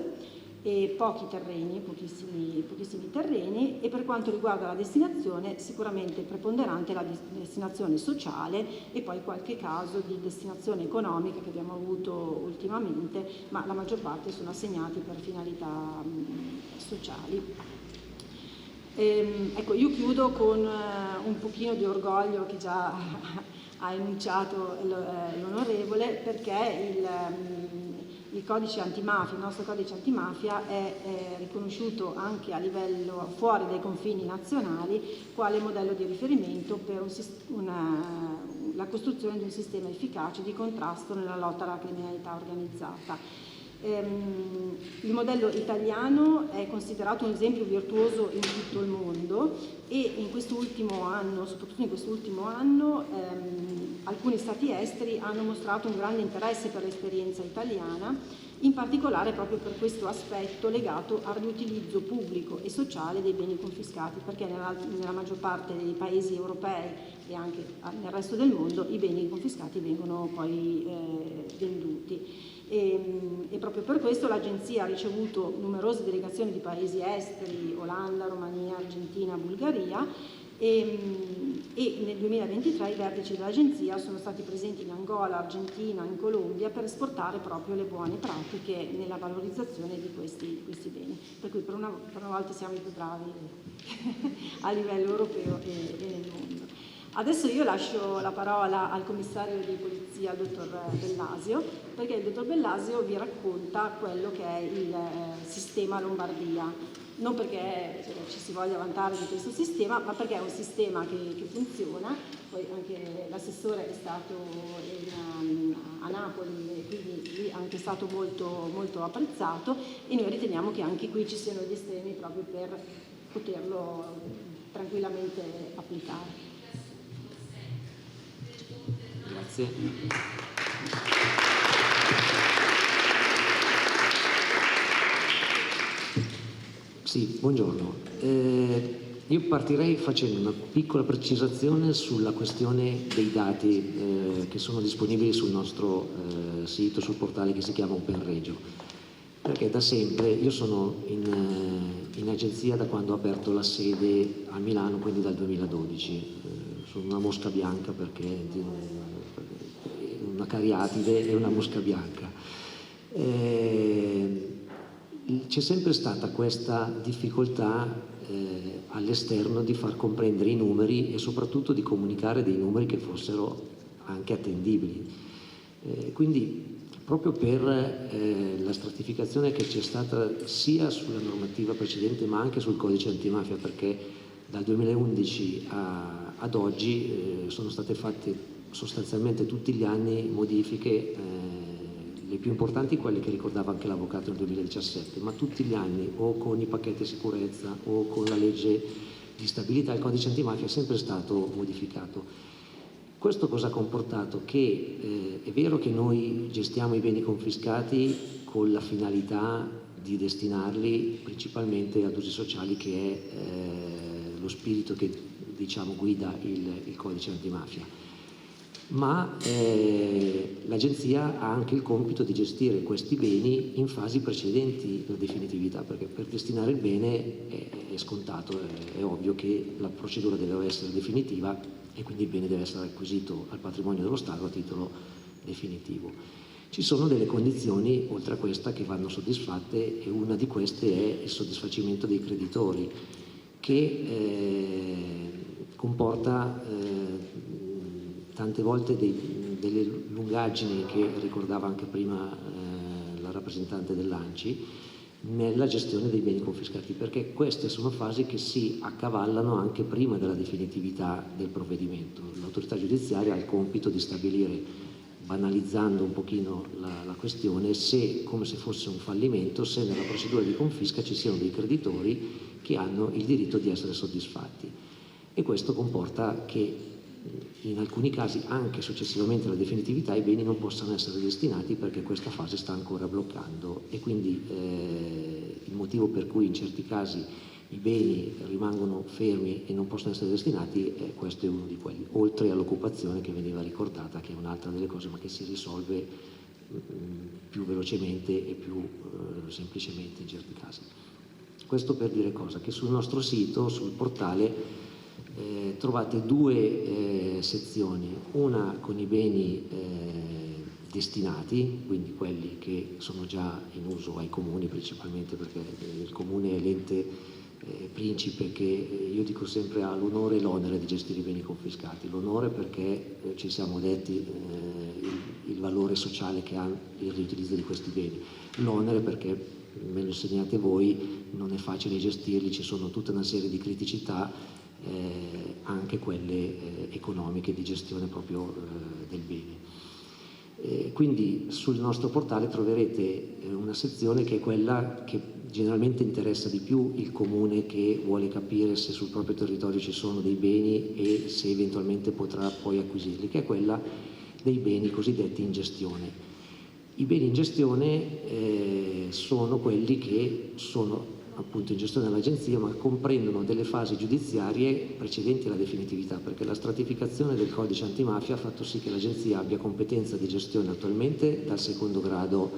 S8: e pochi terreni, pochissimi terreni, e per quanto riguarda la destinazione sicuramente preponderante la destinazione sociale e poi qualche caso di destinazione economica che abbiamo avuto ultimamente, ma la maggior parte sono assegnati per finalità sociali. Ecco, io chiudo con un pochino di orgoglio che già ha enunciato l'onorevole, perché il codice antimafia, il nostro codice antimafia è riconosciuto anche a livello fuori dai confini nazionali quale modello di riferimento per la costruzione di un sistema efficace di contrasto nella lotta alla criminalità organizzata. Il modello italiano è considerato un esempio virtuoso in tutto il mondo e in quest'ultimo anno, soprattutto in quest'ultimo anno, alcuni stati esteri hanno mostrato un grande interesse per l'esperienza italiana, in particolare proprio per questo aspetto legato al riutilizzo pubblico e sociale dei beni confiscati, perché nella maggior parte dei paesi europei e anche nel resto del mondo i beni confiscati vengono poi venduti. E proprio per questo l'Agenzia ha ricevuto numerose delegazioni di paesi esteri, Olanda, Romania, Argentina, Bulgaria, e nel 2023 i vertici dell'Agenzia sono stati presenti in Angola, Argentina, in Colombia per esportare proprio le buone pratiche nella valorizzazione di questi beni. Per cui per una volta siamo i più bravi a livello europeo e nel mondo. Adesso io lascio la parola al commissario di polizia, il dottor Bellasio, perché il dottor Bellasio vi racconta quello che è il sistema Lombardia. Non perché ci si voglia vantare di questo sistema, ma perché è un sistema che funziona. Poi anche l'assessore è stato a Napoli e quindi lì è anche stato molto, molto apprezzato, e noi riteniamo che anche qui ci siano gli estremi proprio per poterlo tranquillamente applicare.
S2: Grazie.
S9: Sì, buongiorno. Io partirei facendo una piccola precisazione sulla questione dei dati che sono disponibili sul nostro sito, sul portale che si chiama OpenRegio. Perché da sempre, io sono in agenzia da quando ho aperto la sede a Milano, quindi dal 2012. Sono una mosca bianca perché una cariatide e una mosca bianca. C'è sempre stata questa difficoltà all'esterno di far comprendere i numeri e soprattutto di comunicare dei numeri che fossero anche attendibili. Quindi proprio per la stratificazione che c'è stata sia sulla normativa precedente ma anche sul codice antimafia, perché dal 2011 ad oggi sono state fatte sostanzialmente tutti gli anni modifiche, le più importanti quelle che ricordava anche l'avvocato nel 2017, ma tutti gli anni o con i pacchetti sicurezza o con la legge di stabilità il codice antimafia è sempre stato modificato. Questo cosa ha comportato? Che è vero che noi gestiamo i beni confiscati con la finalità di destinarli principalmente ad usi sociali, che è lo spirito che diciamo guida il codice antimafia. Ma l'Agenzia ha anche il compito di gestire questi beni in fasi precedenti la definitività, perché per destinare il bene è scontato, è ovvio che la procedura deve essere definitiva e quindi il bene deve essere acquisito al patrimonio dello Stato a titolo definitivo. Ci sono delle condizioni oltre a questa che vanno soddisfatte, e una di queste è il soddisfacimento dei creditori, che comporta tante volte delle lungaggini che ricordava anche prima la rappresentante dell'ANCI nella gestione dei beni confiscati, perché queste sono fasi che si accavallano anche prima della definitività del provvedimento. L'autorità giudiziaria ha il compito di stabilire, banalizzando un pochino la questione, se, come se fosse un fallimento, se nella procedura di confisca ci siano dei creditori che hanno il diritto di essere soddisfatti, e questo comporta che in alcuni casi, anche successivamente alla definitività, i beni non possano essere destinati perché questa fase sta ancora bloccando, e quindi il motivo per cui in certi casi i beni rimangono fermi e non possono essere destinati, questo è uno di quelli, oltre all'occupazione che veniva ricordata, che è un'altra delle cose, ma che si risolve più velocemente e più semplicemente in certi casi. Questo per dire cosa? Che sul nostro sito, sul portale, trovate due sezioni, una con i beni destinati, quindi quelli che sono già in uso ai comuni principalmente, perché il comune è l'ente principe che io dico sempre ha l'onore e l'onere di gestire i beni confiscati. L'onore perché ci siamo detti il valore sociale che ha il riutilizzo di questi beni, l'onere perché, me lo insegnate voi, non è facile gestirli, ci sono tutta una serie di criticità, anche quelle economiche, di gestione proprio del bene. Quindi sul nostro portale troverete una sezione che è quella che generalmente interessa di più il comune che vuole capire se sul proprio territorio ci sono dei beni e se eventualmente potrà poi acquisirli, che è quella dei beni cosiddetti in gestione. I beni in gestione sono quelli che sono appunto in gestione dell'agenzia, ma comprendono delle fasi giudiziarie precedenti alla definitività, perché la stratificazione del codice antimafia ha fatto sì che l'agenzia abbia competenza di gestione attualmente dal secondo grado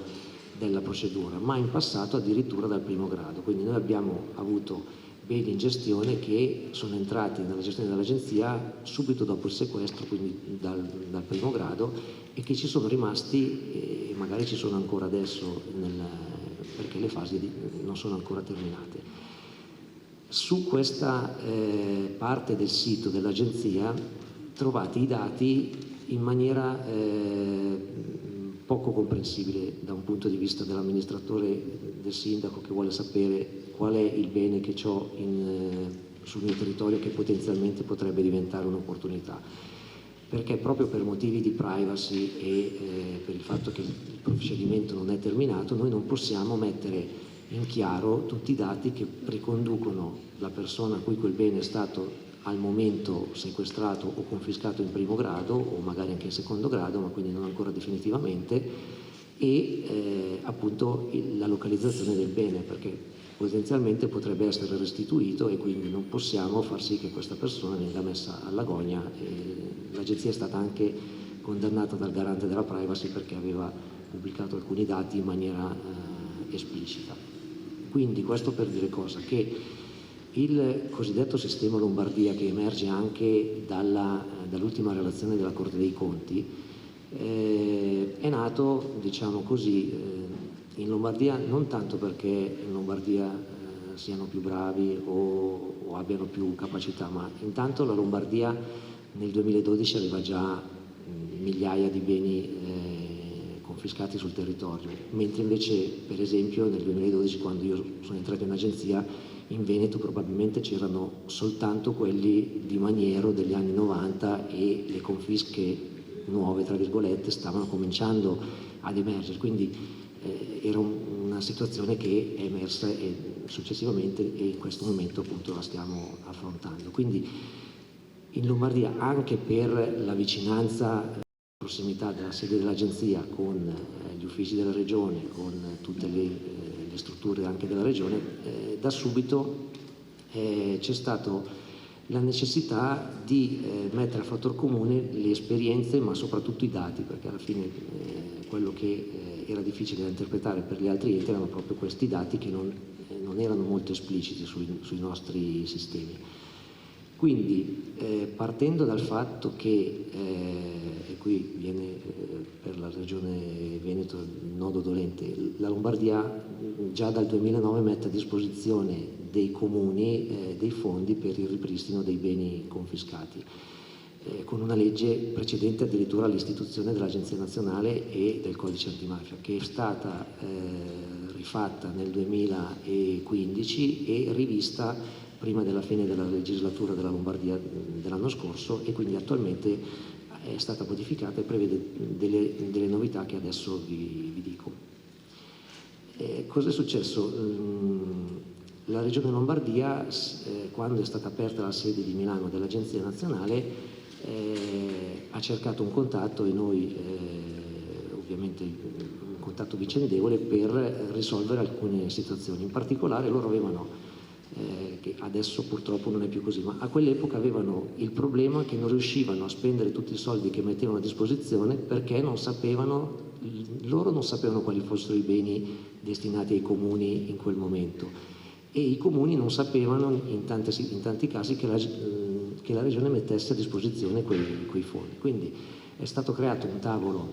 S9: della procedura, ma in passato addirittura dal primo grado. Quindi noi abbiamo avuto beni in gestione che sono entrati nella gestione dell'agenzia subito dopo il sequestro, quindi dal primo grado, e che ci sono rimasti e magari ci sono ancora adesso perché le fasi non sono ancora terminate. Su questa parte del sito dell'agenzia trovate i dati in maniera poco comprensibile da un punto di vista dell'amministratore, del sindaco che vuole sapere qual è il bene che ho sul mio territorio che potenzialmente potrebbe diventare un'opportunità, perché proprio per motivi di privacy e per il fatto che il procedimento non è terminato, noi non possiamo mettere in chiaro tutti i dati che riconducono la persona a cui quel bene è stato al momento sequestrato o confiscato in primo grado o magari anche in secondo grado, ma quindi non ancora definitivamente, e appunto la localizzazione del bene, perché potenzialmente potrebbe essere restituito e quindi non possiamo far sì che questa persona venga messa all'agonia. L'agenzia è stata anche condannata dal garante della privacy perché aveva pubblicato alcuni dati in maniera esplicita. Quindi questo per dire cosa? Che il cosiddetto sistema Lombardia, che emerge anche dall'ultima relazione della Corte dei Conti, è nato, diciamo così, in Lombardia non tanto perché in Lombardia siano più bravi o abbiano più capacità, ma intanto la Lombardia nel 2012 aveva già migliaia di beni confiscati sul territorio, mentre invece per esempio nel 2012, quando io sono entrato in agenzia, in Veneto probabilmente c'erano soltanto quelli di maniero degli anni 90 e le confische nuove, tra virgolette, stavano cominciando ad emergere, quindi era una situazione che è emersa e successivamente e in questo momento appunto la stiamo affrontando. Quindi in Lombardia, anche per la vicinanza, la prossimità della sede dell'agenzia con gli uffici della regione, con tutte le strutture anche della regione, da subito c'è stata la necessità di mettere a fattor comune le esperienze, ma soprattutto i dati, perché alla fine quello che era difficile da interpretare per gli altri enti erano proprio questi dati che non erano molto espliciti sui nostri sistemi. Quindi partendo dal fatto che, e qui viene per la regione Veneto il nodo dolente, la Lombardia già dal 2009 mette a disposizione dei comuni dei fondi per il ripristino dei beni confiscati, con una legge precedente addirittura all'istituzione dell'Agenzia Nazionale e del Codice Antimafia, che è stata rifatta nel 2015 e rivista prima della fine della legislatura della Lombardia dell'anno scorso, e quindi attualmente è stata modificata e prevede delle novità che adesso vi dico. Cosa è successo? La Regione Lombardia, quando è stata aperta la sede di Milano dell'Agenzia Nazionale, ha cercato un contatto, e noi ovviamente un contatto vicendevole, per risolvere alcune situazioni. In particolare loro avevano, che adesso purtroppo non è più così, ma a quell'epoca avevano il problema che non riuscivano a spendere tutti i soldi che mettevano a disposizione perché loro non sapevano quali fossero i beni destinati ai comuni in quel momento, e i comuni non sapevano in tanti casi che la Regione mettesse a disposizione quei fondi. Quindi è stato creato un tavolo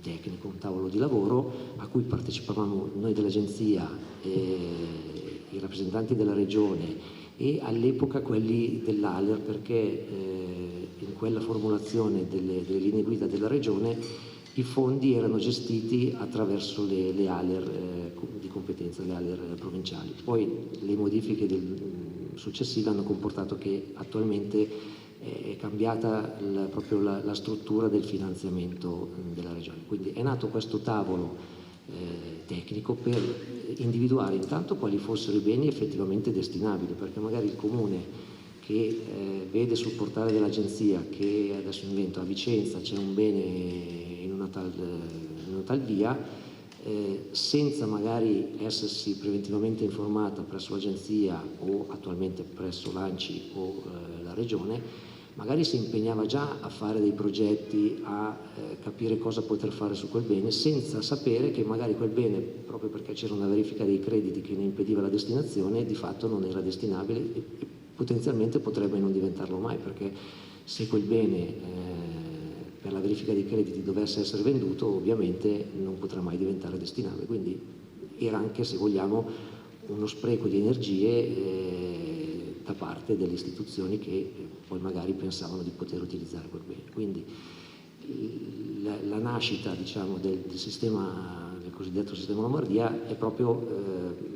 S9: tecnico, un tavolo di lavoro a cui partecipavamo noi dell'Agenzia, i rappresentanti della Regione e all'epoca quelli dell'ALER, perché in quella formulazione delle linee guida della Regione i fondi erano gestiti attraverso le ALER di competenza, le ALER provinciali. Poi le modifiche successive hanno comportato che attualmente è cambiata proprio la struttura del finanziamento della Regione. Quindi è nato questo tavolo tecnico per individuare intanto quali fossero i beni effettivamente destinabili, perché magari il comune che vede sul portale dell'Agenzia che, adesso invento, a Vicenza c'è un bene in una tal via, senza magari essersi preventivamente informata presso l'Agenzia o attualmente presso l'ANCI o la Regione, magari si impegnava già a fare dei progetti, a capire cosa poter fare su quel bene, senza sapere che magari quel bene, proprio perché c'era una verifica dei crediti che ne impediva la destinazione, di fatto non era destinabile e potenzialmente potrebbe non diventarlo mai, perché se quel bene per la verifica dei crediti dovesse essere venduto, ovviamente non potrà mai diventare destinabile. Quindi era anche, se vogliamo, uno spreco di energie da parte delle istituzioni che poi magari pensavano di poter utilizzare quel bene. Quindi la nascita, diciamo, del sistema, del cosiddetto sistema Lombardia, è proprio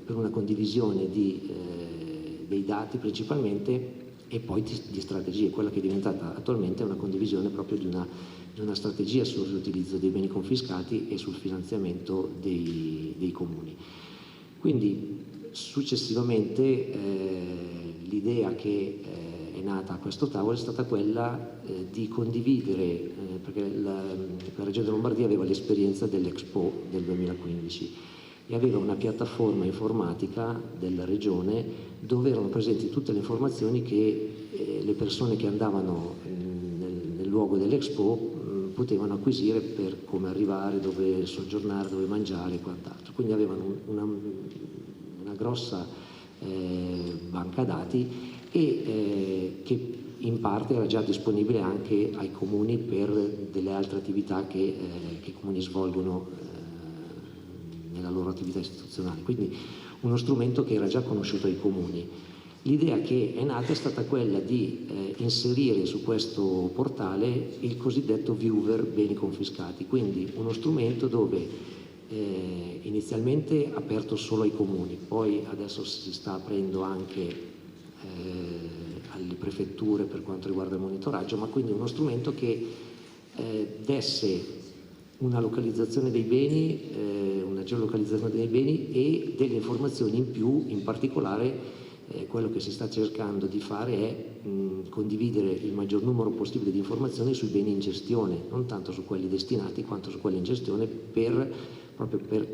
S9: per una condivisione dei dati principalmente, e poi di strategie. Quella che è diventata attualmente è una condivisione proprio di una strategia sul riutilizzo dei beni confiscati e sul finanziamento dei comuni. Quindi successivamente l'idea che è nata a questo tavolo è stata quella di condividere, perché la Regione Lombardia aveva l'esperienza dell'Expo del 2015 e aveva una piattaforma informatica della Regione dove erano presenti tutte le informazioni che le persone che andavano nel luogo dell'Expo potevano acquisire per come arrivare, dove soggiornare, dove mangiare e quant'altro. Quindi avevano una grossa banca dati che in parte era già disponibile anche ai comuni per delle altre attività che i comuni svolgono nella loro attività istituzionale, quindi uno strumento che era già conosciuto ai comuni. L'idea che è nata è stata quella di inserire su questo portale il cosiddetto viewer beni confiscati, quindi uno strumento dove inizialmente aperto solo ai comuni, poi adesso si sta aprendo anche alle prefetture per quanto riguarda il monitoraggio, ma quindi uno strumento che desse una localizzazione dei beni, una geolocalizzazione dei beni e delle informazioni in più. In particolare quello che si sta cercando di fare è condividere il maggior numero possibile di informazioni sui beni in gestione, non tanto su quelli destinati quanto su quelli in gestione, proprio per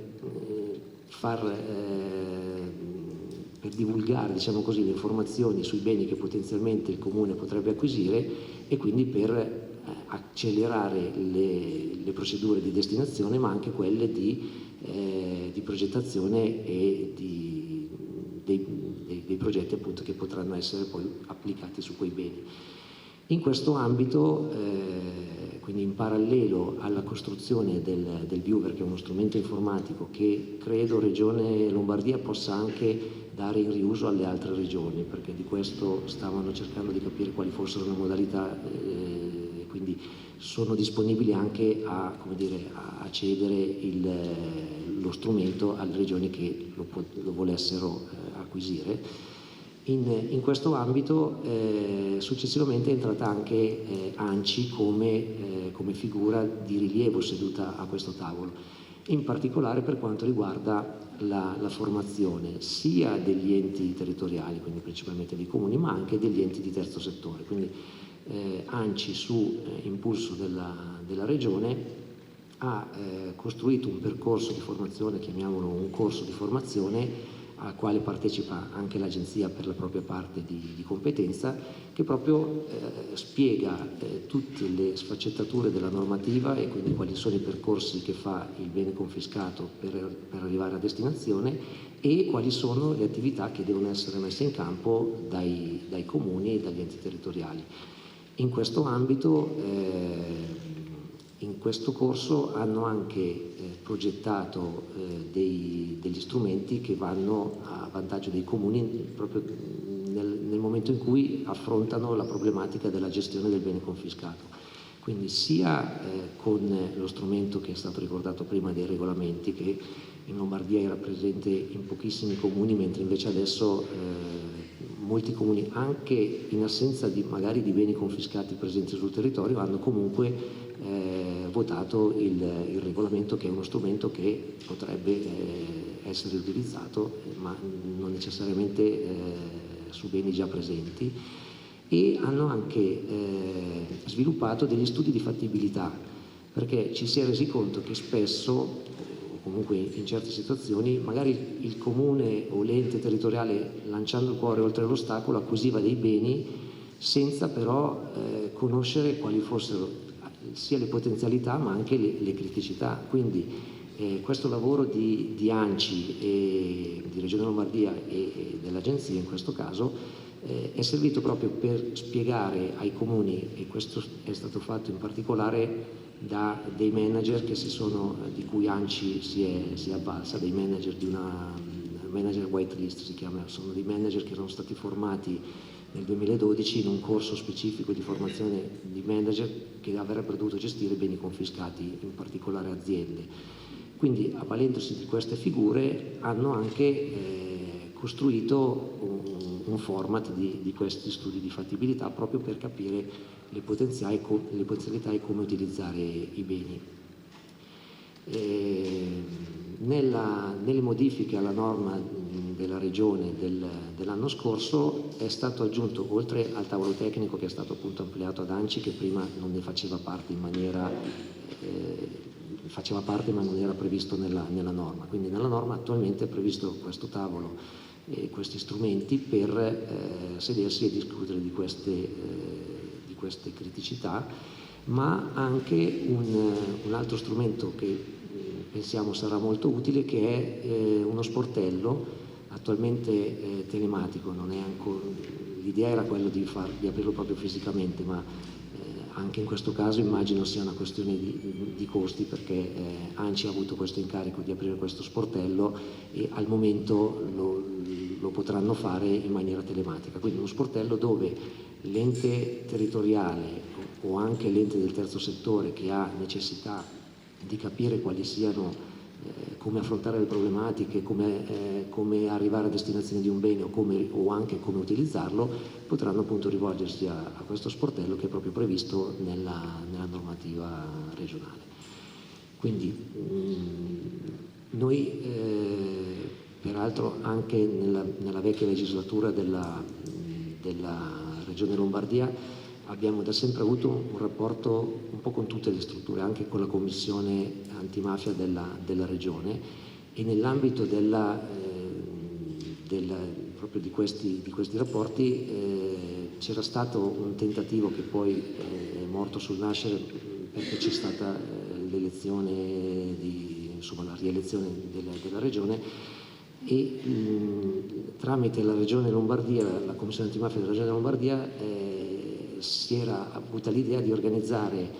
S9: divulgare, diciamo così, le informazioni sui beni che potenzialmente il comune potrebbe acquisire e quindi per accelerare le procedure di destinazione, ma anche quelle di progettazione e dei progetti appunto che potranno essere poi applicati su quei beni. In questo ambito, quindi in parallelo alla costruzione del viewer, che è uno strumento informatico che credo Regione Lombardia possa anche dare in riuso alle altre regioni, perché di questo stavano cercando di capire quali fossero le modalità, quindi sono disponibili anche a cedere lo strumento alle regioni che lo volessero acquisire. In questo ambito successivamente è entrata anche ANCI come figura di rilievo seduta a questo tavolo, in particolare per quanto riguarda la formazione sia degli enti territoriali, quindi principalmente dei comuni, ma anche degli enti di terzo settore. Quindi ANCI, su impulso della Regione, ha costruito un percorso di formazione, chiamiamolo un corso di formazione, al quale partecipa anche l'Agenzia per la propria parte di competenza, che proprio spiega tutte le sfaccettature della normativa e quindi quali sono i percorsi che fa il bene confiscato per arrivare a destinazione e quali sono le attività che devono essere messe in campo dai comuni e dagli enti territoriali. In questo ambito, in questo corso hanno anche progettato degli strumenti che vanno a vantaggio dei comuni proprio nel momento in cui affrontano la problematica della gestione del bene confiscato. Quindi sia con lo strumento che è stato ricordato prima dei regolamenti, che in Lombardia era presente in pochissimi comuni, mentre invece adesso molti comuni, anche in assenza magari di beni confiscati presenti sul territorio, hanno comunque votato il regolamento, che è uno strumento che potrebbe essere utilizzato, ma non necessariamente su beni già presenti, e hanno anche sviluppato degli studi di fattibilità, perché ci si è resi conto che spesso, o comunque in certe situazioni, magari il comune o l'ente territoriale, lanciando il cuore oltre l'ostacolo, acquisiva dei beni senza però conoscere quali fossero sia le potenzialità ma anche le criticità. Quindi questo lavoro di ANCI e di Regione Lombardia e dell'Agenzia in questo caso è servito proprio per spiegare ai comuni, e questo è stato fatto in particolare da dei manager di cui ANCI si è avvalsa, dei manager di una manager whitelist si chiama, sono dei manager che erano stati formati nel 2012 in un corso specifico di formazione di manager che avrebbero dovuto gestire beni confiscati, in particolare aziende. Quindi, avvalendosi di queste figure, hanno anche costruito un format di questi studi di fattibilità proprio per capire le potenzialità e come utilizzare i beni. Nelle modifiche alla norma della Regione dell'anno scorso è stato aggiunto, oltre al tavolo tecnico che è stato appunto ampliato ad ANCI, che prima non ne faceva parte faceva parte ma non era previsto nella norma. Quindi nella norma attualmente è previsto questo tavolo e questi strumenti per sedersi e discutere di queste criticità, ma anche un altro strumento che pensiamo sarà molto utile, che è uno sportello attualmente telematico. L'idea era quella di aprirlo proprio fisicamente, ma anche in questo caso immagino sia una questione di costi, perché ANCI ha avuto questo incarico di aprire questo sportello e al momento lo potranno fare in maniera telematica. Quindi uno sportello dove l'ente territoriale o anche l'ente del terzo settore che ha necessità di capire quali siano, come affrontare le problematiche, come arrivare a destinazione di un bene o anche come utilizzarlo, potranno appunto rivolgersi a questo sportello che è proprio previsto nella normativa regionale. Quindi noi peraltro anche nella vecchia legislatura della Regione Lombardia abbiamo da sempre avuto un rapporto un po' con tutte le strutture, anche con la commissione antimafia della Regione, e nell'ambito proprio di questi rapporti c'era stato un tentativo che poi è morto sul nascere, perché c'è stata la rielezione della Regione, e tramite la Regione Lombardia, la commissione antimafia della Regione Lombardia, si era avuta l'idea di organizzare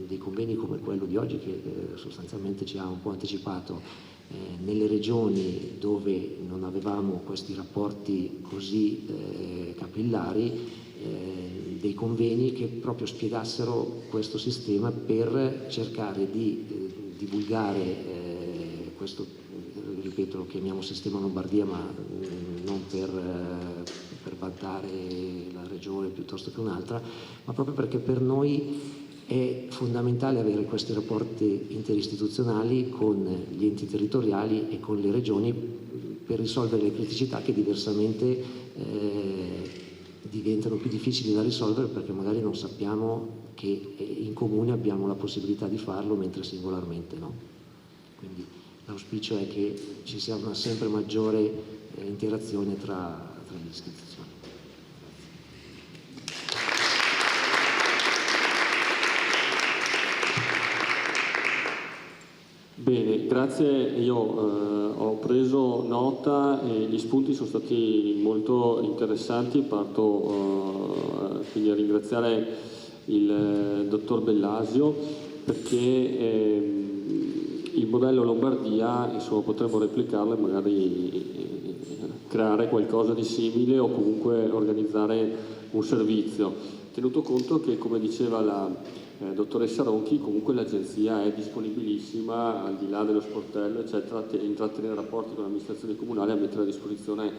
S9: dei convegni come quello di oggi, che sostanzialmente ci ha un po' anticipato, nelle regioni dove non avevamo questi rapporti così capillari, dei convegni che proprio spiegassero questo sistema per cercare di divulgare questo, ripeto, lo chiamiamo sistema Lombardia, ma non per vantare la regione piuttosto che un'altra, ma proprio perché per noi è fondamentale avere questi rapporti interistituzionali con gli enti territoriali e con le regioni per risolvere le criticità che diversamente diventano più difficili da risolvere, perché magari non sappiamo che in comune abbiamo la possibilità di farlo mentre singolarmente no. Quindi l'auspicio è che ci sia una sempre maggiore interazione tra le istituzioni.
S1: Bene, grazie. Io ho preso nota e gli spunti sono stati molto interessanti. Parto quindi a ringraziare il dottor Bellasio, perché il modello Lombardia, insomma, potremmo replicarlo e magari creare qualcosa di simile o comunque organizzare un servizio, tenuto conto che, come diceva la dottoressa Ronchi, comunque l'agenzia è disponibilissima, al di là dello sportello eccetera, a intrattenere rapporti con l'amministrazione comunale, a mettere a disposizione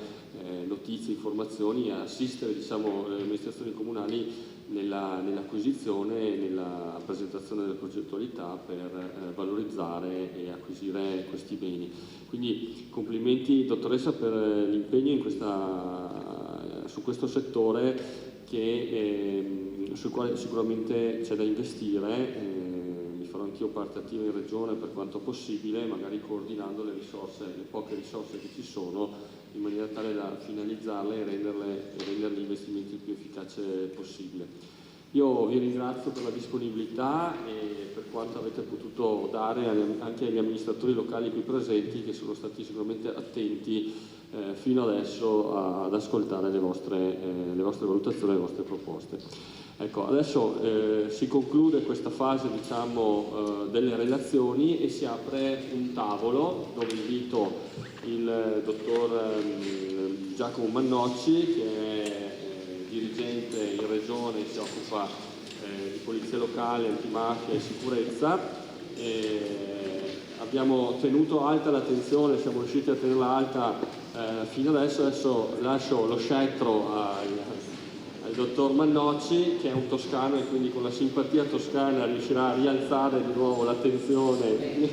S1: notizie, informazioni, a assistere, diciamo, le amministrazioni comunali nell'acquisizione e nella presentazione delle progettualità per valorizzare e acquisire questi beni. Quindi complimenti dottoressa per l'impegno su questo settore sul quale sicuramente c'è da investire. Mi farò anch'io parte attiva in regione per quanto possibile, magari coordinando le poche risorse che ci sono, in maniera tale da finalizzarle e rendere gli investimenti il più efficace possibile. Io vi ringrazio per la disponibilità e per quanto avete potuto dare anche agli amministratori locali qui presenti, che sono stati sicuramente attenti fino adesso ad ascoltare le vostre valutazioni, le vostre proposte. Ecco, adesso si conclude questa fase, diciamo, delle relazioni e si apre un tavolo dove invito il dottor Giacomo Mannocci, che è dirigente in regione, si occupa di polizia locale, antimafia e sicurezza. Abbiamo tenuto alta l'attenzione, siamo riusciti a tenerla alta fino adesso lascio lo scettro al dottor Mannocci, che è un toscano e quindi con la simpatia toscana riuscirà a rialzare di nuovo l'attenzione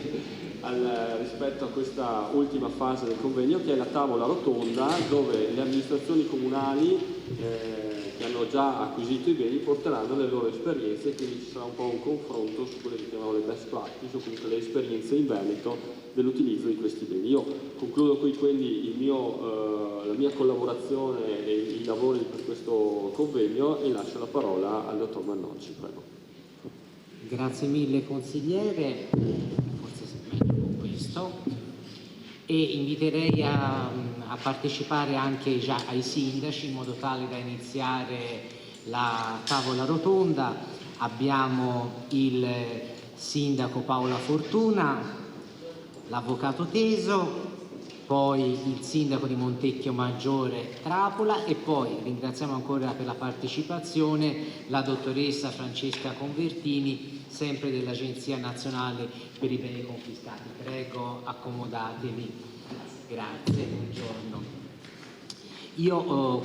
S1: rispetto a questa ultima fase del convegno, che è la tavola rotonda, dove le amministrazioni comunali che hanno già acquisito i beni porteranno le loro esperienze, quindi ci sarà un po' un confronto su quelle che chiamiamo le best practice, o comunque le esperienze in Veneto dell'utilizzo di questi beni. Io concludo qui quindi la mia collaborazione e i lavori per questo convegno e lascio la parola al dottor Mannocci. Prego.
S10: Grazie mille consigliere, forse si è meglio con questo, e inviterei a partecipare anche già ai sindaci in modo tale da iniziare la tavola rotonda. Abbiamo il sindaco Paola Fortuna, l'avvocato Teso, poi il sindaco di Montecchio Maggiore Trapola e poi ringraziamo ancora per la partecipazione la dottoressa Francesca Convertini, sempre dell'Agenzia Nazionale per i Beni Confiscati. Prego, accomodatevi. Grazie, buongiorno. Io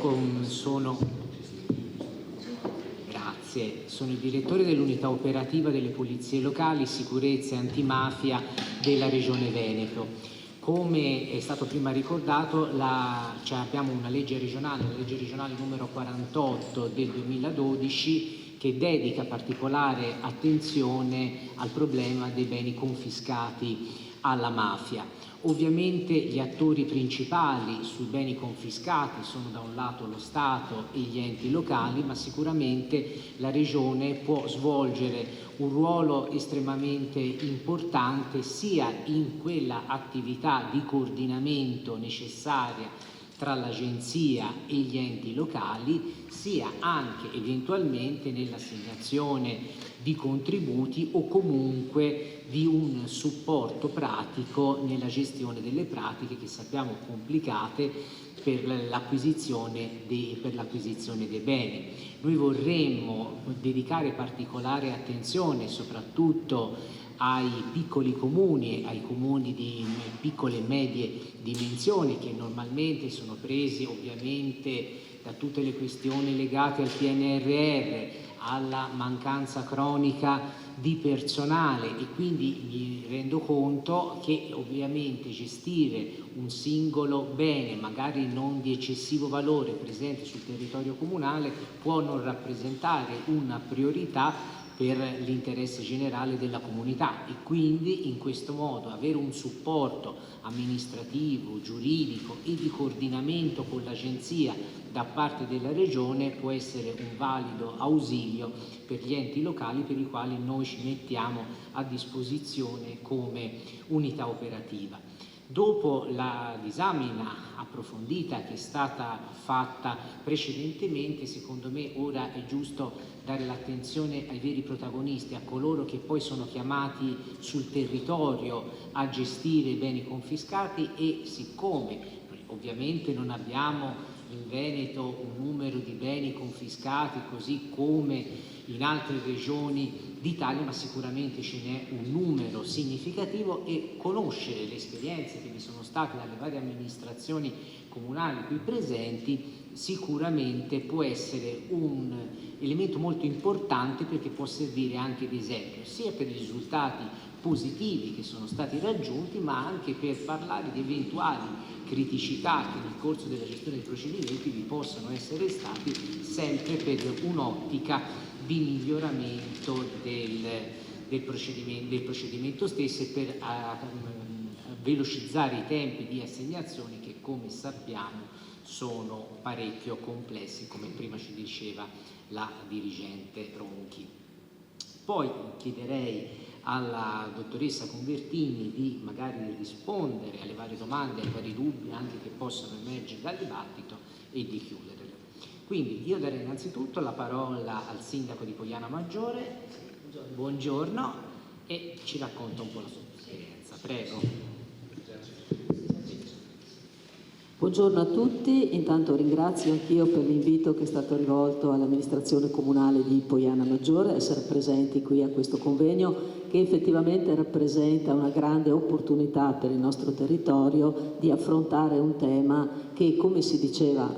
S10: sono il direttore dell'unità operativa delle polizie locali, sicurezza e antimafia della Regione Veneto. Come è stato prima ricordato, abbiamo una legge regionale numero 48 del 2012, che dedica particolare attenzione al problema dei beni confiscati alla mafia. Ovviamente gli attori principali sui beni confiscati sono da un lato lo Stato e gli enti locali, ma sicuramente la Regione può svolgere un ruolo estremamente importante sia in quella attività di coordinamento necessaria tra l'Agenzia e gli enti locali, sia anche eventualmente nell'assegnazione di contributi o comunque di un supporto pratico nella gestione delle pratiche che sappiamo complicate per l'acquisizione dei beni. Noi vorremmo dedicare particolare attenzione soprattutto ai piccoli comuni, ai comuni di piccole e medie dimensioni, che normalmente sono presi ovviamente da tutte le questioni legate al PNRR, alla mancanza cronica di personale, e quindi mi rendo conto che ovviamente gestire un singolo bene, magari non di eccessivo valore, presente sul territorio comunale, può non rappresentare una priorità per l'interesse generale della comunità, e quindi in questo modo avere un supporto amministrativo, giuridico e di coordinamento con l'agenzia da parte della Regione può essere un valido ausilio per gli enti locali, per i quali noi ci mettiamo a disposizione come unità operativa. Dopo la disamina approfondita che è stata fatta precedentemente, secondo me ora è giusto dare l'attenzione ai veri protagonisti, a coloro che poi sono chiamati sul territorio a gestire i beni confiscati, e siccome ovviamente non abbiamo in Veneto un numero di beni confiscati così come in altre regioni d'Italia, ma sicuramente ce n'è un numero significativo, e conoscere le esperienze che vi sono state dalle varie amministrazioni comunali qui presenti sicuramente può essere un elemento molto importante, perché può servire anche di esempio sia per i risultati positivi che sono stati raggiunti, ma anche per parlare di eventuali criticità che nel corso della gestione dei procedimenti vi possano essere stati, sempre per un'ottica di miglioramento del procedimento stesso, e per velocizzare i tempi di assegnazione, che come sappiamo sono parecchio complessi, come prima ci diceva la dirigente Ronchi. Poi chiederei alla dottoressa Convertini di magari rispondere alle varie domande, ai vari dubbi anche che possono emergere dal dibattito, e di chiudere. Quindi io darei innanzitutto la parola al sindaco di Poiana Maggiore. Buongiorno, e ci racconta un po' la sua esperienza. Prego.
S11: Buongiorno a tutti, intanto ringrazio anch'io per l'invito che è stato rivolto all'amministrazione comunale di Poiana Maggiore a essere presenti qui a questo convegno, che effettivamente rappresenta una grande opportunità per il nostro territorio di affrontare un tema che, come diceva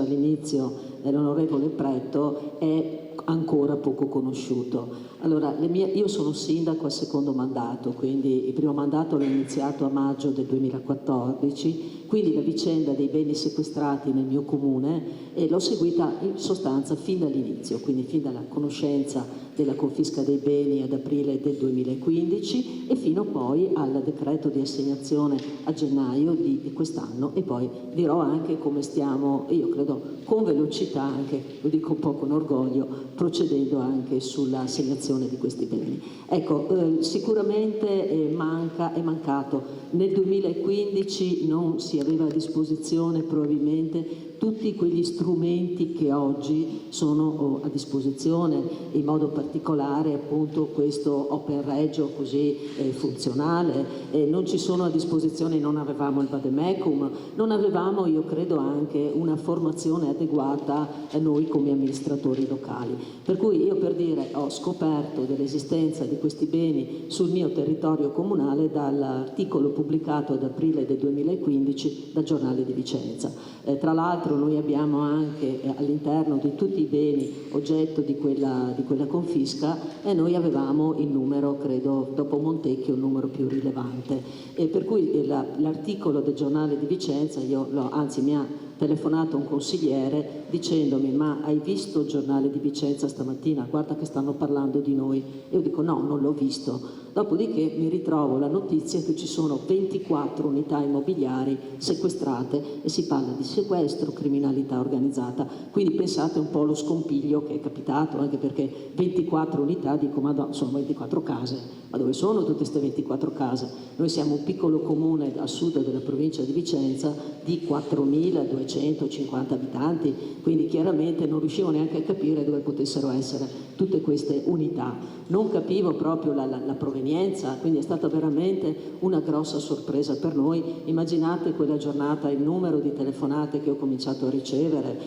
S11: all'inizio l'onorevole Pretto, è ancora poco conosciuto. Allora, io sono sindaco al secondo mandato, quindi il primo mandato l'ho iniziato a maggio del 2014, quindi la vicenda dei beni sequestrati nel mio comune l'ho seguita in sostanza fin dall'inizio, quindi fin dalla conoscenza della confisca dei beni ad aprile del 2015 e fino poi al decreto di assegnazione a gennaio di quest'anno, e poi dirò anche come stiamo, io credo con velocità, anche lo dico un po' con orgoglio, procedendo anche sulla assegnazione di questi beni. Ecco, sicuramente è mancato. Nel 2015 non si aveva a disposizione probabilmente tutti quegli strumenti che oggi sono a disposizione, in modo particolare appunto questo Open Regio così funzionale, non ci sono a disposizione, non avevamo il vademecum, non avevamo, io credo, anche una formazione adeguata noi come amministratori locali. Per cui io, per dire, ho scoperto dell'esistenza di questi beni sul mio territorio comunale dall'articolo pubblicato ad aprile del 2015 dal Giornale di Vicenza. Tra l'altro noi abbiamo anche all'interno di tutti i beni oggetto di quella confisca, e noi avevamo il numero, credo, dopo Montecchio, il numero più rilevante. E per cui l'articolo del Giornale di Vicenza, anzi mi ha telefonato un consigliere dicendomi: ma hai visto il Giornale di Vicenza stamattina? Guarda che stanno parlando di noi. E io dico: no, non l'ho visto. Dopodiché mi ritrovo la notizia che ci sono 24 unità immobiliari sequestrate, e si parla di sequestro, criminalità organizzata. Quindi pensate un po' allo scompiglio che è capitato, anche perché 24 unità, dico, ma no, sono 24 case, ma dove sono tutte queste 24 case? Noi siamo un piccolo comune a sud della provincia di Vicenza di 4.250 abitanti, quindi chiaramente non riuscivo neanche a capire dove potessero essere tutte queste unità. Non capivo proprio la provenienza, quindi è stata veramente una grossa sorpresa per noi. Immaginate quella giornata, il numero di telefonate che ho cominciato a ricevere,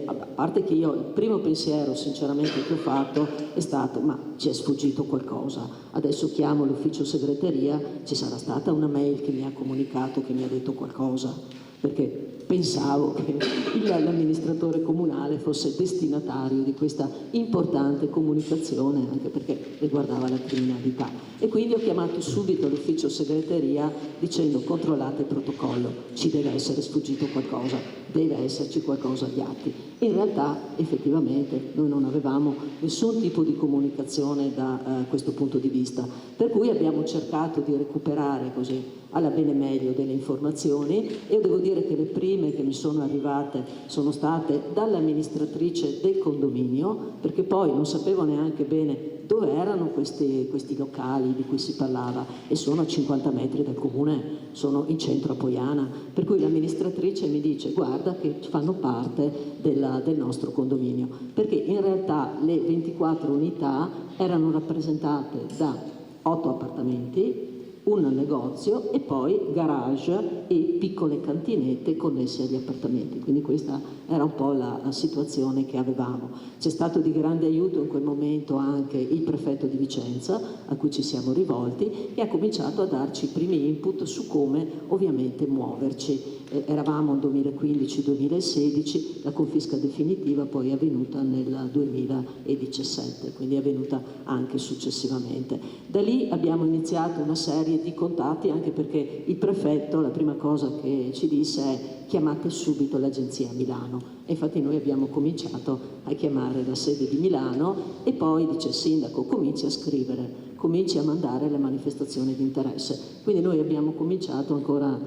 S11: a parte che io il primo pensiero sinceramente che ho fatto è stato: ma ci è sfuggito qualcosa, adesso chiamo l'ufficio segreteria, ci sarà stata una mail che mi ha comunicato, che mi ha detto qualcosa, perché pensavo che l'amministratore comunale fosse destinatario di questa importante comunicazione, anche perché riguardava la criminalità. E quindi ho chiamato subito l'ufficio segreteria dicendo: controllate il protocollo, ci deve essere sfuggito qualcosa, deve esserci qualcosa agli atti. In realtà effettivamente noi non avevamo nessun tipo di comunicazione da questo punto di vista, per cui abbiamo cercato di recuperare così alla bene meglio delle informazioni, e io devo dire che le prime che mi sono arrivate sono state dall'amministratrice del condominio, perché poi non sapevo neanche bene dove erano questi locali di cui si parlava, e sono a 50 metri dal comune, sono in centro a Poiana, per cui l'amministratrice mi dice: guarda che fanno parte del nostro condominio, perché in realtà le 24 unità erano rappresentate da 8 appartamenti, un negozio e poi garage e piccole cantinette connesse agli appartamenti. Quindi questa era un po' la situazione che avevamo. C'è stato di grande aiuto in quel momento anche il prefetto di Vicenza, a cui ci siamo rivolti, e ha cominciato a darci i primi input su come ovviamente muoverci. Eravamo nel 2015-2016, la confisca definitiva poi è avvenuta nel 2017, quindi è avvenuta anche successivamente. Da lì abbiamo iniziato una serie di contatti, anche perché il prefetto la prima cosa che ci disse è: chiamate subito l'agenzia a Milano. E infatti noi abbiamo cominciato a chiamare la sede di Milano, e poi dice: sindaco, cominci a scrivere, cominci a mandare le manifestazioni di interesse. Quindi noi abbiamo cominciato ancora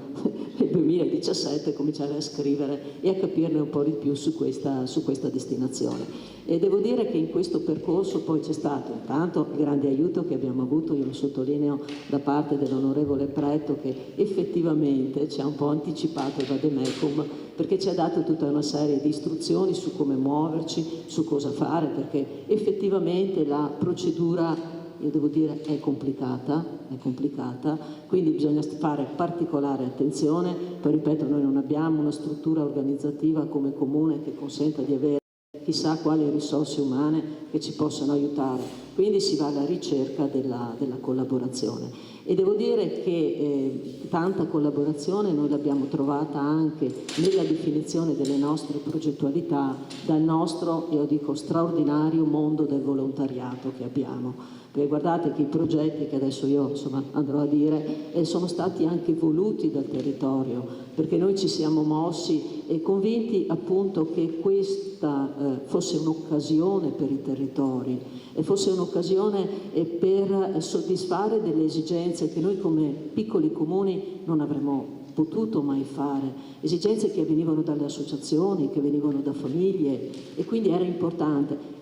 S11: nel 2017 a cominciare a scrivere e a capirne un po' di più su questa destinazione. E devo dire che in questo percorso poi c'è stato intanto il grande aiuto che abbiamo avuto, io lo sottolineo, da parte dell'onorevole Pretto, che effettivamente ci ha un po' anticipato da Demecum, perché ci ha dato tutta una serie di istruzioni su come muoverci, su cosa fare, perché effettivamente la procedura, io devo dire, è complicata, quindi bisogna fare particolare attenzione. Poi ripeto, noi non abbiamo una struttura organizzativa come comune che consenta di avere chissà quali risorse umane che ci possano aiutare, quindi si va alla ricerca della collaborazione. E devo dire che tanta collaborazione noi l'abbiamo trovata anche nella definizione delle nostre progettualità dal nostro, io dico, straordinario mondo del volontariato che abbiamo. Perché guardate che i progetti che adesso io andrò a dire sono stati anche voluti dal territorio, perché noi ci siamo mossi e convinti appunto che questa fosse un'occasione per i territori e fosse un'occasione per soddisfare delle esigenze che noi come piccoli comuni non avremmo potuto mai fare, esigenze che venivano dalle associazioni, che venivano da famiglie, e quindi era importante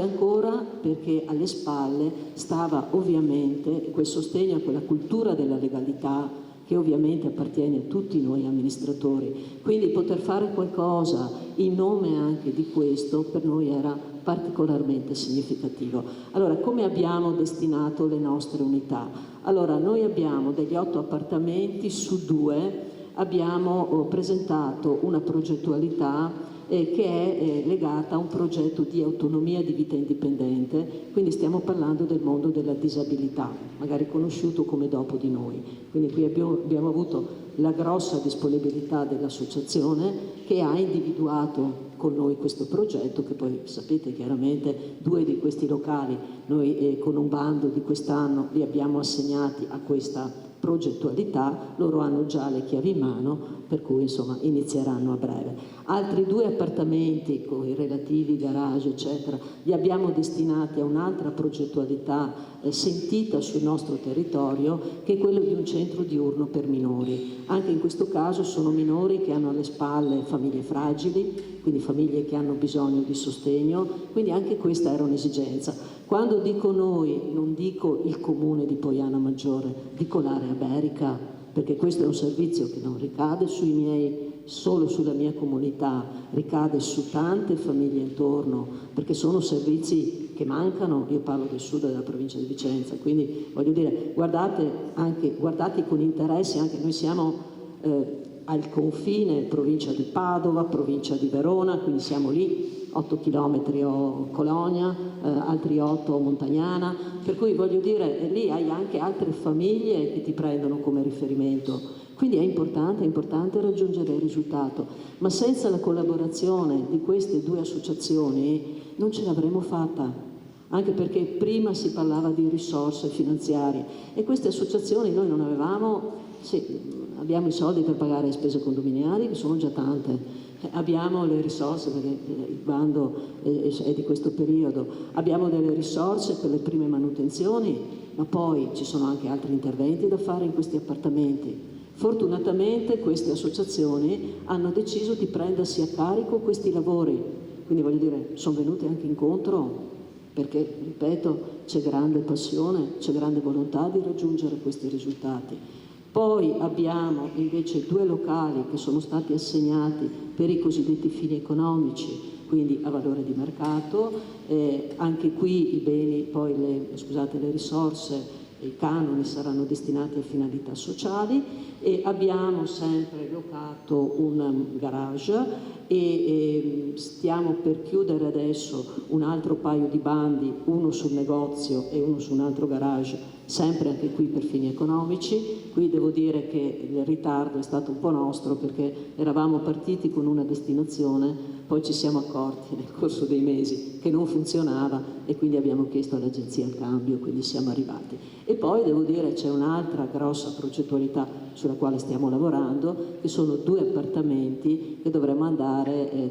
S11: ancora perché alle spalle stava ovviamente quel sostegno a quella cultura della legalità che ovviamente appartiene a tutti noi amministratori. Quindi poter fare qualcosa in nome anche di questo per noi era particolarmente significativo. Allora, come abbiamo destinato le nostre unità? Allora, noi abbiamo degli 8 appartamenti, su 2 abbiamo presentato una progettualità che è legata a un progetto di autonomia di vita indipendente, quindi stiamo parlando del mondo della disabilità, magari conosciuto come Dopo di Noi. Quindi qui abbiamo avuto la grossa disponibilità dell'associazione che ha individuato con noi questo progetto, che poi sapete chiaramente 2 di questi locali noi con un bando di quest'anno li abbiamo assegnati a questa progettualità, loro hanno già le chiavi in mano, per cui insomma inizieranno a breve. Altri 2 appartamenti con i relativi garage eccetera li abbiamo destinati a un'altra progettualità sentita sul nostro territorio, che è quello di un centro diurno per minori. Anche in questo caso sono minori che hanno alle spalle famiglie fragili, quindi famiglie che hanno bisogno di sostegno, quindi anche questa era un'esigenza. Quando dico noi, non dico il comune di Poiana Maggiore, dico l'area Berica, perché questo è un servizio che non ricade sui miei, solo sulla mia comunità, ricade su tante famiglie intorno, perché sono servizi che mancano. Io parlo del sud della provincia di Vicenza, quindi voglio dire, guardate con interesse, anche noi siamo al confine, provincia di Padova, provincia di Verona, quindi siamo lì, 8 chilometri Colonia, altri 8 Montagnana, per cui voglio dire, lì hai anche altre famiglie che ti prendono come riferimento. Quindi è importante raggiungere il risultato, ma senza la collaborazione di queste due associazioni non ce l'avremmo fatta, anche perché prima si parlava di risorse finanziarie e queste associazioni noi non avevamo, sì, abbiamo i soldi per pagare le spese condominiali che sono già tante, abbiamo le risorse perché il bando è di questo periodo, abbiamo delle risorse per le prime manutenzioni, ma poi ci sono anche altri interventi da fare in questi appartamenti. Fortunatamente queste associazioni hanno deciso di prendersi a carico questi lavori, quindi voglio dire, sono venute anche incontro perché, ripeto, c'è grande passione, c'è grande volontà di raggiungere questi risultati. Poi abbiamo invece 2 locali che sono stati assegnati per i cosiddetti fini economici, quindi a valore di mercato, anche qui i beni, poi le risorse, i canoni saranno destinati a finalità sociali e abbiamo sempre locato un garage e stiamo per chiudere adesso un altro paio di bandi, uno sul negozio e uno su un altro garage, sempre anche qui per fini economici. Qui devo dire che il ritardo è stato un po' nostro perché eravamo partiti con una destinazione, poi ci siamo accorti nel corso dei mesi che non funzionava e quindi abbiamo chiesto all'agenzia il cambio, quindi siamo arrivati. E poi devo dire c'è un'altra grossa progettualità sulla quale stiamo lavorando, che sono 2 appartamenti che dovremmo andare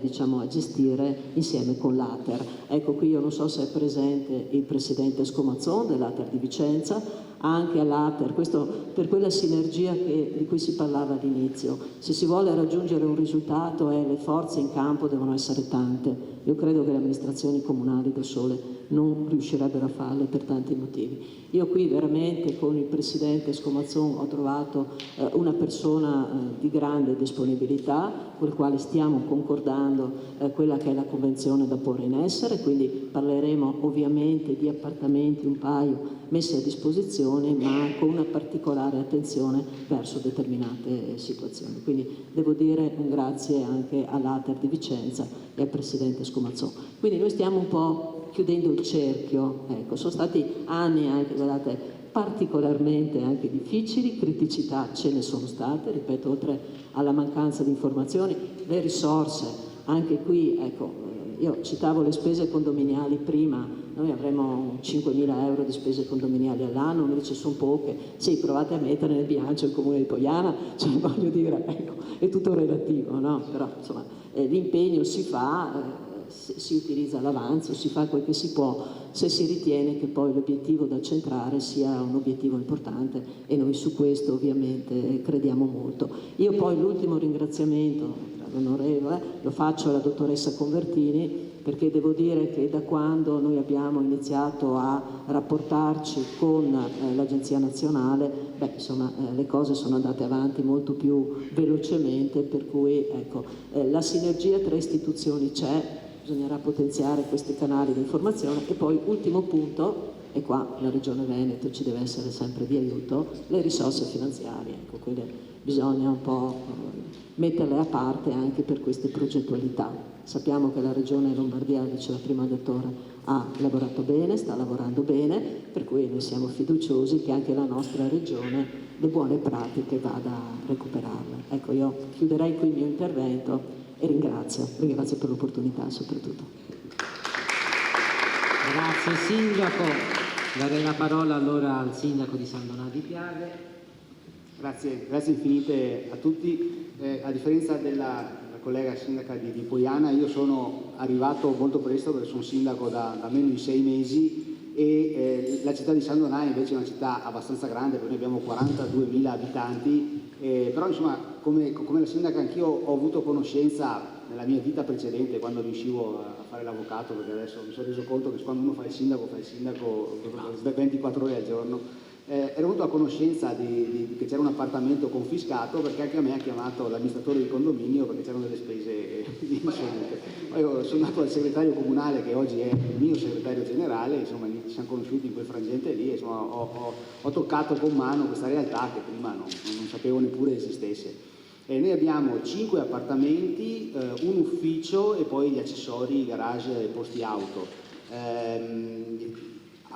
S11: a gestire insieme con l'Ater. Ecco, qui io non so se è presente il presidente Scomazzon dell'Ater di Vicenza, anche all'Ater, questo per quella sinergia di cui si parlava all'inizio. Se si vuole raggiungere un risultato le forze in campo devono essere tante. Io credo che le amministrazioni comunali da sole non riuscirebbero a farle per tanti motivi. Io qui veramente con il presidente Scomazzon ho trovato una persona di grande disponibilità, con il quale stiamo concordando quella che è la convenzione da porre in essere, quindi parleremo ovviamente di appartamenti, un paio messi a disposizione, ma con una particolare attenzione verso determinate situazioni. Quindi devo dire un grazie anche all'Ater di Vicenza e al presidente Scomazzon. Quindi noi stiamo un po' chiudendo il cerchio, ecco, sono stati anni anche, guardate, particolarmente anche difficili, criticità ce ne sono state, ripeto, oltre alla mancanza di informazioni, le risorse, anche qui, ecco, io citavo le spese condominiali prima, noi avremo 5.000 euro di spese condominiali all'anno, mi dice sono poche, sì, provate a mettere nel bilancio il comune di Poiana, cioè voglio dire, ecco, è tutto relativo, no? Però insomma l'impegno si fa, si utilizza l'avanzo, si fa quel che si può, se si ritiene che poi l'obiettivo da centrare sia un obiettivo importante e noi su questo ovviamente crediamo molto. Io poi l'ultimo ringraziamento all'onorevole lo faccio alla dottoressa Convertini, perché devo dire che da quando noi abbiamo iniziato a rapportarci con l'Agenzia Nazionale, le cose sono andate avanti molto più velocemente, per cui ecco, la sinergia tra istituzioni c'è, bisognerà potenziare questi canali di informazione. E poi ultimo punto, e qua la Regione Veneto ci deve essere sempre di aiuto, le risorse finanziarie, ecco, quelle bisogna un po' metterle a parte anche per queste progettualità. Sappiamo che la Regione Lombardia, diceva prima il dottore, ha lavorato bene, sta lavorando bene, per cui noi siamo fiduciosi che anche la nostra Regione le buone pratiche vada a recuperarle. Ecco, io chiuderei qui il mio intervento e ringrazio per l'opportunità soprattutto.
S10: Grazie Sindaco, darei la parola allora al Sindaco di San Donato di Piave.
S12: Grazie infinite a tutti. A differenza della collega sindaca di Poiana, io sono arrivato molto presto perché sono sindaco da meno di 6 mesi e la città di San Donato invece è una città abbastanza grande, perché noi abbiamo 42.000 abitanti, però insomma come la sindaca anch'io ho avuto conoscenza nella mia vita precedente, quando riuscivo a fare l'avvocato, perché adesso mi sono reso conto che quando uno fa il sindaco 24 ore al giorno. Ero venuto a conoscenza che c'era un appartamento confiscato, perché anche a me ha chiamato l'amministratore di condominio perché c'erano delle spese insolite. Poi sono andato al segretario comunale, che oggi è il mio segretario generale, insomma ci siamo conosciuti in quel frangente lì, insomma ho toccato con mano questa realtà che prima non sapevo neppure esistesse. Noi abbiamo 5 appartamenti, un ufficio e poi gli accessori, garage e posti auto.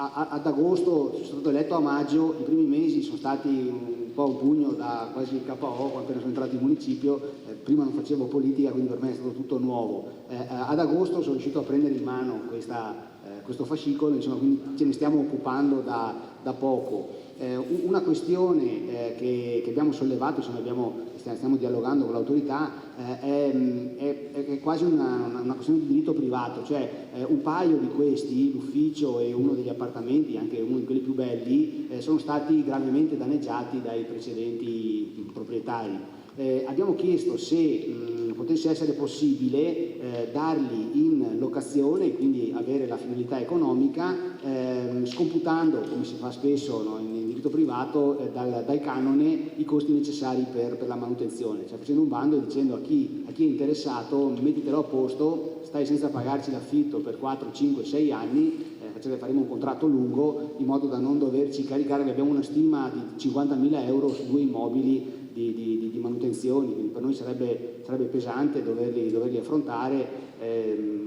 S12: ad agosto, sono stato eletto a maggio, i primi mesi sono stati un po' un pugno da quasi il KO quando sono entrato in municipio, prima non facevo politica quindi per me è stato tutto nuovo. Ad agosto sono riuscito a prendere in mano questo fascicolo, insomma, quindi ce ne stiamo occupando da poco. Una questione che abbiamo sollevato, insomma, stiamo dialogando con l'autorità, è quasi una questione di diritto privato, cioè un paio di questi, l'ufficio e uno degli appartamenti, anche uno di quelli più belli, sono stati gravemente danneggiati dai precedenti proprietari. Abbiamo chiesto se potesse essere possibile darli in locazione e quindi avere la finalità economica, scomputando, come si fa spesso, no, in diritto privato, dal canone i costi necessari per la manutenzione, cioè facendo un bando e dicendo a chi è interessato mettitelo a posto, stai senza pagarci l'affitto per 4, 5, 6 anni, faremo un contratto lungo in modo da non doverci caricare, abbiamo una stima di 50.000 euro su 2 immobili di manutenzioni, quindi per noi sarebbe pesante doverli affrontare.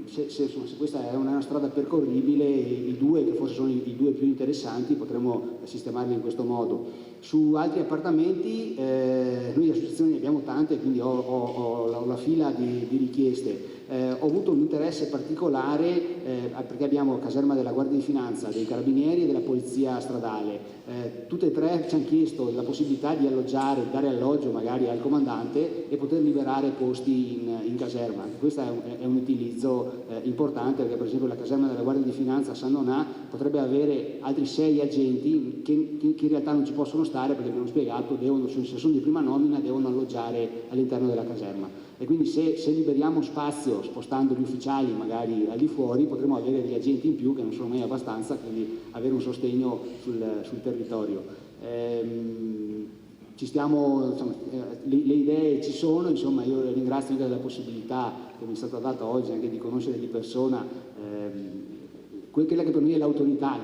S12: Se questa è una strada percorribile, i due che forse sono i due più interessanti potremmo sistemarli in questo modo. Su altri appartamenti noi associazioni ne abbiamo tante, quindi ho la fila di richieste. Ho avuto un interesse particolare perché abbiamo caserma della Guardia di Finanza, dei Carabinieri e della Polizia Stradale. Tutte e tre ci hanno chiesto la possibilità di alloggiare, dare alloggio magari al comandante e poter liberare posti in caserma. Questo è un utilizzo importante, perché per esempio la caserma della Guardia di Finanza a San Donà potrebbe avere altri 6 agenti che in realtà non ci possono stare perché abbiamo spiegato, se sono di prima nomina devono alloggiare all'interno della caserma. E quindi se liberiamo spazio spostando gli ufficiali magari al di fuori, potremo avere degli agenti in più che non sono mai abbastanza, quindi avere un sostegno sul territorio. Ci stiamo, insomma, le idee ci sono, insomma, io ringrazio anche della possibilità che mi è stata data oggi anche di conoscere di persona quella che per noi è l'autorità.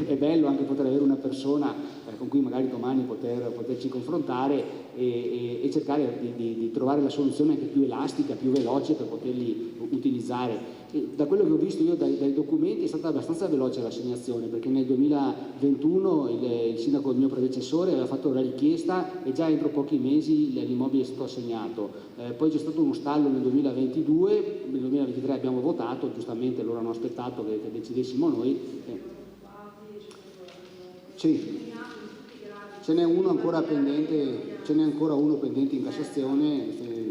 S12: È bello anche poter avere una persona con cui magari domani poterci confrontare e cercare di trovare la soluzione anche più elastica, più veloce per poterli utilizzare. Da quello che ho visto io dai documenti è stata abbastanza veloce l'assegnazione, perché nel 2021 il sindaco, il mio predecessore, aveva fatto la richiesta e già entro pochi mesi l'immobile è stato assegnato. Poi c'è stato uno stallo nel 2022, nel 2023 abbiamo votato, giustamente loro hanno aspettato che decidessimo noi. Sì. Ce n'è uno ancora pendente, in Cassazione,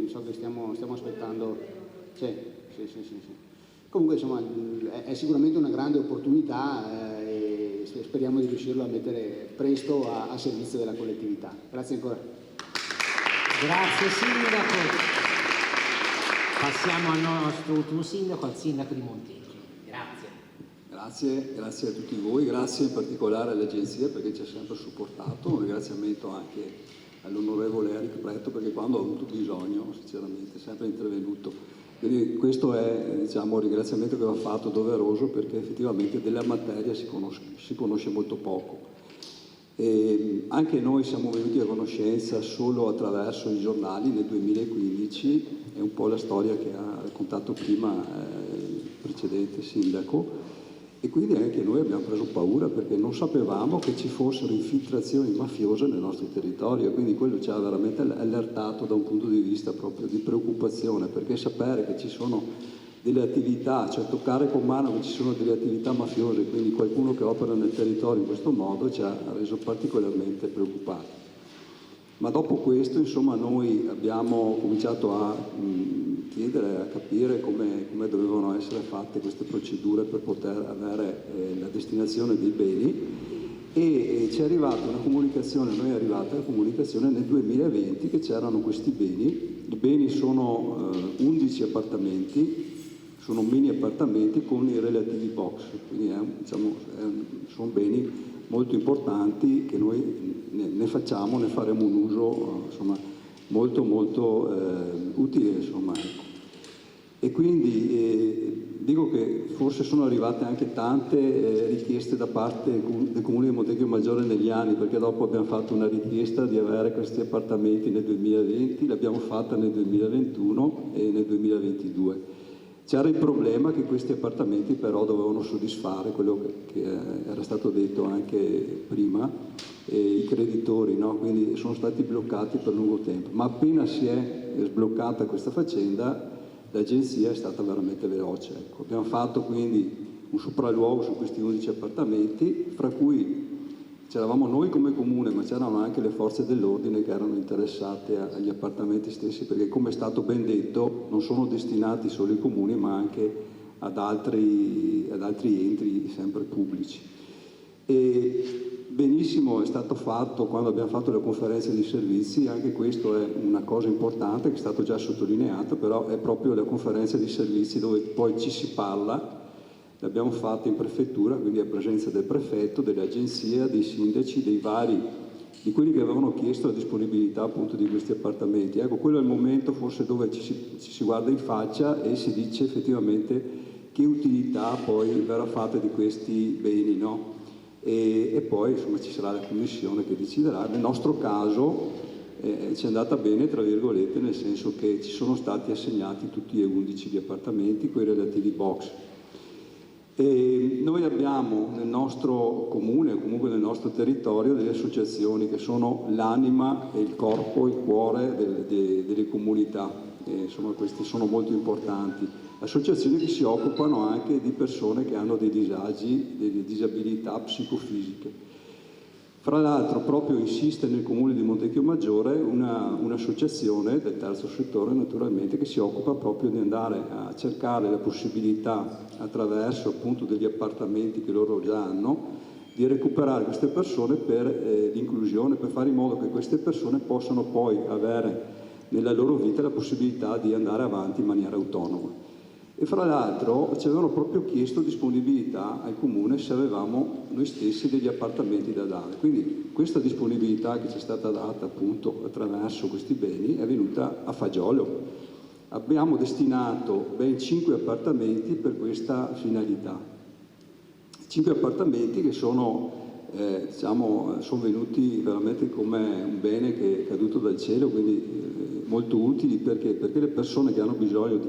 S12: so che stiamo aspettando. Sì. Comunque insomma è sicuramente una grande opportunità e speriamo di riuscirlo a mettere presto a servizio della collettività. Grazie ancora.
S10: Grazie Sindaco. Passiamo al nostro ultimo sindaco, al sindaco di Monteggio.
S13: Grazie a tutti voi, grazie in particolare all'agenzia perché ci ha sempre supportato, un ringraziamento anche all'onorevole Eric Pretto perché quando ha avuto bisogno sinceramente è sempre intervenuto. Quindi questo è un ringraziamento che va fatto doveroso perché effettivamente della materia si conosce molto poco. E anche noi siamo venuti a conoscenza solo attraverso i giornali nel 2015, è un po' la storia che ha raccontato prima il precedente sindaco. E quindi anche noi abbiamo preso paura perché non sapevamo che ci fossero infiltrazioni mafiose nel nostro territorio e quindi quello ci ha veramente allertato da un punto di vista proprio di preoccupazione, perché sapere che ci sono delle attività, cioè toccare con mano che ci sono delle attività mafiose, quindi qualcuno che opera nel territorio in questo modo ci ha reso particolarmente preoccupati. Ma dopo questo, insomma, noi abbiamo cominciato a chiedere, a capire come dovevano essere fatte queste procedure per poter avere la destinazione dei beni e ci è arrivata una comunicazione, noi è arrivata la comunicazione nel 2020 che c'erano questi beni. I beni sono 11 appartamenti, sono mini appartamenti con i relativi box, quindi sono beni molto importanti che noi ne faremo un uso insomma, molto utile. Insomma. E quindi dico che forse sono arrivate anche tante richieste da parte del Comune di Monteggio Maggiore negli anni, perché dopo abbiamo fatto una richiesta di avere questi appartamenti nel 2020, l'abbiamo fatta nel 2021 e nel 2022. C'era il problema che questi appartamenti però dovevano soddisfare quello che era stato detto anche prima, i creditori, no? Quindi sono stati bloccati per lungo tempo, ma appena si è sbloccata questa faccenda l'agenzia è stata veramente veloce. Ecco. Abbiamo fatto quindi un sopralluogo su questi 11 appartamenti, fra cui c'eravamo noi come comune, ma c'erano anche le forze dell'ordine che erano interessate agli appartamenti stessi, perché come è stato ben detto non sono destinati solo ai comuni ma anche ad altri enti sempre pubblici. E benissimo è stato fatto quando abbiamo fatto la conferenza di servizi, anche questo è una cosa importante che è stato già sottolineato, però è proprio la conferenza di servizi dove poi ci si parla. L'abbiamo fatta in prefettura, quindi a presenza del prefetto, dell'agenzia, dei sindaci, di quelli che avevano chiesto la disponibilità appunto di questi appartamenti. Ecco, quello è il momento forse dove ci si guarda in faccia e si dice effettivamente che utilità poi verrà fatta di questi beni, no? E poi insomma ci sarà la commissione che deciderà. Nel nostro caso ci è andata bene, tra virgolette, nel senso che ci sono stati assegnati tutti e 11 gli appartamenti, quei relativi box. E noi abbiamo nel nostro comune o comunque nel nostro territorio delle associazioni che sono l'anima e il corpo, il cuore delle comunità, insomma questi sono molto importanti. Associazioni che si occupano anche di persone che hanno dei disagi, delle disabilità psicofisiche. Fra l'altro proprio insiste nel comune di Montecchio Maggiore un'associazione del terzo settore naturalmente che si occupa proprio di andare a cercare la possibilità attraverso appunto degli appartamenti che loro già hanno di recuperare queste persone per l'inclusione, per fare in modo che queste persone possano poi avere nella loro vita la possibilità di andare avanti in maniera autonoma. E fra l'altro ci avevano proprio chiesto disponibilità al comune se avevamo noi stessi degli appartamenti da dare. Quindi questa disponibilità che ci è stata data appunto attraverso questi beni è venuta a fagiolo. Abbiamo destinato ben 5 appartamenti per questa finalità. 5 appartamenti che sono venuti veramente come un bene che è caduto dal cielo, quindi molto utili perché le persone che hanno bisogno di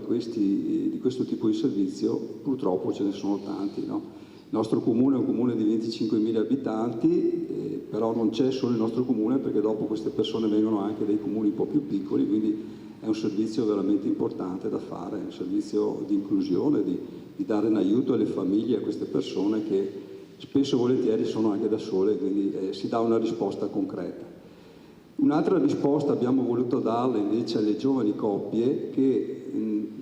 S13: questo tipo di servizio purtroppo ce ne sono tanti. No? Il nostro comune è un comune di 25.000 abitanti, però non c'è solo il nostro comune perché dopo queste persone vengono anche dai comuni un po' più piccoli, quindi è un servizio veramente importante da fare, è un servizio di inclusione, di dare un aiuto alle famiglie, a queste persone che spesso e volentieri sono anche da sole, quindi si dà una risposta concreta. Un'altra risposta abbiamo voluto darla invece alle giovani coppie che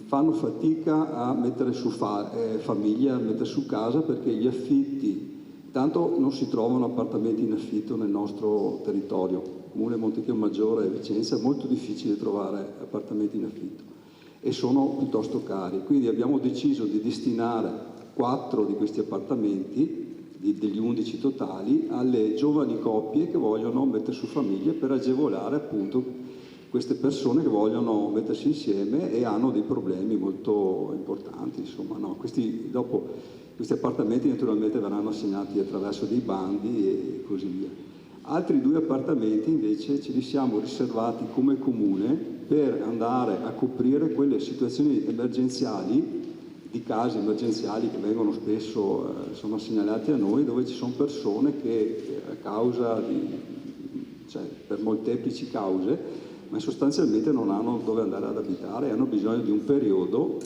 S13: fanno fatica a mettere su famiglia, a mettere su casa perché gli affitti, tanto non si trovano appartamenti in affitto nel nostro territorio, Comune Montecchio Maggiore e Vicenza, è molto difficile trovare appartamenti in affitto e sono piuttosto cari. Quindi abbiamo deciso di destinare 4 di questi appartamenti degli 11 totali alle giovani coppie che vogliono mettere su famiglia per agevolare appunto queste persone che vogliono mettersi insieme e hanno dei problemi molto importanti, insomma, no? Questi appartamenti naturalmente verranno assegnati attraverso dei bandi e così via. Altri 2 appartamenti invece ce li siamo riservati come comune per andare a coprire quelle situazioni emergenziali, di casi emergenziali che vengono spesso sono segnalati a noi, dove ci sono persone che a causa per molteplici cause, ma sostanzialmente non hanno dove andare ad abitare e hanno bisogno di un periodo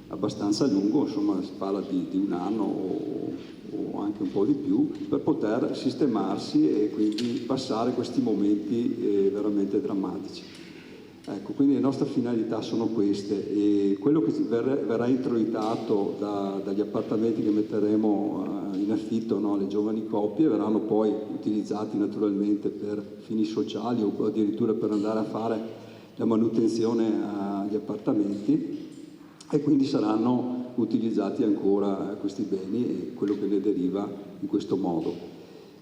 S13: abbastanza lungo, insomma si parla di un anno o anche un po' di più, per poter sistemarsi e quindi passare questi momenti veramente drammatici. Ecco, quindi le nostre finalità sono queste e quello che verrà introitato dagli appartamenti che metteremo in affitto, no, alle giovani coppie verranno poi utilizzati naturalmente per fini sociali o addirittura per andare a fare la manutenzione agli appartamenti e quindi saranno utilizzati ancora questi beni e quello che ne deriva in questo modo.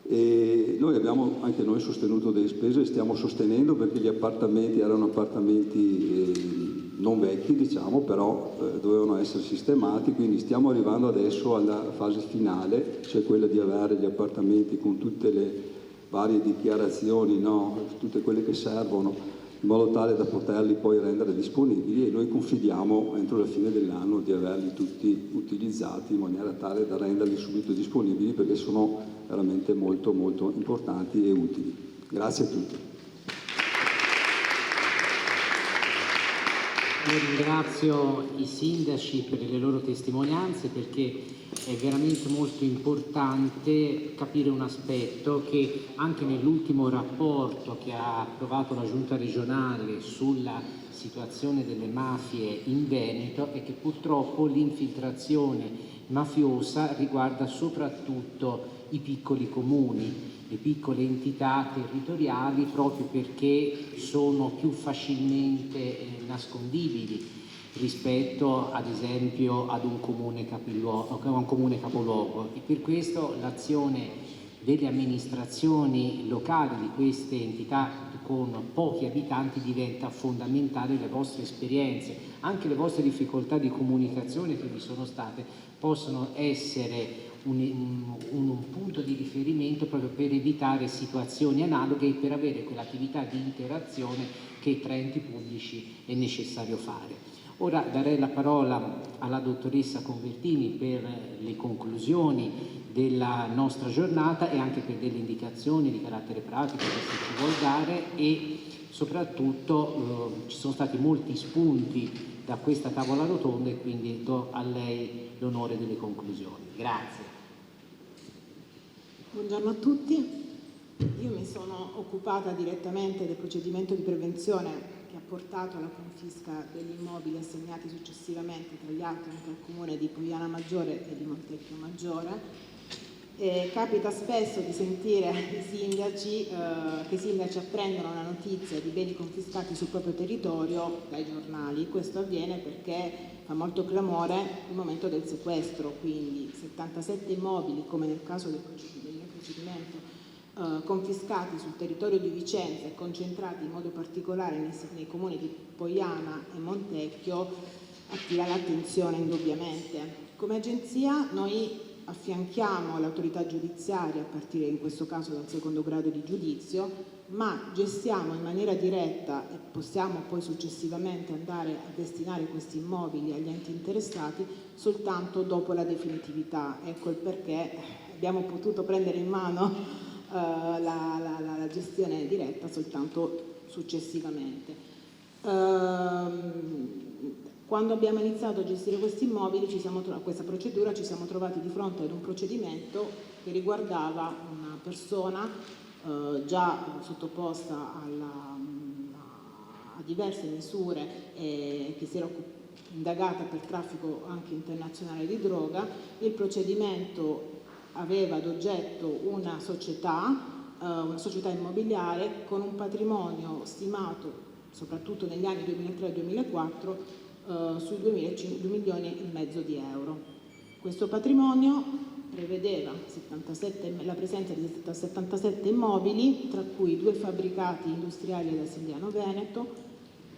S13: E noi abbiamo anche noi sostenuto delle spese, stiamo sostenendo perché gli appartamenti erano appartamenti non vecchi, diciamo, però dovevano essere sistemati, quindi stiamo arrivando adesso alla fase finale, cioè quella di avere gli appartamenti con tutte le varie dichiarazioni, no? Tutte quelle che servono in modo tale da poterli poi rendere disponibili, e noi confidiamo entro la fine dell'anno di averli tutti utilizzati in maniera tale da renderli subito disponibili, perché sono veramente molto molto importanti e utili. Grazie a tutti.
S10: Io ringrazio i sindaci per le loro testimonianze, perché è veramente molto importante capire un aspetto che anche nell'ultimo rapporto che ha approvato la Giunta regionale sulla situazione delle mafie in Veneto è che purtroppo l'infiltrazione mafiosa riguarda soprattutto i piccoli comuni, le piccole entità territoriali, proprio perché sono più facilmente nascondibili rispetto ad esempio ad un comune capoluogo, e per questo l'azione delle amministrazioni locali di queste entità con pochi abitanti diventa fondamentale. Le vostre esperienze, anche le vostre difficoltà di comunicazione che vi sono state, possono essere un punto di riferimento proprio per evitare situazioni analoghe e per avere quell'attività di interazione che tra enti pubblici è necessario fare. Ora darei la parola alla dottoressa Convertini per le conclusioni della nostra giornata e anche per delle indicazioni di carattere pratico che ci vuol dare, e soprattutto ci sono stati molti spunti da questa tavola rotonda, e quindi do a lei l'onore delle conclusioni. Grazie.
S14: Buongiorno a tutti. Io mi sono occupata direttamente del procedimento di prevenzione che ha portato alla confisca degli immobili assegnati successivamente, tra gli altri anche al comune di Poiana Maggiore e di Montecchio Maggiore. Capita spesso di sentire che i sindaci apprendono la notizia di beni confiscati sul proprio territorio dai giornali. Questo avviene perché fa molto clamore il momento del sequestro, quindi 77 immobili, come nel caso del procedimento, confiscati sul territorio di Vicenza e concentrati in modo particolare nei comuni di Poiana e Montecchio, attira l'attenzione indubbiamente. Come agenzia noi affianchiamo l'autorità giudiziaria a partire in questo caso dal secondo grado di giudizio, ma gestiamo in maniera diretta e possiamo poi successivamente andare a destinare questi immobili agli enti interessati soltanto dopo la definitività. Ecco il perché abbiamo potuto prendere in mano la gestione diretta soltanto successivamente. Quando abbiamo iniziato a gestire questi immobili, questa procedura, ci siamo trovati di fronte ad un procedimento che riguardava una persona già sottoposta a diverse misure, che si era indagata per traffico anche internazionale di droga. Il procedimento aveva ad oggetto una società immobiliare con un patrimonio stimato, soprattutto negli anni 2003-2004, sui 2,5 milioni di euro. Questo patrimonio prevedeva la presenza di 77 immobili, tra cui 2 fabbricati industriali ad Asigliano Veneto,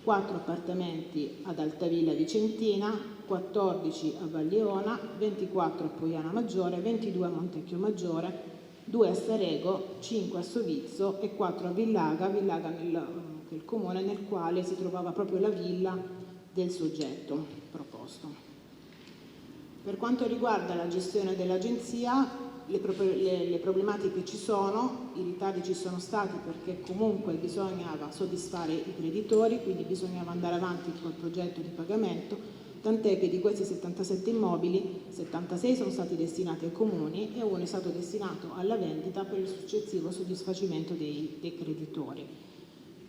S14: 4 appartamenti ad Altavilla Vicentina, 14 a Vagliona, 24 a Poiana Maggiore, 22 a Montecchio Maggiore, 2 a Starego, 5 a Sovizzo e 4 a Villaga, che è il comune nel quale si trovava proprio la villa del soggetto proposto. Per quanto riguarda la gestione dell'agenzia, le problematiche ci sono, i ritardi ci sono stati perché comunque bisognava soddisfare i creditori, quindi bisognava andare avanti col progetto di pagamento, tant'è che di questi 77 immobili, 76 sono stati destinati ai comuni e 1 è stato destinato alla vendita per il successivo soddisfacimento dei creditori.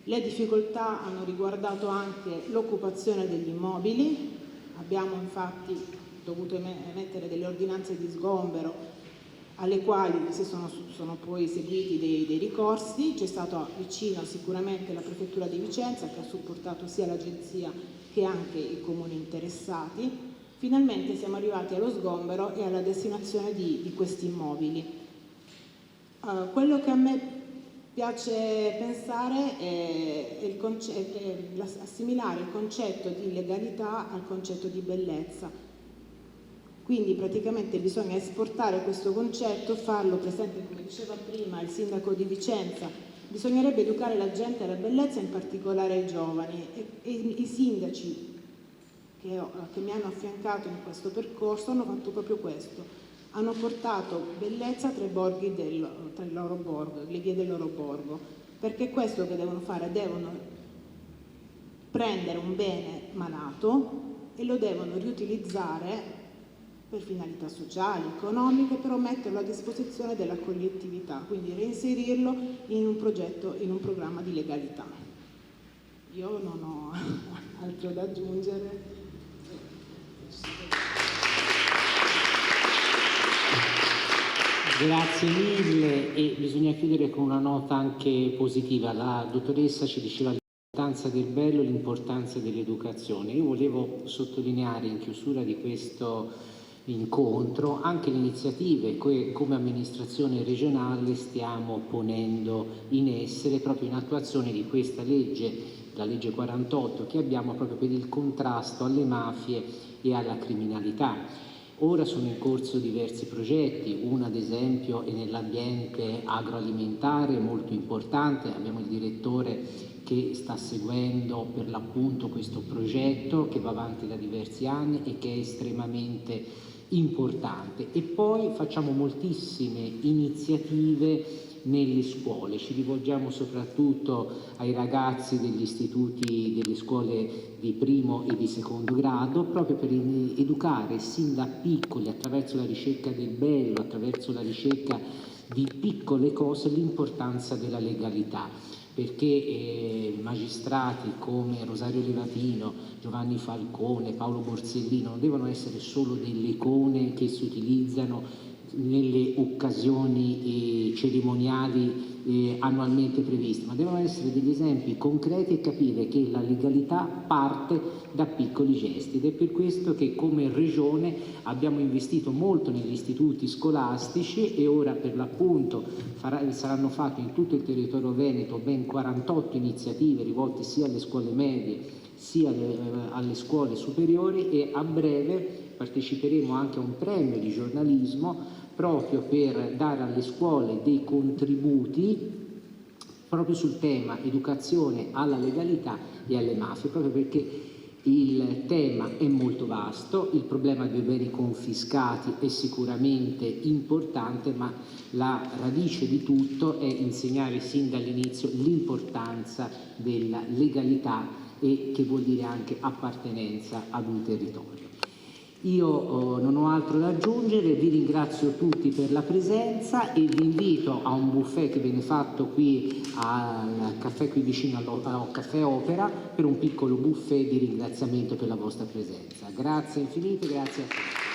S14: Le difficoltà hanno riguardato anche l'occupazione degli immobili, abbiamo infatti dovuto emettere delle ordinanze di sgombero alle quali sono poi seguiti dei ricorsi. C'è stato vicino sicuramente la Prefettura di Vicenza che ha supportato sia l'agenzia che anche i comuni interessati. Finalmente siamo arrivati allo sgombero e alla destinazione di questi immobili. Quello che a me piace pensare è assimilare il concetto di legalità al concetto di bellezza. Quindi praticamente bisogna esportare questo concetto, farlo presente, come diceva prima il sindaco di Vicenza, Bisognerebbe educare la gente alla bellezza, in particolare ai giovani, e i sindaci che mi hanno affiancato in questo percorso hanno fatto proprio questo, hanno portato bellezza tra il loro borgo, le vie del loro borgo, perché è questo che devono fare, devono prendere un bene malato e lo devono riutilizzare per finalità sociali, economiche, però metterlo a disposizione della collettività, quindi reinserirlo in un progetto, in un programma di legalità. Io non ho altro da aggiungere.
S10: Grazie mille, e bisogna chiudere con una nota anche positiva. La dottoressa ci diceva l'importanza del bello, l'importanza dell'educazione. Io volevo sottolineare in chiusura di questo incontro anche le iniziative che come amministrazione regionale stiamo ponendo in essere proprio in attuazione di questa legge, la legge 48, che abbiamo proprio per il contrasto alle mafie e alla criminalità. Ora sono in corso diversi progetti, uno ad esempio è nell'ambiente agroalimentare molto importante, abbiamo il direttore che sta seguendo per l'appunto questo progetto che va avanti da diversi anni e che è estremamente importante, e poi facciamo moltissime iniziative nelle scuole, ci rivolgiamo soprattutto ai ragazzi degli istituti, delle scuole di primo e di secondo grado, proprio per educare sin da piccoli, attraverso la ricerca del bello, attraverso la ricerca di piccole cose, l'importanza della legalità, perché magistrati come Rosario Levatino, Giovanni Falcone, Paolo Borsellino non devono essere solo delle icone che si utilizzano nelle occasioni cerimoniali annualmente previste, ma devono essere degli esempi concreti e capire che la legalità parte da piccoli gesti, ed è per questo che come Regione abbiamo investito molto negli istituti scolastici e ora per l'appunto saranno fatte in tutto il territorio veneto ben 48 iniziative rivolte sia alle scuole medie sia alle scuole superiori, e a breve parteciperemo anche a un premio di giornalismo proprio per dare alle scuole dei contributi proprio sul tema educazione alla legalità e alle mafie, proprio perché il tema è molto vasto, il problema dei beni confiscati è sicuramente importante, ma la radice di tutto è insegnare sin dall'inizio l'importanza della legalità, e che vuol dire anche appartenenza ad un territorio. Io non ho altro da aggiungere, vi ringrazio tutti per la presenza e vi invito a un buffet che viene fatto qui al caffè qui vicino al Caffè Opera per un piccolo buffet di ringraziamento per la vostra presenza. Grazie infinite, grazie a tutti.